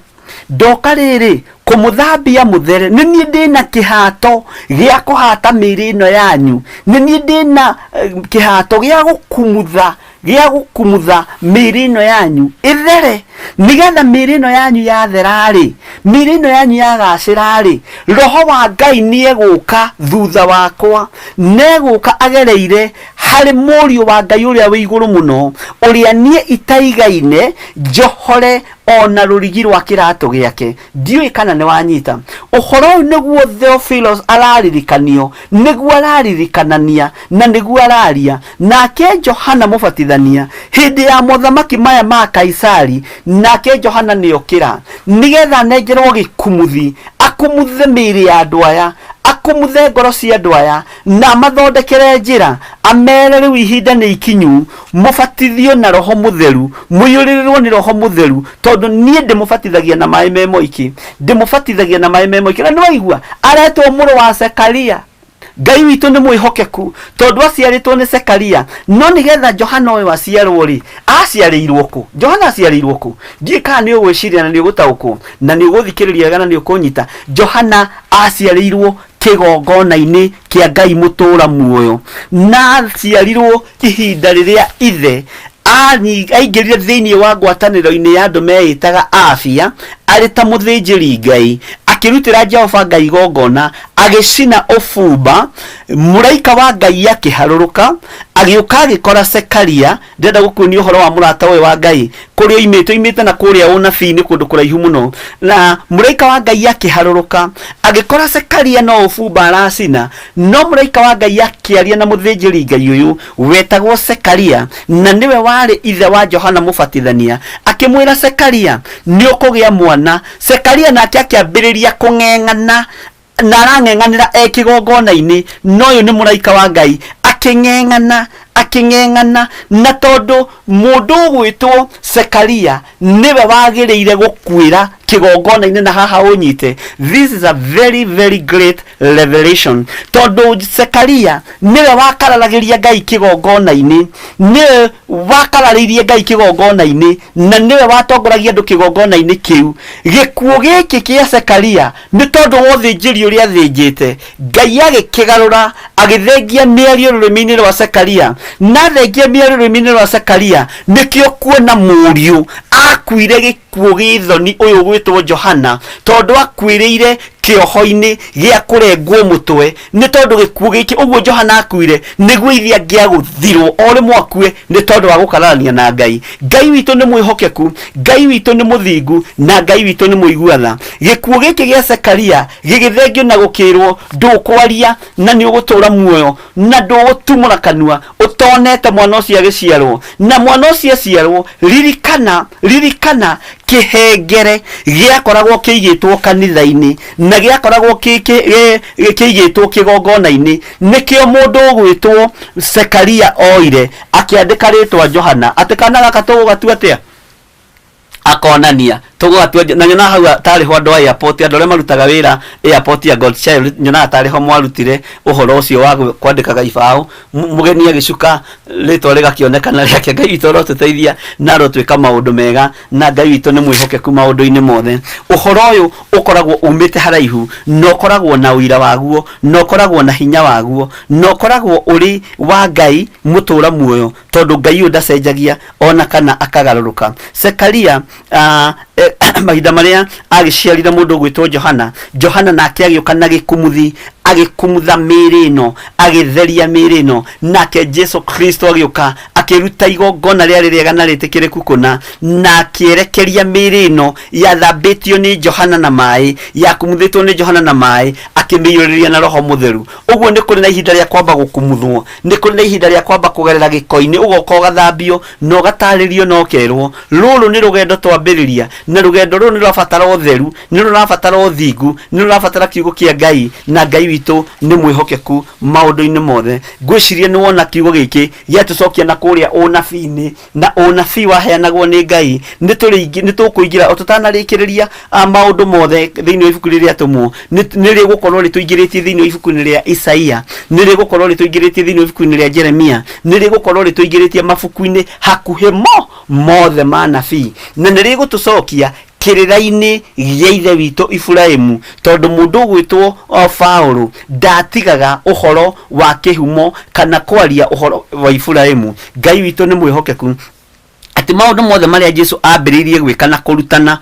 ndoka rĩrĩ kũmũthambia mũthere. Nĩ niĩ ndĩna kĩhato gĩa kũhata mĩĩrĩ ĩno yanyu, nĩ niĩ ndĩna kĩhato gĩa gũkumutha mĩĩrĩ ĩno yanyu ĩthere, nĩgetha mĩĩrĩ ĩno yanyu yathera rĩ, mĩĩrĩ ĩno yanyu yagacĩra rĩ, Roho wa Ngai nĩegũka thutha wakwa, negũka agereire harĩ mũriũ wa Ngai ũrĩa wĩ igũrũ mũno, ũrĩa niĩ itaigaine njohore ona rũrigi rwa kĩratũ gĩake. Ndiũĩ kana nĩ wanyita ũhoro ũyũ. Nĩguo Theophilus araririkanio, nĩguo araririkanania, na nĩguo araria. Nake Johana mũbatithania hĩndĩ ya mothamaki maya ma Kaisari, nake Johana nĩokĩra nĩgetha nengerwo gĩkumuthi, akumuthe mĩĩrĩ ya andũ aya, akumuthe ngoro cia andũ aya, na mathondekere njĩra, amere rĩu ihinda nĩ ikinyu, mũbatithio na Roho Mũtheru, mũiyũrĩrĩrwo nĩ Roho Mũtheru, tondũ niĩ ndĩmũbatithagia na maĩ me moiki, ndĩmũbatithagia na maĩ me moiki. Na nĩwaigua aretwo mũrũ wa Zekaria. Ngai witũ nĩ mwĩhokeku tondũ aciarĩtwo nĩ Zekaria. No nĩgetha Johana ũyũ aciarwo rĩ, aciarĩirwo kũ? Johana aciarĩirwo kũ? Ndiĩ kana nĩ ũgwĩciria na nĩ ũgũtaũkwo na nĩ ũgũthikĩrĩria wega na nĩ ũkũnyita. Johana aciarĩirwo kĩgongona-inĩ kĩa Ngai mũtũra muoyo, na aciarirwo ihinda rĩrĩa ithe aingĩrire thĩinĩ wa ngwatanĩro-inĩ ya andũ meĩtaga Abia, arĩ ta mũthĩnjĩri Ngai, akĩrutĩra Jehova Ngai igongona, agĩcina ũbumba. Mũraika wa Ngai akĩharũrũka, agĩũka agĩkora Zekaria. Ndĩrenda gũkuonia ũhoro wa mũrata ũyũ wa Ngai kũrĩa oimĩte na kũrĩa ũnabii-inĩ kũndũ kũraihu mũno. Na mũraika wa Ngai akĩharũrũka, agĩkora Zekaria no ũbumba aracina, no mũraika wa Ngai akĩaria na mũthĩnjĩri Ngai ũyũ wetagwo Zekaria, na nĩwe warĩ ithe wa Johana mũbatithania, akĩmwĩra Zekaria nĩ ũkũgĩa mwana. Zekaria nake akĩambĩrĩria kũng'eng'ana, na arang'eng'anĩra kĩgongona-inĩ, no ũyũ nĩ mũraika wa Ngai akĩng'eng'ana. Na tondũ mũndũ ũgwĩtwo Zekaria nĩwe wagĩrĩire gũkuĩra kĩgongona-inĩ, na haha ũnyite, this is a very very great revelation, tondũ Zekaria nĩwe wakararagĩria Ngai kĩgongona-inĩ, nĩwe wakararĩirie Ngai kĩgongona-inĩ, na nĩwe watongoragia andũ kĩgongona-inĩ kĩu. Gĩkuũ gĩkĩ kĩa Zekaria nĩ tondũ wa ũthĩnjĩri ũrĩa athĩnjĩte, Ngai agĩkĩgarũra, agĩthengia mĩario rũrĩmĩ-inĩ rwa Zekaria, na thengia mĩario rũrĩmĩ-inĩ rwa Zekaria, nĩkĩo kuona mũriũ akuire gĩkuũ gĩthoni ũyũ gwĩtwo Johana, tondũ akuĩrĩire kĩoho-inĩ gĩa kũrengwo mũtwe, nĩ tondũ gĩkuũ gĩkĩ ũguo Johana akuire nĩguo ithe angĩagũthirwo o rĩmwe akue, nĩ tondũ wa gũkararania na Ngai. Ngai witũ nĩ mwĩhokeku, Ngai witũ nĩ mũthingu, na Ngai witũ nĩ mũiguatha. Gĩkuũ gĩkĩ gĩa Zekaria gĩgĩthengio na gũkĩrwo ndũkwaria na nĩ ũgũtũra muoyo na ndũgũtumũra kanua ũtonete mwana ũcio agĩciarwo. Na mwana ũcio aciarwo, ririkana kĩhengere gĩakoragwo kĩigĩtwo kanitha-inĩ na gĩakoragwo kĩigĩtwo kĩgongona-inĩ, nĩkĩo mũndũ ũgwĩtwo Zekaria oire akĩandĩka rĩtwa Johana, atĩ kana gaka tũgũgatua atĩa? Akonania tũgũgatua. Na nyona hau tarĩ ho andũ a airport, andũ arĩa marutaga wĩra airport ya Godchild, nyonaga tarĩ ho mwarutire ũhoro ũcio wa kwandĩkaga ibaũ, mũgeni agĩcuka rĩtwa rĩgakĩonekana rĩake. Ngai witũ arotũteithia na arotwĩka maũndũ mega, na Ngai witũ nĩ mwĩhokeku maũndũ-inĩ mothe. Ũhoro ũyũ ũkoragwo umĩte haraihu, na ũkoragwo na ũira waguo, na ũkoragwo na hinya waguo, na ũkoragwo ũrĩ wa Ngai mũtũra muoyo, tondũ Ngai ũyũ ndacenjagia ona kana akagarũrũka. Zekaria mahinda marĩa agĩciarire mũndũ gwĩtwo Johana nake agĩũka na gĩkumuthi, agĩkumutha mĩĩrĩ ĩno, agĩtheria mĩĩrĩ ĩno, nake Jesu Kristo agĩũka akiruta igongona rĩarĩ rĩega na rĩtĩkĩrĩku kũna, na akĩerekeria mĩĩrĩ ĩno yathambĩtio nĩ Johana na maĩ, yakumuthĩtwo nĩ Johana na maĩ, akĩmĩiyũrĩria na Roho Mũtheru. Ũguo nĩ kũrĩ na ihinda rĩa kwamba gũkumuthwo, nĩ kũrĩ na ihinda rĩa kwamba kũgerera gĩko-inĩ, ũgoka ũgathambio na ũgatarĩrio na ũkerwo rũrũ nĩ rũgendo twambĩrĩria, na rũgendo rũrũ nĩ rũrabatara ũtheru, nĩ rũrabatara ũthingu, nĩ rũrabatara kiugo kĩa Ngai, na Ngai witũ nĩ mwĩhokeku maũndũ-inĩ mothe. Ngwĩciria nĩ wona kiugo gĩkĩ gĩatũcokia na kũrĩa ũnabii-inĩ, na ũnabii waheanagwo nĩ Ngai nĩ tũkũingĩra o tũtanarĩkĩrĩria maũndũ mothe thĩinĩ wa ibuku rĩrĩa atũmwo, nĩ rĩgũkorwo rĩtũingĩrĩtie thĩinĩ wa ibuku-inĩ rĩa Isaia, nĩ rĩgũkorwo rĩtũingĩrĩtie thĩinĩ wa ibuku-inĩ rĩa Jeremia, nĩ rĩgũkorwo rĩtũingĩrĩtie mabuku-inĩ hakuhĩ mothe ma nabii, na nĩ rĩgũtũcokia kĩrĩra-inĩ gĩa ithe witũ Iburahĩmu, tondũ mũndũ ũgwĩtwo Paũlũ ndatigaga ũhoro wa kĩhumo kana kwaria ũhoro wa Iburahĩmu. Ngai witũ nĩ mwĩhokeku ati maũndũ mothe marĩa Jesu ambĩrĩirie gwĩka na kũrutana.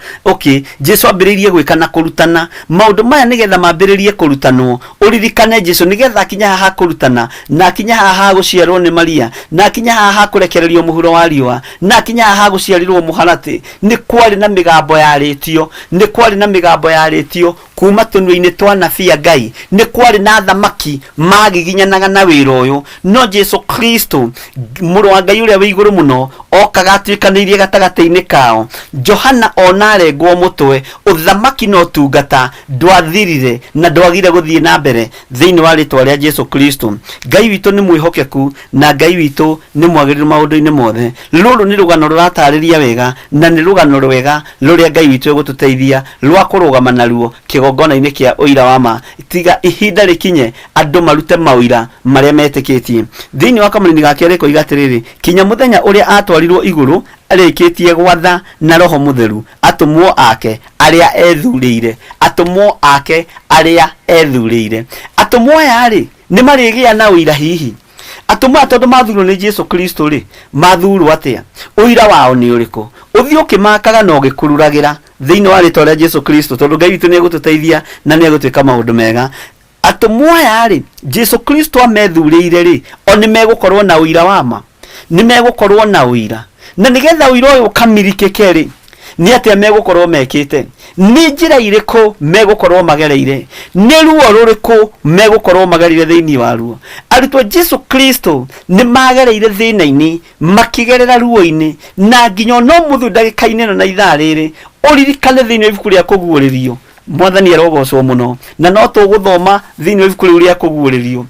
Jesu ambĩrĩirie gwĩka na kũrutana maũndũ maya nĩgetha mambĩrĩrie kũrutanwo. Ũririkane Jesu nĩgetha akinya haha kũrutana, na akinya haha gũciarwo nĩ Maria, na akinya haha kũrekererio mũhuro wa riũa, na akinya haha gũciarirwo mũharatĩ, nĩ kwarĩ na mĩgambo yarĩtio, nĩ kwarĩ na mĩgambo yarĩtio kuma tũnua-inĩ twa nabii Ngai, nĩ kwarĩ na thamaki magiginyanaga na wĩra ũyũ, no Jesu Kristo mũrũ wa Ngai ũrĩa wĩ igũrũ mũno okaga atuĩkanĩirie gatagatĩ-inĩ kao. Johana ona arengwo mũtwe, ũthamaki no tungata ndwathirire na ndwagire gũthiĩ na mbere thĩinĩ wa rĩtwa rĩa Jesu Kristo. Ngai witũ nĩ mwĩhokeku na Ngai witũ nĩ mwagĩrĩru maũndũ-inĩ mothe. Rũrũ nĩ rũgano rũratarĩria wega, na nĩ rũgano rwega rũrĩa Ngai witũ egũtũteithia rwa kũrũgama naruo kĩgongona-inĩ kĩa ũira wa ma, tiga ihinda rĩkinye andũ marute mawĩra marĩa metĩkĩtie. Thĩinĩ wa kamũrĩ-inĩ ga kerĩ koiga atĩrĩrĩ, kinya mũthenya ũrĩa atwarirwo igũrũ arĩkĩtie gwatha na Roho Mũtheru atũmwo ake arĩa ethurĩire, atũmwo ake arĩa ethurĩire. Atũmwo aya rĩ nĩ marĩgĩa na ũira hihi? Atũmwo tondũ mathurwo nĩ Jesu Kristo rĩ mathurwo atĩa? Ũira wao nĩ ũrĩkũ? Ũthiĩ ũkĩmakaga na ũgĩkururagĩra thĩinĩ wa rĩtwa rĩa Jesu Kristo, tondũ Ngai witũ nĩ egũtũteithia na nĩ egũtwĩka maũndũ mega. Atũmwo aya rĩ Jesu Kristo amethurĩire rĩ o nĩ megũkorwo na ũira wa ma, nĩ megũkorwo na ũira, na nĩgetha ũira ũyũ ũkamirikĩke rĩ nĩ atĩa megũkorwo mekĩte? Nĩ njĩra irĩkũ megũkorwo magereire? Nĩ ruo rũrĩkũ megũkorwo magereire thĩinĩ wa ruo? Arutwo Jesu Kristo nĩ magereire thĩna-inĩ makĩgerera ruo-inĩ, na nginya no mũthũ ndagĩka-inĩ na ithaa rĩrĩ ũririkane thĩinĩ wa ibuku rĩa kũguũrĩrio. Mwathani arogocwo mũno, na no tũgũthoma thĩinĩ wa ibuku rĩu rĩa kũguũrĩrio.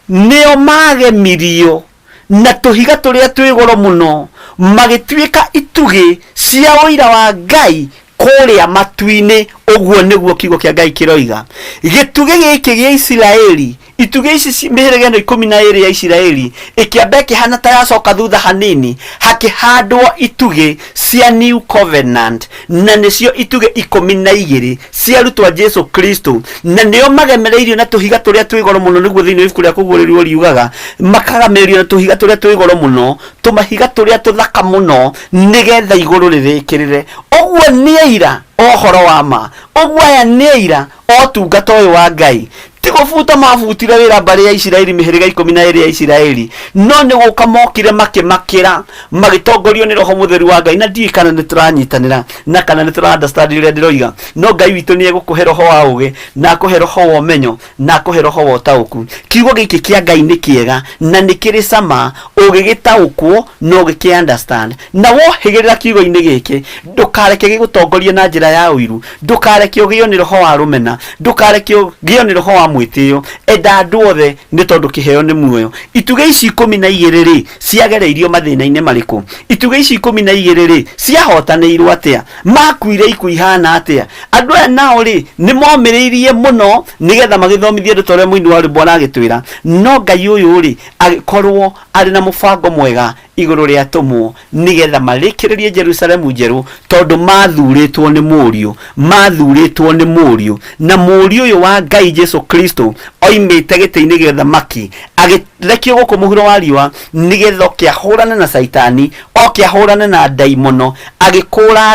Nĩo magemirio na tũhiga tũrĩa twĩ goro mũno, magĩtuĩka itugĩ cia ũira wa Ngai kũrĩa matu-inĩ. Ũguo nĩguo kiugo kĩa Ngai kĩroiga. Gĩtugĩ gĩkĩ gĩa Isiraeli, itugĩ ici mĩhĩrĩga ĩno 12 ya Isiraeli ĩkĩamba ĩkĩhana ta yacoka thutha hanini, hakĩhandwo itugĩ cia New Covenant, na nĩcio itugĩ 12 cia arutwo Jesu Kristo, na nĩo magemereirio na tũhiga tũrĩa twĩ goro mũno. Nĩguo thĩinĩ wa ibuku rĩa kũguũrĩrio riugaga makagemereirio na tũhiga tũrĩa twĩ goro mũno, tũmahiga tũrĩa tũthaka mũno, nĩgetha igũrũ rĩrĩkĩrĩre. Ũguo nĩ ira ohoro wa ma, ũguo aya nĩ ira o tungata ũyũ wa Ngai. Ti gũbuta mabutire wĩra mbarĩ ya Isiraeli, mĩhĩrĩga 12 ya Isiraeli, no nĩ gũka mokire makĩmakĩra magĩtongorio nĩ Roho Mũtheru wa Ngai. Na ndiũĩ kana nĩ tũranyitanĩra na kana nĩ tũra understand ũrĩa ndĩroiga, no Ngai witũ nĩ egũkũhe roho wa ũgĩ, na akũhe roho wa ũmenyo, na akũhe roho wa ũtaũku. Kiugo gĩkĩ kĩa Ngai nĩ kĩega na nĩ kĩrĩ cama ũgĩgĩtaũkwo na ũgĩkĩ understand. Na wohĩgĩrĩra kiugo-inĩ gĩkĩ ndũkareke gĩgũtongorie na njĩra ya ũiru, ndũkareke ũgĩo nĩ roho wa rũmena, ndũkareke ũgĩo nĩ roho wa mwĩtĩo. Enda andũ othe nĩ tondũ kĩheo nĩ muoyo. Itugĩ ici 12 rĩ ciagereirio mathĩna-inĩ marĩkũ? Itugĩ ici 12 rĩ ciahotanĩirwo atĩa? Makuire ikuũ ihana atĩa? Andũ aya nao rĩ nĩ momĩrĩirie mũno nĩgetha magĩthomithie andũ torĩa mũini wa rwĩmbo aragĩtwĩra, no Ngai ũyũ rĩ agĩkorwo arĩ na mũbango mwega igũrũ rĩa atũmwo nĩgetha marĩkĩrĩrie Jerusalemu njerũ, tondũ mathurĩtwo nĩ mũriũ, mathurĩtwo nĩ mũriũ. Na mũriũ ũyũ wa Ngai Jesu Kristo oimĩte gĩtĩ-inĩ gĩa ũthamaki agĩrekio gũkũ mũhuro wa riũa nĩgetha oke ahũrane na Saitani, oke ahũrane na ndaimono, agĩkũra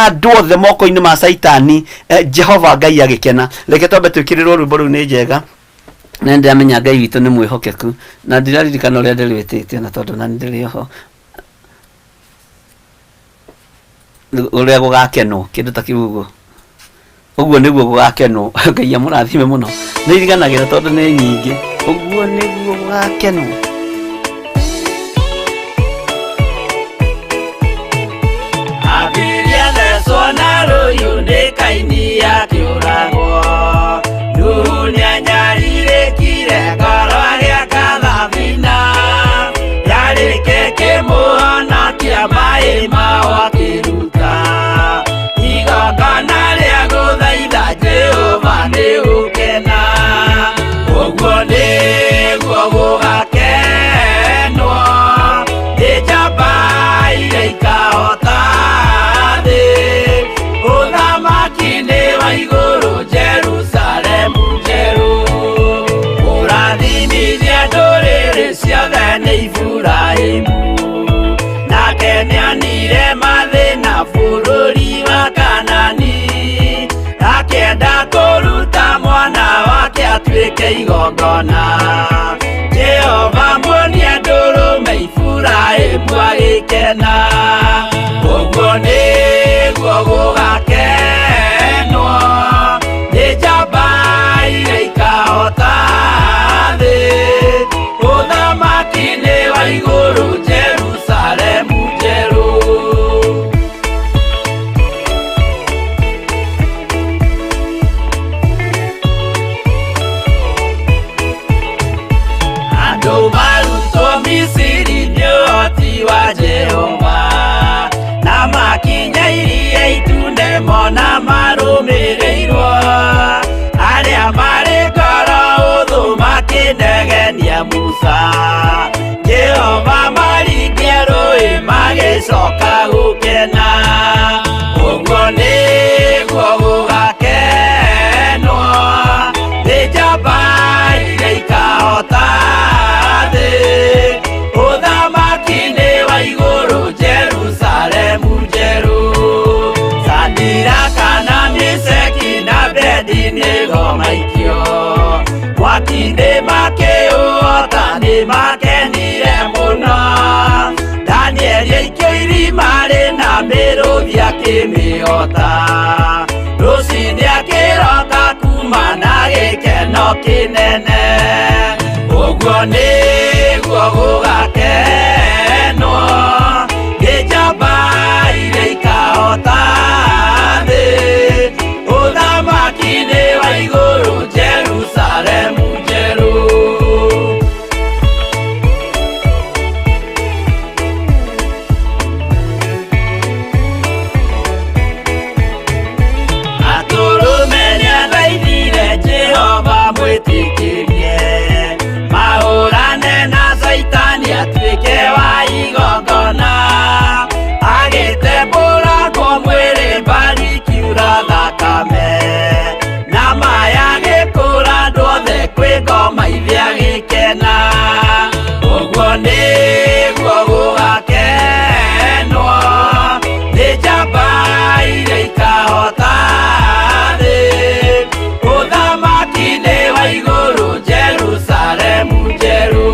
andũ othe moko-inĩ ma Saitani. Jehova Ngai agĩkena. Reke twambe twĩkĩrĩrwo rwĩmbo rũu nĩ njega na ndiramenya Ngai witũ nĩ mwĩhokeku, na ndiraririkana ũrĩa ndĩrĩwĩtĩte na tondũ na ndĩrĩ ho ũrĩa gũgakenwo kĩndũ ta kĩu ũguo nĩguo gũgakenwo. Ngai amũrathime mũno, nĩ iriganagĩra tondũ nĩ nyingĩ. Ũguo nĩguo gũgakenwo. Abiria thecwo na rũhiũ nĩ kaini ya kĩũragwo, Nuhu nĩanyarirĩkire ngoro agĩaka thabina, yarĩke kĩmũhonokia maĩ mao akĩruta, igongona rĩa gũthaitha Jehova nĩ gũkena. Ũguo nĩguo gũgakenwo nĩ njamba iria ikahota thĩ, ũthamaki-inĩ wa igũrũ Jerusalemu njerũ. Ũrathimithia ndũrĩrĩ ciothe nĩ Iburahĩmu, nake nĩonire mathĩna bũrũri wa Kanani, akĩenda kũruta mwana wake atuĩke igongona. Jehova muonia ndũrũme Iburahĩmu agĩkena. Ũguo nĩguo gũgakenwo nĩ njamba iria ikahota thĩ, ũthamaki-inĩ wa igũrũ Jerusalemu njerũ. Andũ marutwo Misiri nĩ ũhoti wa Jehova, na makinya Iria Itune mona marũmĩrĩirwo, arĩa marĩ ngoro hũthũ makĩnegenia Musa, Jehova maringie rũĩ magĩcoka gũkena. Ũguo nĩguo gũgakenwo nĩ njamba iria ikahota thĩ, ũthamaki-inĩ wa igũrũ Jerusalemu njerũ. Shadiraka na Meshaki na Abedinego maikio mwaki-inĩ makĩũhota, nĩ makenire mũno. Danieli aikio irima rĩna mĩrũthi akĩmĩhota, rũciinĩ akĩroka kuma na gĩkeno kĩnene. Ũguo nĩguo gũgakenwo nĩ njamba iria ikahota thĩ, ũthamaki-inĩ wa igũrũ Jerusalemu njerũ. Atũrũme nĩathaithire Jehova mwĩtĩkĩrie, mahũrane na Saitani atuĩke wa igongona, agĩtembũragwo mwĩrĩ mbari kiura thakame, na maya gĩkũra andũ othe kwĩ ngoma ithe agĩkena. Ũguo nĩguo gũgakenwo nĩ njamba iria ikahota thĩ, ũthamaki-inĩ wa igũrũ Jerusalemu njerũ.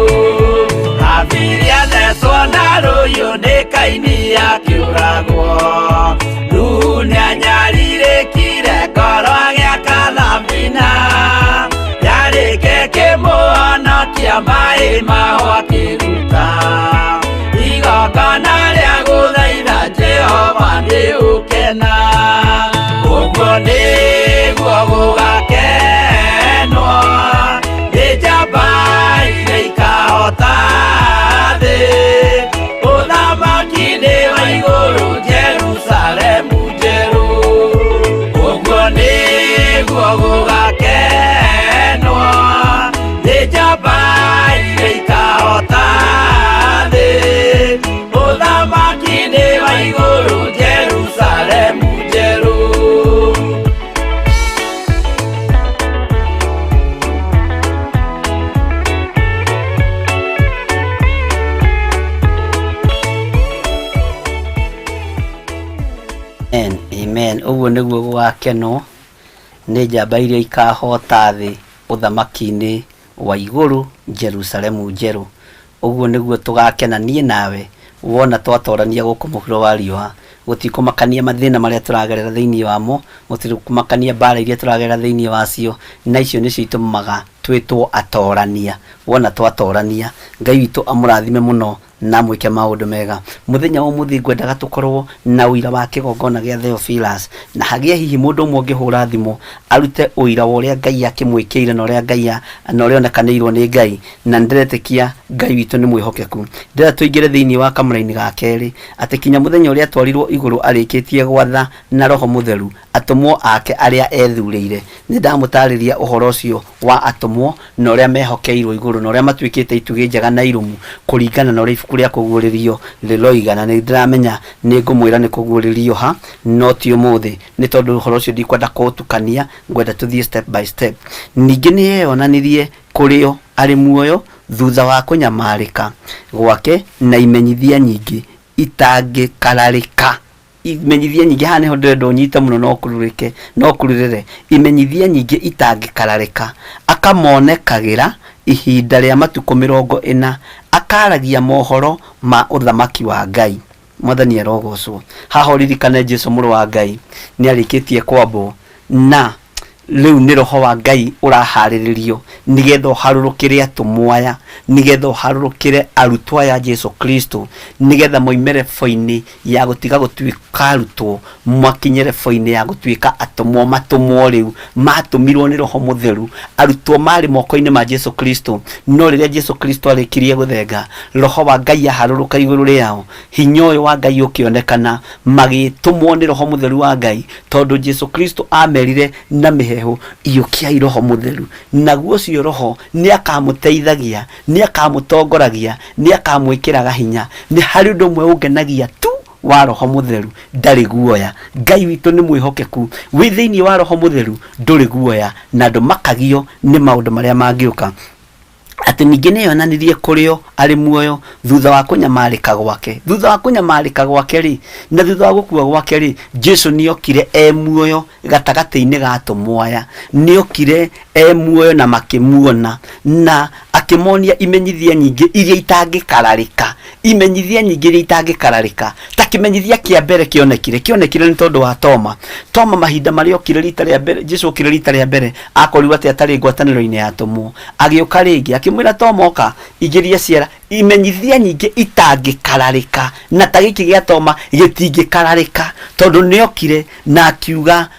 Abiria thecwo na rũhiũ nĩ kaini ya kĩũragwo, Nuhu nĩanyarirĩkire ngoro agĩaka thabina, yarĩke kĩmũhonokia maĩ mao akĩruta, igongona rĩa gũthaitha Jehova nĩ gũkena. Ũguo nĩguo gũgakenwo nĩ njamba iria ikahota thĩ, ũthamaki-inĩ wa igũrũ Jerusalemu njerũ. Ũguo nĩguo gũgakenwo nĩ njamba iria ikahota thĩ, ũthamaki-inĩ wa igũrũ Jerusalemu njerũ. Amen. Ũguo nĩguo gũgakenwo nĩ njamba iria ikahota thĩ, ũthamaki-inĩ wa iguru Jerusalemu njeru. Uguo niguo tugakenanie nawe wona twatorania guku muhuro wa riũa. Gutikumakania mathina maria turagerera thiini wamo, gutikumakania bara iria turagerera thiini wacio, na icio nicio itumaga twitwo atorania. Wona twatorania, Ngai witu amurathime muno na mwike maundu mega. Muthenya wa muthi ngwendaga tukorwo na uira wa kigongona gia Theophilus, na hagie hihi mundu umwe ngihura thimo arute uira wa uria Ngai akimwikire na uria Ngai na uria onekanirwo ni Ngai, na ndiretekia Ngai witu ni mwihokeku. Ndira tuingire thiini wa kamuraini ga keri ati kinya muthenya uria twarirwo iguru arikitie gwatha na Roho Mutheru, atumwo ake aria ethurire. Ni ndamutariria uhoro ucio wa atumwo na uria mehokeirwo iguru na uria matwikite itugi njega na irumu kuringana na uria ibuku ria kuguririo riloiga. Na ni ndiramenya ni ngumwira ni kuguririo ha no ti umuthi, ni tondu uhoro ucio ndikwenda kutukania, ngwenda tuthie step by step. Ningi ni yonanirie kurio ari muoyo thutha wa kunyamarika gwake na imenyithia nyingi itangikararika. Imenyithia nyingi hane ho ndendo nyita muno no kururire imenyithia nyingi itangikararika. Akamonekagira ihinda ria matuko 40 akaragia mohoro ma uthamaki wa Ngai. Mwathani arogocwo. Haha ririkane Jesu muru wa Ngai ni arikitie kwambo, na riu ni Roho wa Ngai urahariririo nigetha harurukire atumwaya, nigetha harurukire arutwa ya Jesu Kristo, nigetha moimere foini ya gutiga gutwika arutwo mwakinyere foini ya gutwika atumwo. Matumwo riu matumirwo ni Roho Mutheru, arutwo mari moko-ini ma Jesu Kristo, no riria Jesu Kristo arikirie guthenga, Roho wa Ngai aharuruka iguru riao, hinya uyu wa Ngai ukionekana, magitumwo ni Roho Mutheru wa Ngai, tondu Jesu Kristo amerire na mihehu iyukiai Roho Mutheru, naguo cio Roho ni akamuteithagia, ni akamutongoragia, ni akamwikiraga hinya. Ni hari undu mwe ungenagia tu wa Roho Mutheru, ndari guoya. Ngai witu ni mwihokeku, wi thiini wa Roho Mutheru nduri guoya, na andu makagio ni maundu maria mangiuka. Ati ningi ni yonanirie kurio ari muoyo thutha wa kunyamarika gwake. Thutha wa kunyamarika gwake ri, na thutha wa gukua gwake ri, Jesu ni okire muoyo gatagati-ini ga atumwaya. Ni okire muoyo na makimuona, na akimonia imenyithia nyingi iria itangikararika. Imenyithia nyingi iria itangikararika. Ta kimenyithia kia mbere kionekire ni tondu wa Toma mahinda maria okire rita ria mbere, Jesu okire rita ria mbere akorirwo ati atari ngwataniro-ini ya atumwo. Agioka ringi akimwira Toma oka igiria ciara. Imenyithia nyingi itangikararika, na ta giki gia Toma gitingikararika, tondu ni okire na akiuga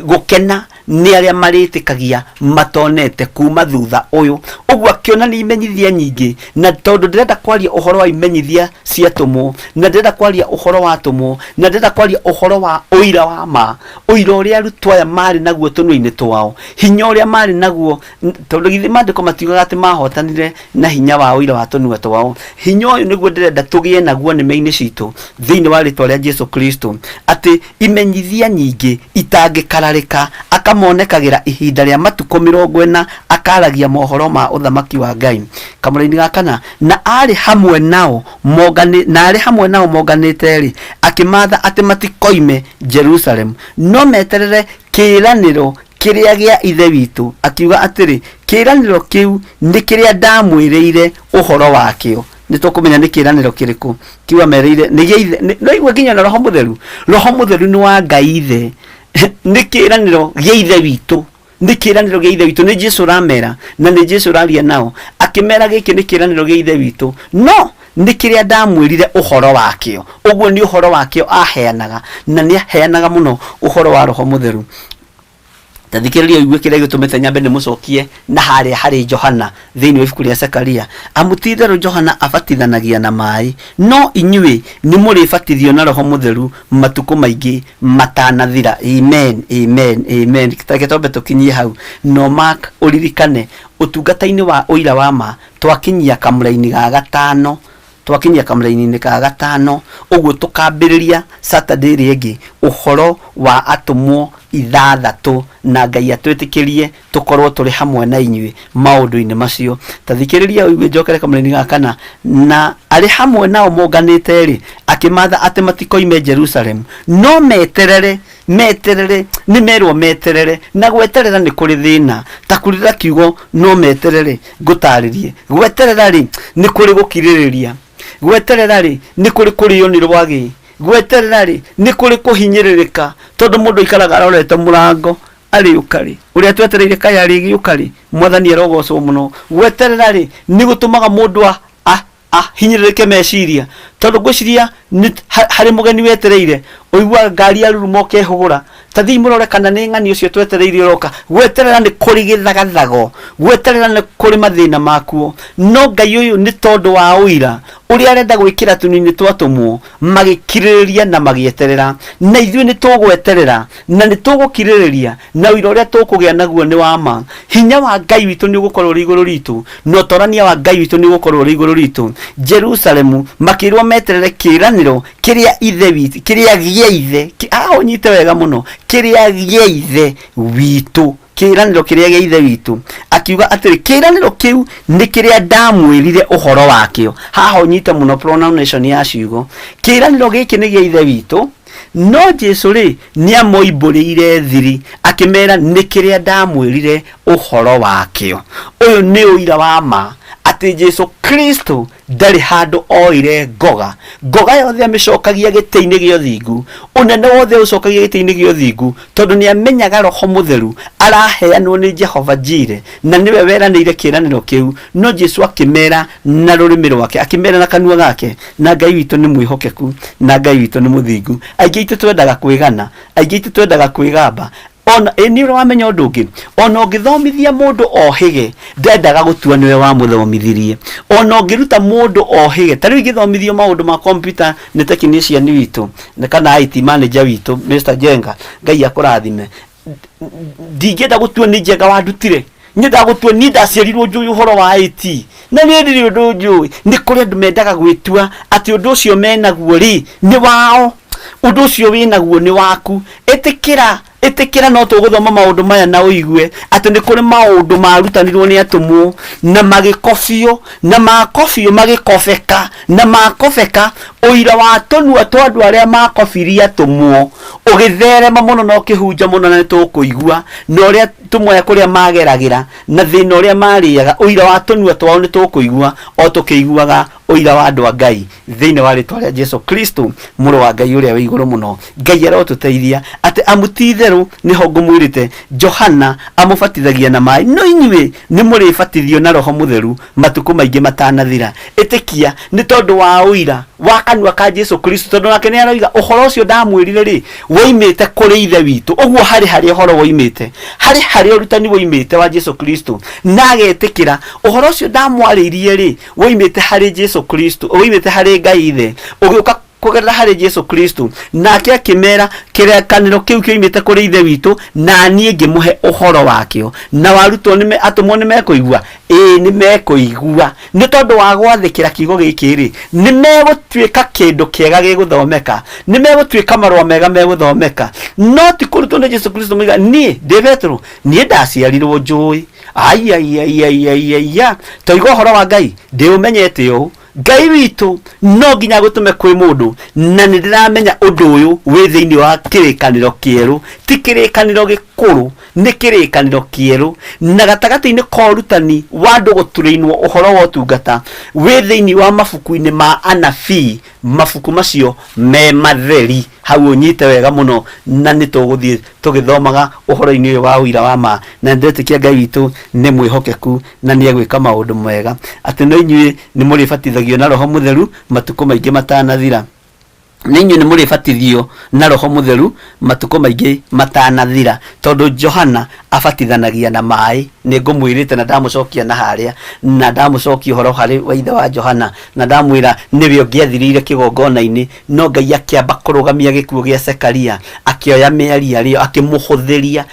gukena ni aria maritikagia matonete kuma thutha uyu. Uguo akiona ni imenyithia nyingi, na tondu ndirenda kwaria uhoro wa imenyithia cia atumwo, na ndirenda kwaria uhoro wa atumwo, na ndirenda kwaria uhoro wa uira wa ma, uira uria arutwo aya mari naguo tunui-ini twao, hinya uria mari naguo, tondu githi mandiko matiugaga ati mahotanire na hinya wa uira wa tunua twao. Hinya uyu niguo ndirenda tugie naguo nime-ini citu thiini wa ritwa ria Jesu Kristo, ati imenyithia nyingi itangikararika. Akamonekagira ihinda ria matuko 40 akaragia mohoro ma uthamaki wa Ngai. Kamuraini ga kana, na ari hamwe nao monganite ri, akimatha ati matikoime Jerusalem, no meterere kiraniro kiria gia ithe witu. Akiuga atiri kiraniro kiu ni kiria ndamwiriire uhoro wakio. Nitukumenya ni kiraniro kiriku kiwa mereire ni gia ithe. No igwe nginya na Roho Mutheru. Roho Mutheru ni wa Ngai ithe. Ni kiraniro gia ithe witu, ni kiraniro gia ithe witu. Ni Jesu ramera na ni Jesu raria nao, akimera giki ni kiraniro gia ithe witu, no ni kiria ndamwirire uhoro wakio. Uguo ni uhoro wakio aheanaga, na ni aheanaga muno uhoro wa Roho Mutheru. Tathikiriria igwe kiria gitumite nyambe ni mucokie na hari Johana thiini wa ibuku ria Zekaria. Amutithero Johana abatithanagia na mai, no inyui ni muri batithio na Roho Mutheru matuko maingi matanathira. Amen, amen, amen. Kitake tombe tukinyie hau. No Mark uririkane utungata-ini wa uira wa ma twakinyia kamuraini ga gatano, twakinyia kamuraini-ini ka gatano. Uguo tukambiriria Saturday ringi uhoro wa atumwo 6 na Ngai atwitikirie tukorwo turi hamwe na inyui maundu-ini macio. Tathikiriria igwe njokere kamuraini ga kana, na ari hamwe nao monganite ri, akimatha ati matikoime Jerusalem, no meterere meterere ni merwo meterere na gweterera ni kuri thina ta kurira kiugo no meterere gutaririe gweterera ri ni kuri gukiririria gweterera ri ni kuri kuriyo ni rwagi gweterera ri ni kuri kuhinyiririka tondu mundu ikaraga arorete murango ari ukari uria twetereire kaya ari ukari mwathani arogocwo muno gweterera ri ni gutumaga mundu hinyiririke meciria tondu gwiciria hari mugeni wetereire oigua ngari arurumo kehugura tathi murore kana ni ng'ani ucio twetereire roka gweterera ni kuri githagathago gweterera ni kuri mathina makuo no Ngai uyu ni tondu wa uira uria arenda gwikira tunini twatumwo magikiririria na magieterera na ithuĩ ni tugweterera na ni tugukiririria na uira uria tukugia naguo ni wa ma hinya wa Ngai witu ni ugukorwo ri iguru ritu no torania wa Ngai witu ni ugukorwo ri iguru ritu Jerusalemu makirwo meterere kiraniro kiria ithe witu kiria gie ithe unyite wega muno kiria gie ithe witu kiraniro kiria gie ithe witu akiuga atiri kiraniro kiu ni kiria ndamwirire uhoro wakio haha unyite muno pronunciation ya ciugo kiraniro giki ni gie ithe witu no Jesu ri ni amoimbũrĩire thiri akimera ni kiria ndamwirire uhoro wakio uyu ni uira wa ma ati Jesu Kristo ndari handu oire ngoga yothe amicokagia gĩtĩ-inĩ gĩa ũthingu unene wothe ucokagia gĩtĩ-inĩ gĩa ũthingu tondu ni amenyaga roho mutheru araheanwo ni Jehova Jire na niwe weranĩire kĩranĩro kĩu no Jesu akimera na rũrĩmĩ rwake akimera na kanua gake na Ngai witũ ni mwĩhokeku na Ngai witũ ni mũthingu aingĩ itũ twendaga kwĩgana aingĩ itũ twendaga kwĩgamba ona ni wamenya undu ungi ona ungithomithia mundu ohige ndendaga gutua niwe wa muthomithirie ona ungiruta mundu ohige tari ingithomithio maundu ma computer ni technician witu na kana IT manager witu Mr Jenga Ngai akurathime ndingenda gutua ni Jenga wandutire nyenda gutua ni ndaciarirwo njui uhoro wa IT na ni ndiri undu njui ni kuri andu mendaga gwitua ati undu ucio menaguo ri ni wao undu ucio winaguo ni waku etikira no tuguthoma maundu maya na uigue ati ni kuri maundu marutanirwo ni atumwo na magikofio na makofio magikofeka na makofeka uira wa tonua twandu aria makofiria atumwo ugitherema muno no kihunja muno na tukuigua no ria tumwe kuria mageragira na thina uria mariaga uira wa tonua twao ni tukuigua o tukiguaga uira wa andu a Ngai thiini wa ritwa ria Jesu Kristo muru wa Ngai uria wi iguru muno Ngai arotuteithia ati amutitheru niho ngumwirite Johana amubatithagia na mai no inyuĩ ni mũrĩbatithio na roho mutheru matuko maingi matanathira itikia ni tondu wa uira wa kanua ka Jesu Kristo tondu nake ni aroiga uhoro ucio ndamwirire ri woimite kuri ithe witu uguo hari uhoro woimite hari urutani woimite wa Jesu Kristo nagetikira uhoro ucio ndamwaririe ri woimite hari Jesu Kristo woimite hari Ngai ithe ugiuka kugerera hari Jesu Kristo nake akimera kirekaniro kiu kioimite kuri ithe witu na nie ngimuhe uhoro wakio na warutwo ni atumwo ni mekuigua ni mekuigua ni tondu wa gwathikira kiugo giki ri ni megutwika kindu kiega giguthomeka ni megutwika marwa mega meguthomeka no ti kurutwo ni Jesu Kristo mwiga nie Petro nie ndaciarirwo njui ai toigo uhoro wa Ngai ndiumenyete ũ Ngai witu no nginya gutume kwi mundu na ni ndiramenya undu uyu wi thiini wa kirikaniro kieru ti kirikaniro gikuru ni kirikaniro kieru na gatagati-ini korutani wa andu gutureinwo uhoro wa utungata wi thiini wa mabuku-ini ma anabii mabuku macio me matheri hau unyite wega muno na ni tuguthie tugithomaga uhoro-ini uyu wa uira wa ma na ndetikia Ngai witu ni mwihokeku na ni egwika maundu mega ati no inyuĩ ni mũrĩbatithagio na roho mutheru matuko maingi matanathira ninyu ni mũrĩbatithio na roho mutheru matuko maingi matanathira tondu Johana abatithanagia na mai ni ngumwirite na ndamucokia na haria na ndamucokia horo hari wa ithe wa Johana na ndamwira niwe ungiathirire kigongona-ini no Ngai akiamba kurugamia gikuo gia Zekaria akioya mĩaria rio akimuhuthiria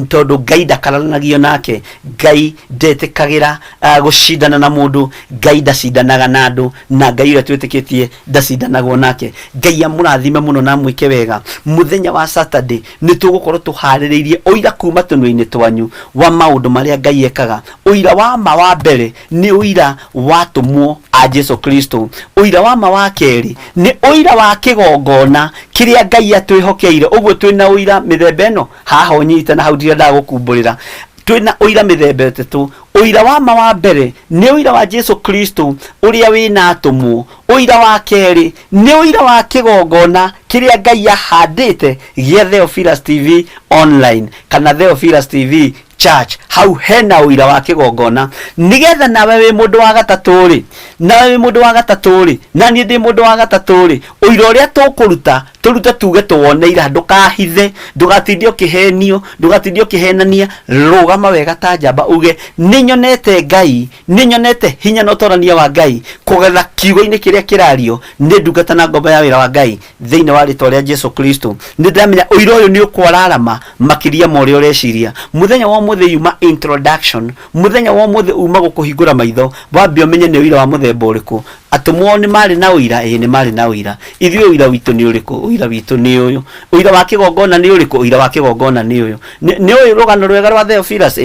tondu Ngai ndakaranagia nake Ngai ndetĩkagĩra gucindana na mundu Ngai ndacindanaga na andu na Ngai uria twĩtĩkĩtie ndacindanagwo nake Ngai amurathime muno na mwike wega muthenya wa Saturday ni tugukorwo tuharĩrĩirie oira kuma tunua-ini twanyu wa maundu maria Ngai ekaga. Uira wa ma wa mbere ni uira watumwo a Jesu Kristo. Uira wa ma wa keri ni uira wa kigongona kiria Ngai atwihokeire. Uguo twina uira mithemba ino haha unyita na hau ndirenda gukumburira. Twina uira mithemba itatu. Uira wa ma wa mbere ni uira wa Jesu Kristo uria wina atumwo. Uira wa keri ni uira wa kigongona kiria Ngai ahandite gia Theophilus TV online kana Theophilus TV church. Hau hena uira wa kigongona nigetha nawe wi mundu wa gatatu ri, nawe wi mundu wa gatatu ri, na ni ndi mundu wa gatatu ri, uira uria tukuruta turuta tuge tuwoneira, ndukahithe, ndugatindie ukihenio, ndugatindie ukihenania. Rugama wega ta njamba uge ninyonete Ngai, ninyonete hinya na utorania wa Ngai kugetha kiugo-ini kiria kirario ni ndungata na ngombo ya wira wa Ngai thiini wa ritwa ria Jesu Kristo. Ni ndamenya uira uyu ni ukwararama makiria ma uria ureciria. Muthenya wa muthe yuma introduction, muthenya wa muthe uma gukuhingura maitho, wambe umenye ni uira wa muthemba uriku. Atumwo ni mari na uira, ni mari na uira. Ithuĩ uira witu ni uriku? Uira witu ni uyu. Uira wa kigongona ni uriku? Uira wa kigongona ni uyu. Ni uyu rugano rwega rwa Theophilus?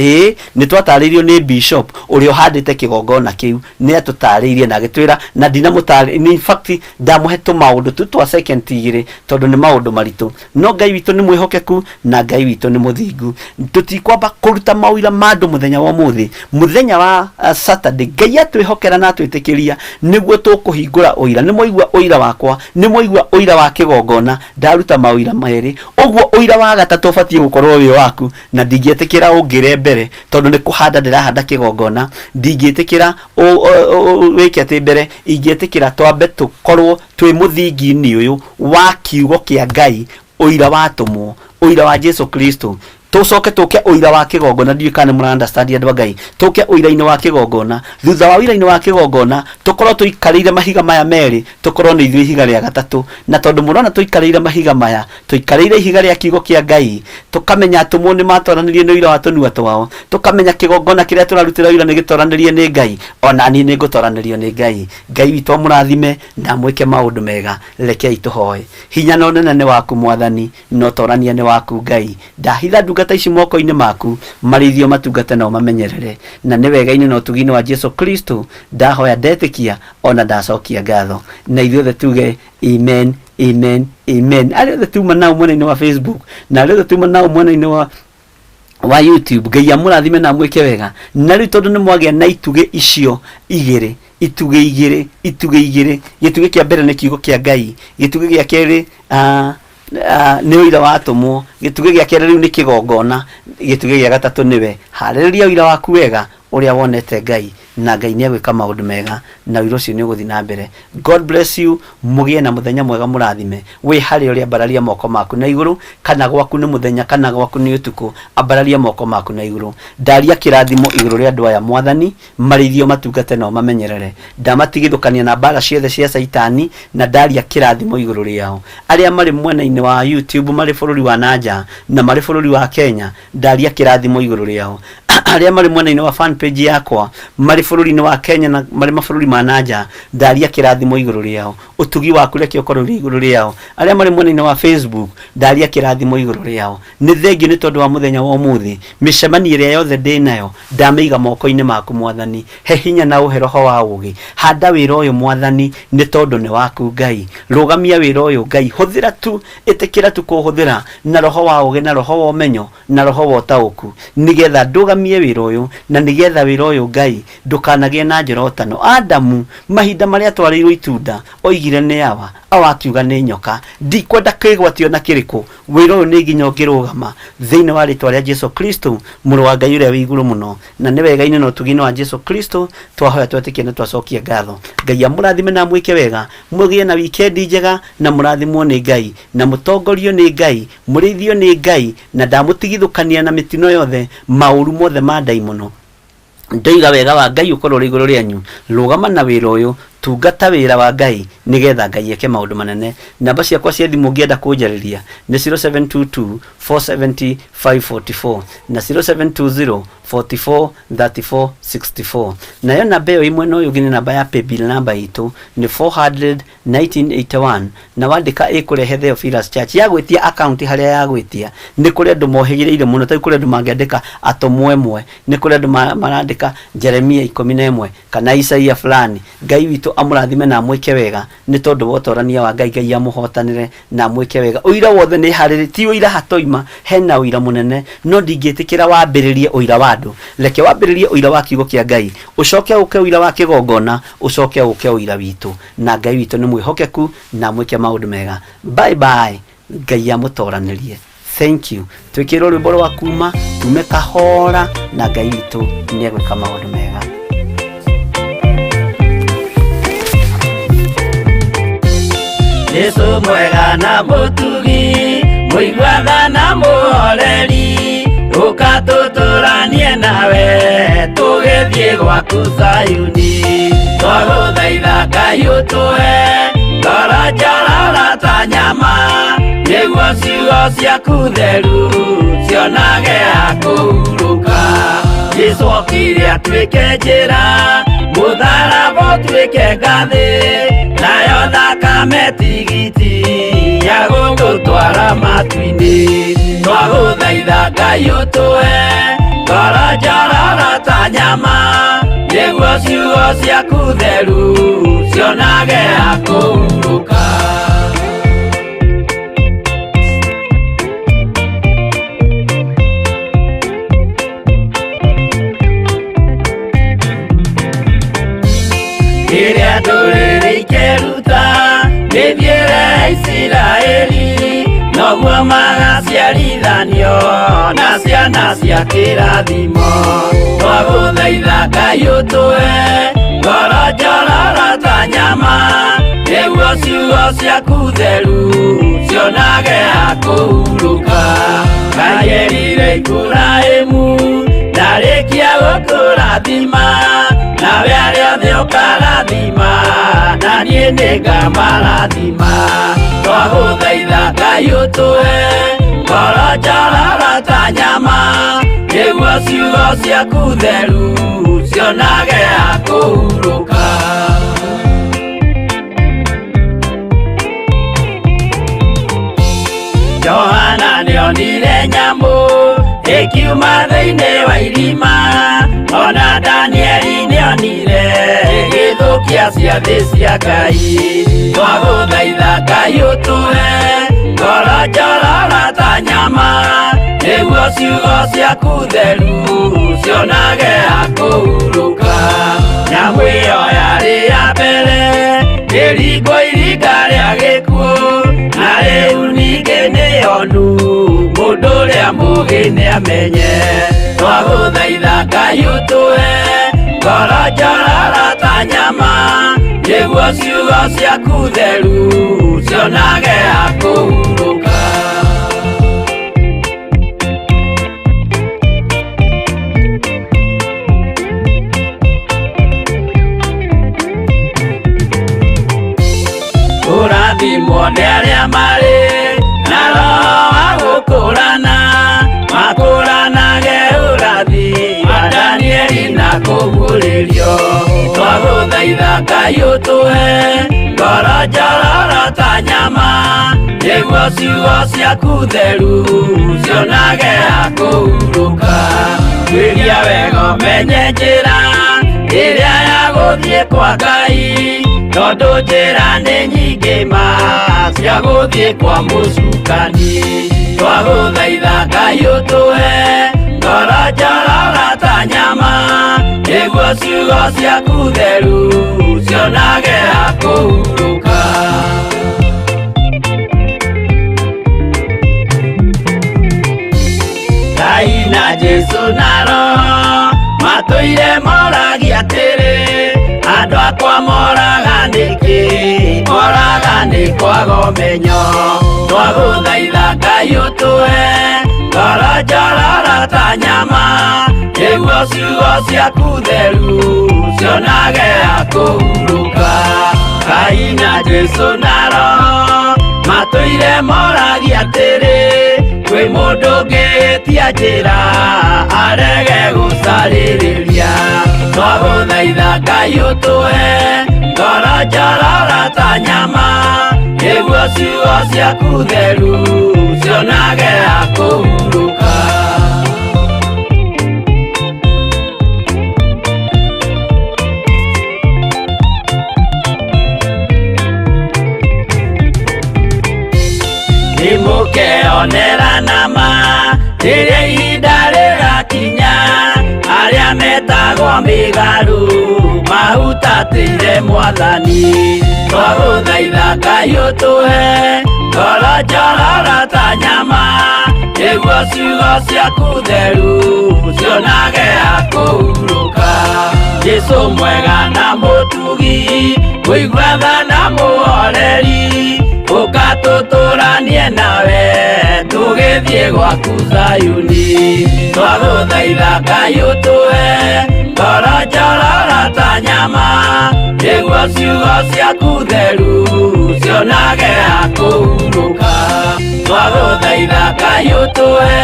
Ni twataririo ni bishop uria uhandite kigongona kiu, ni atutaririe na agitwira na ndina mutari. In fact ndamuhe tu maundu tu twa second tigiri tondu ni maundu maritu. No Ngai witu ni mwihokeku na Ngai witu ni muthingu. Tutikwamba kuruta mawira mandu muthenya wa muthi, muthenya wa Saturday. Ngai atwihokera na atwitikiria niguo tukuhingura uira. Ni moigua uira wakwa, ni moigua uira wa kigongona, ndaruta mawira meri. Uguo uira wa gatatu batie gukorwo wi waku, na ndingietikira ungire mbere tondu ni kuhanda ndirahanda kigongona. Ndingietikira wike ati mbere, ingietikira twambe tukorwo twi muthingi-ini uyu wa kiugo kia Ngai, uira watumwo, uira wa Jesu Kristo. Tucoke tuke uira wa kigongona. Ndiũ kana mũra understand andu Ngai. Tuke uira-ini wa kigongona. Thutha wa uira-ini wa kigongona tukorwo tuikarĩire mahiga maya meri, tukorwo ni ithuĩ ihiga rĩa gatatu. Na tondu mũrona tuikarĩire mahiga maya, tuikarĩire ihiga rĩa kiugo kia Ngai, tukamenya atumwo ni matwaranirie ni uira wa tũnua twao, tukamenya kigongona kiria turarutĩra uira ni gĩtwaranirie ni Ngai, ona ni ngũtwaranirio ni Ngai. Ngai witũ mũrathime na mwĩke maũndũ mega. Rekei tũhoe. Hinya na ũnene ni waku Mwathani, no torania ni waku Ngai. Ndahitha ndungata ici moko-ini maku, marithio matungate na mamenyerere, na ni wega-ini na utugi-ini wa Jesu Kristo ndahoya ndetikia ona ndacokia ngatho. Na ithuothe tuge amen, amen, amen. Arĩa othe tuma nao mwena-ini wa Facebook na arĩa othe tuma nao mwena-ini wa YouTube, Ngai amũrathime na mwĩke wega. Na rĩu tondu ni mwagia na ituge icio igĩrĩ, ituge igĩrĩ, gĩtuge kĩa mbere nĩ kiugo kĩa Ngai, gĩtuge gĩa kerĩ ni uira wa atumwo, gĩtuge gĩa kerĩ rĩu nĩ kigongona, gĩtuge gĩa gatatu niwe. Harĩrĩria uira waku wega uria wonete Ngai, na Ngai ni egwĩka maũndũ mega, na uira ũcio nĩ ũgũthiĩ na mbere. God bless you. Mũgĩe na mũthenya mwega mũrathime. Wĩ harĩa ũrĩa ambararia moko maku na igũrũ, kana gwaku nĩ mũthenya kana gwaku nĩ ũtukũ, ambararia moko maku na igũrũ. Ndaria kĩrathimo igũrũ rĩa andũ aya Mwathani, marithio matungate na mamenyerere. Ndamatigithũkania na mbara ciothe cia Saitani, na ndaria kĩrathimo igũrũ rĩao. Arĩa marĩ mwena-inĩ wa YouTube, marĩ bũrũri wa nanja na marĩ bũrũri wa Kenya, ndaria kĩrathimo igũrũ rĩao. Arĩa marĩ mwena-inĩ wa fan page yakwa, marĩ bũrũri-inĩ wa Kenya na marĩ mabũrũri ma nanja, ndaria kĩrathimo igũrũ rĩao. Ũtugi waku reke ũkorwo ũrĩ igũrũ rĩao. Arĩa marĩ mwena-inĩ wa Facebook, ndaria kĩrathimo igũrũ rĩao. Nĩ thengio nĩ tondũ wa mũthenya wa ũmũthĩ. Mĩcemanio ĩrĩa yothe ndĩ nayo ndamĩiga moko-inĩ maku Mwathani. He hinya na ũhe roho wa ũũgĩ. Handa wĩra ũyũ Mwathani nĩ tondũ nĩ waku Ngai. Rũgamia wĩra ũyũ Ngai. Hũthĩra tu, ĩtĩkĩra tu kũhũthĩra na roho wa ũũgĩ na roho wa ũmenyo na roho wa ũtaũku, nĩgetha ndũgamie wĩra ũyũ, na nĩgetha wĩra ũyũ Ngai ndũkanagĩe na njĩra ũtano. Adamu mahinda marĩa twarĩirwo itunda oigire nĩ awa, awakiuga nĩ nyoka. Ndikwenda kĩgwatio na kĩrĩkũ. Wĩra ũyũ nĩ nginya ũngĩrũgama thĩinĩ wa rĩtwa rĩa Jesu Kristo, mũrũ wa Ngai ũrĩa wĩ igũrũ mũno. Na nĩ wega-inĩ na ũtugi-inĩ wa Jesu Kristo twahoya twetĩkia na twacokia ngatho. Ngai amũrathime na mwĩke wega, mũgĩe na wikendi njega, na mũrathimwo nĩ Ngai, na mũtongorio nĩ Ngai, mũrĩithio nĩ Ngai, na ndamũtigithũkania na mĩtino yothe, maũru mothe ma ndaimono. Ndoiga wega wa Ngai ũkorwo ũrĩ igũrũ rĩanyu. Rũgama na wĩra ũyũ tungata wira wa Ngai nigetha Ngai eke maundu manene. Namba ciakwa cia thimu ngienda kunjariria ni 0722 470 544 na 0720 44 34 64. Nayo namba iyo imwe no yugini namba ya paybill namba itu ni 400 1981 na wandika ikurehe Theophilus Church ya gwitia account haria ya gwitia ni kuri andu mohigireire muno ta kuri andu mangiandika atomwemwe ni kuri andu marandika Jeremia 11 kana Isaia fulani. Ngai witu amurathime na mwike wega ni tondu wotorania wa Ngai amuhotanire na mwike wega. Uira wothe ni hariri ti uira hatoima hena uira munene no ndingitikira wambiririe uira wa andu. Reke wambiririe uira wa kiugo kia Ngai ucoke uke uira wa kigongona ucoke uke uira witu na Ngai witu ni mwihokeku na mwike maundu mega. Bye bye. Ngai amutoranirie. Thank you. Twikiro rwimbo rwa kuma tume kahora na Ngai witu ni egwika maundu mega. Yesu mwega na mutugi muigwatha na muhoreri ukatuturanie nawe tugithie gwaku Sayuni twaguthaitha Ngai utue ngoro njororo ta nyama niguo ciugo ciaku theru cionage ha kũhurũka. Jesũ okire atuĩke njĩra mũtharaba ũtuĩke ngathĩ nayo thakame tigiti ya gũgũtwara matu-inĩ. Twagũthaitha Ngai ũtũhe ngoro njororo ta nyama niguo ciugo ciaku theru cionage ha kũhurũka. Iria ndũrĩrĩ ikeruta gĩthiĩre Isiraeli noguo magaciarithanio na ciana cia kĩrathimo. Twagũthaitha Ngai ũtũhe ngoro njororo ta nyama nĩguo ciugo ciaku theru cionage ha kũhurũka. Ngai erire Iburahĩmu ndarĩkia gũkũrathima nawe arĩa othe ũkarathima na niĩ nĩngamarathima. Twagũthaitha Ngai ũtũhe ngoro njororo ta nyama nĩguo ciugo ciaku theru cionage ha kũhurũka. Johana nĩonire nyamũ ĩkiuma thĩinĩ wa irima ona Danieli nĩonire ĩgĩthũkia ciathĩ cia Ngai. Twagũthaitha Ngai ũtũhe ngoro njororo ta nyama nĩguo ciugo ciaku theru cionage ha kũhurũka. Nyamũ ĩyo yarĩ ya mbere ĩringwo iringa rĩa gĩkuũ na rĩu ningĩ nĩyonu mũndũ ũrĩa mũũgĩ nĩamenye. Twagũthaitha Ngai ũtũhe ngoro njororo ta nyama nĩguo ciugo ciaku theru cionage ha kũhurũka. Ũrathimwo nĩ arĩa marĩ na roho wa gũkũrana makũranage ũrathi wa Danieli na kũguũrĩrio. Twagũthaitha Ngai ũtũhe ngoro njororo ta nyama nĩguo ciugo ciaku theru cionage ha kũhurũka. Twĩria wega ũmenye njĩra ĩrĩa ya gũthiĩ kwa Ngai tondũ njĩra nĩ nyingĩ ma cia gũthiĩ kwa mũcukani. Twagũthaitha Ngai ũtũhe ngoro njororo ta nyama nĩguo ciugo ciaku theru cionage ha kũhurũka. Ngai na Jesũ na Roho matũire moragia atĩrĩ andũ akwa moraga nĩkĩ moraga nĩ kwaga ũmenyo. Twagũthaitha Ngai ũtũhe ngoro njorojorora ta nyama, nĩguo ciugo ciaku theru cionage akũhurũka. Ngai na Jesũ na Roho matũire moragia atĩrĩ, kwĩ mũndũ ũngĩtia njĩra arege gũcarĩrĩria. Twagũthaitha Ngai ũtũhe ngoro njorora ta nyama, nĩguo ciugo ciaku theru cionage akũhurũka. Nĩmũkeonera nama rĩrĩa ihinda rĩgakinya, arĩa metagwo mĩgarũ mahutatĩire Mwathani. Twagũthaitha Ngai ũtũhe ngoro njorora ta nyama, nĩguo ciugo ciaku theru cionage akũhurũka. Jesũ mwega na mũtugi, mũigua tha na mũhoreri, ũka tũtũranie nawe tũgĩthiĩ gwaku Zayuni. Twagũthaitha Ngai ũtũhe ngoro njorora ta nyama, nĩguo ciugo ciaku theru cionage akũhurũka. Twagũthaitha Ngai ũtũhe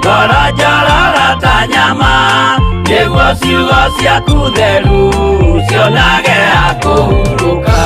ngoro njorora ta nyama, nĩguo ciugo ciaku theru cionage akũhurũka.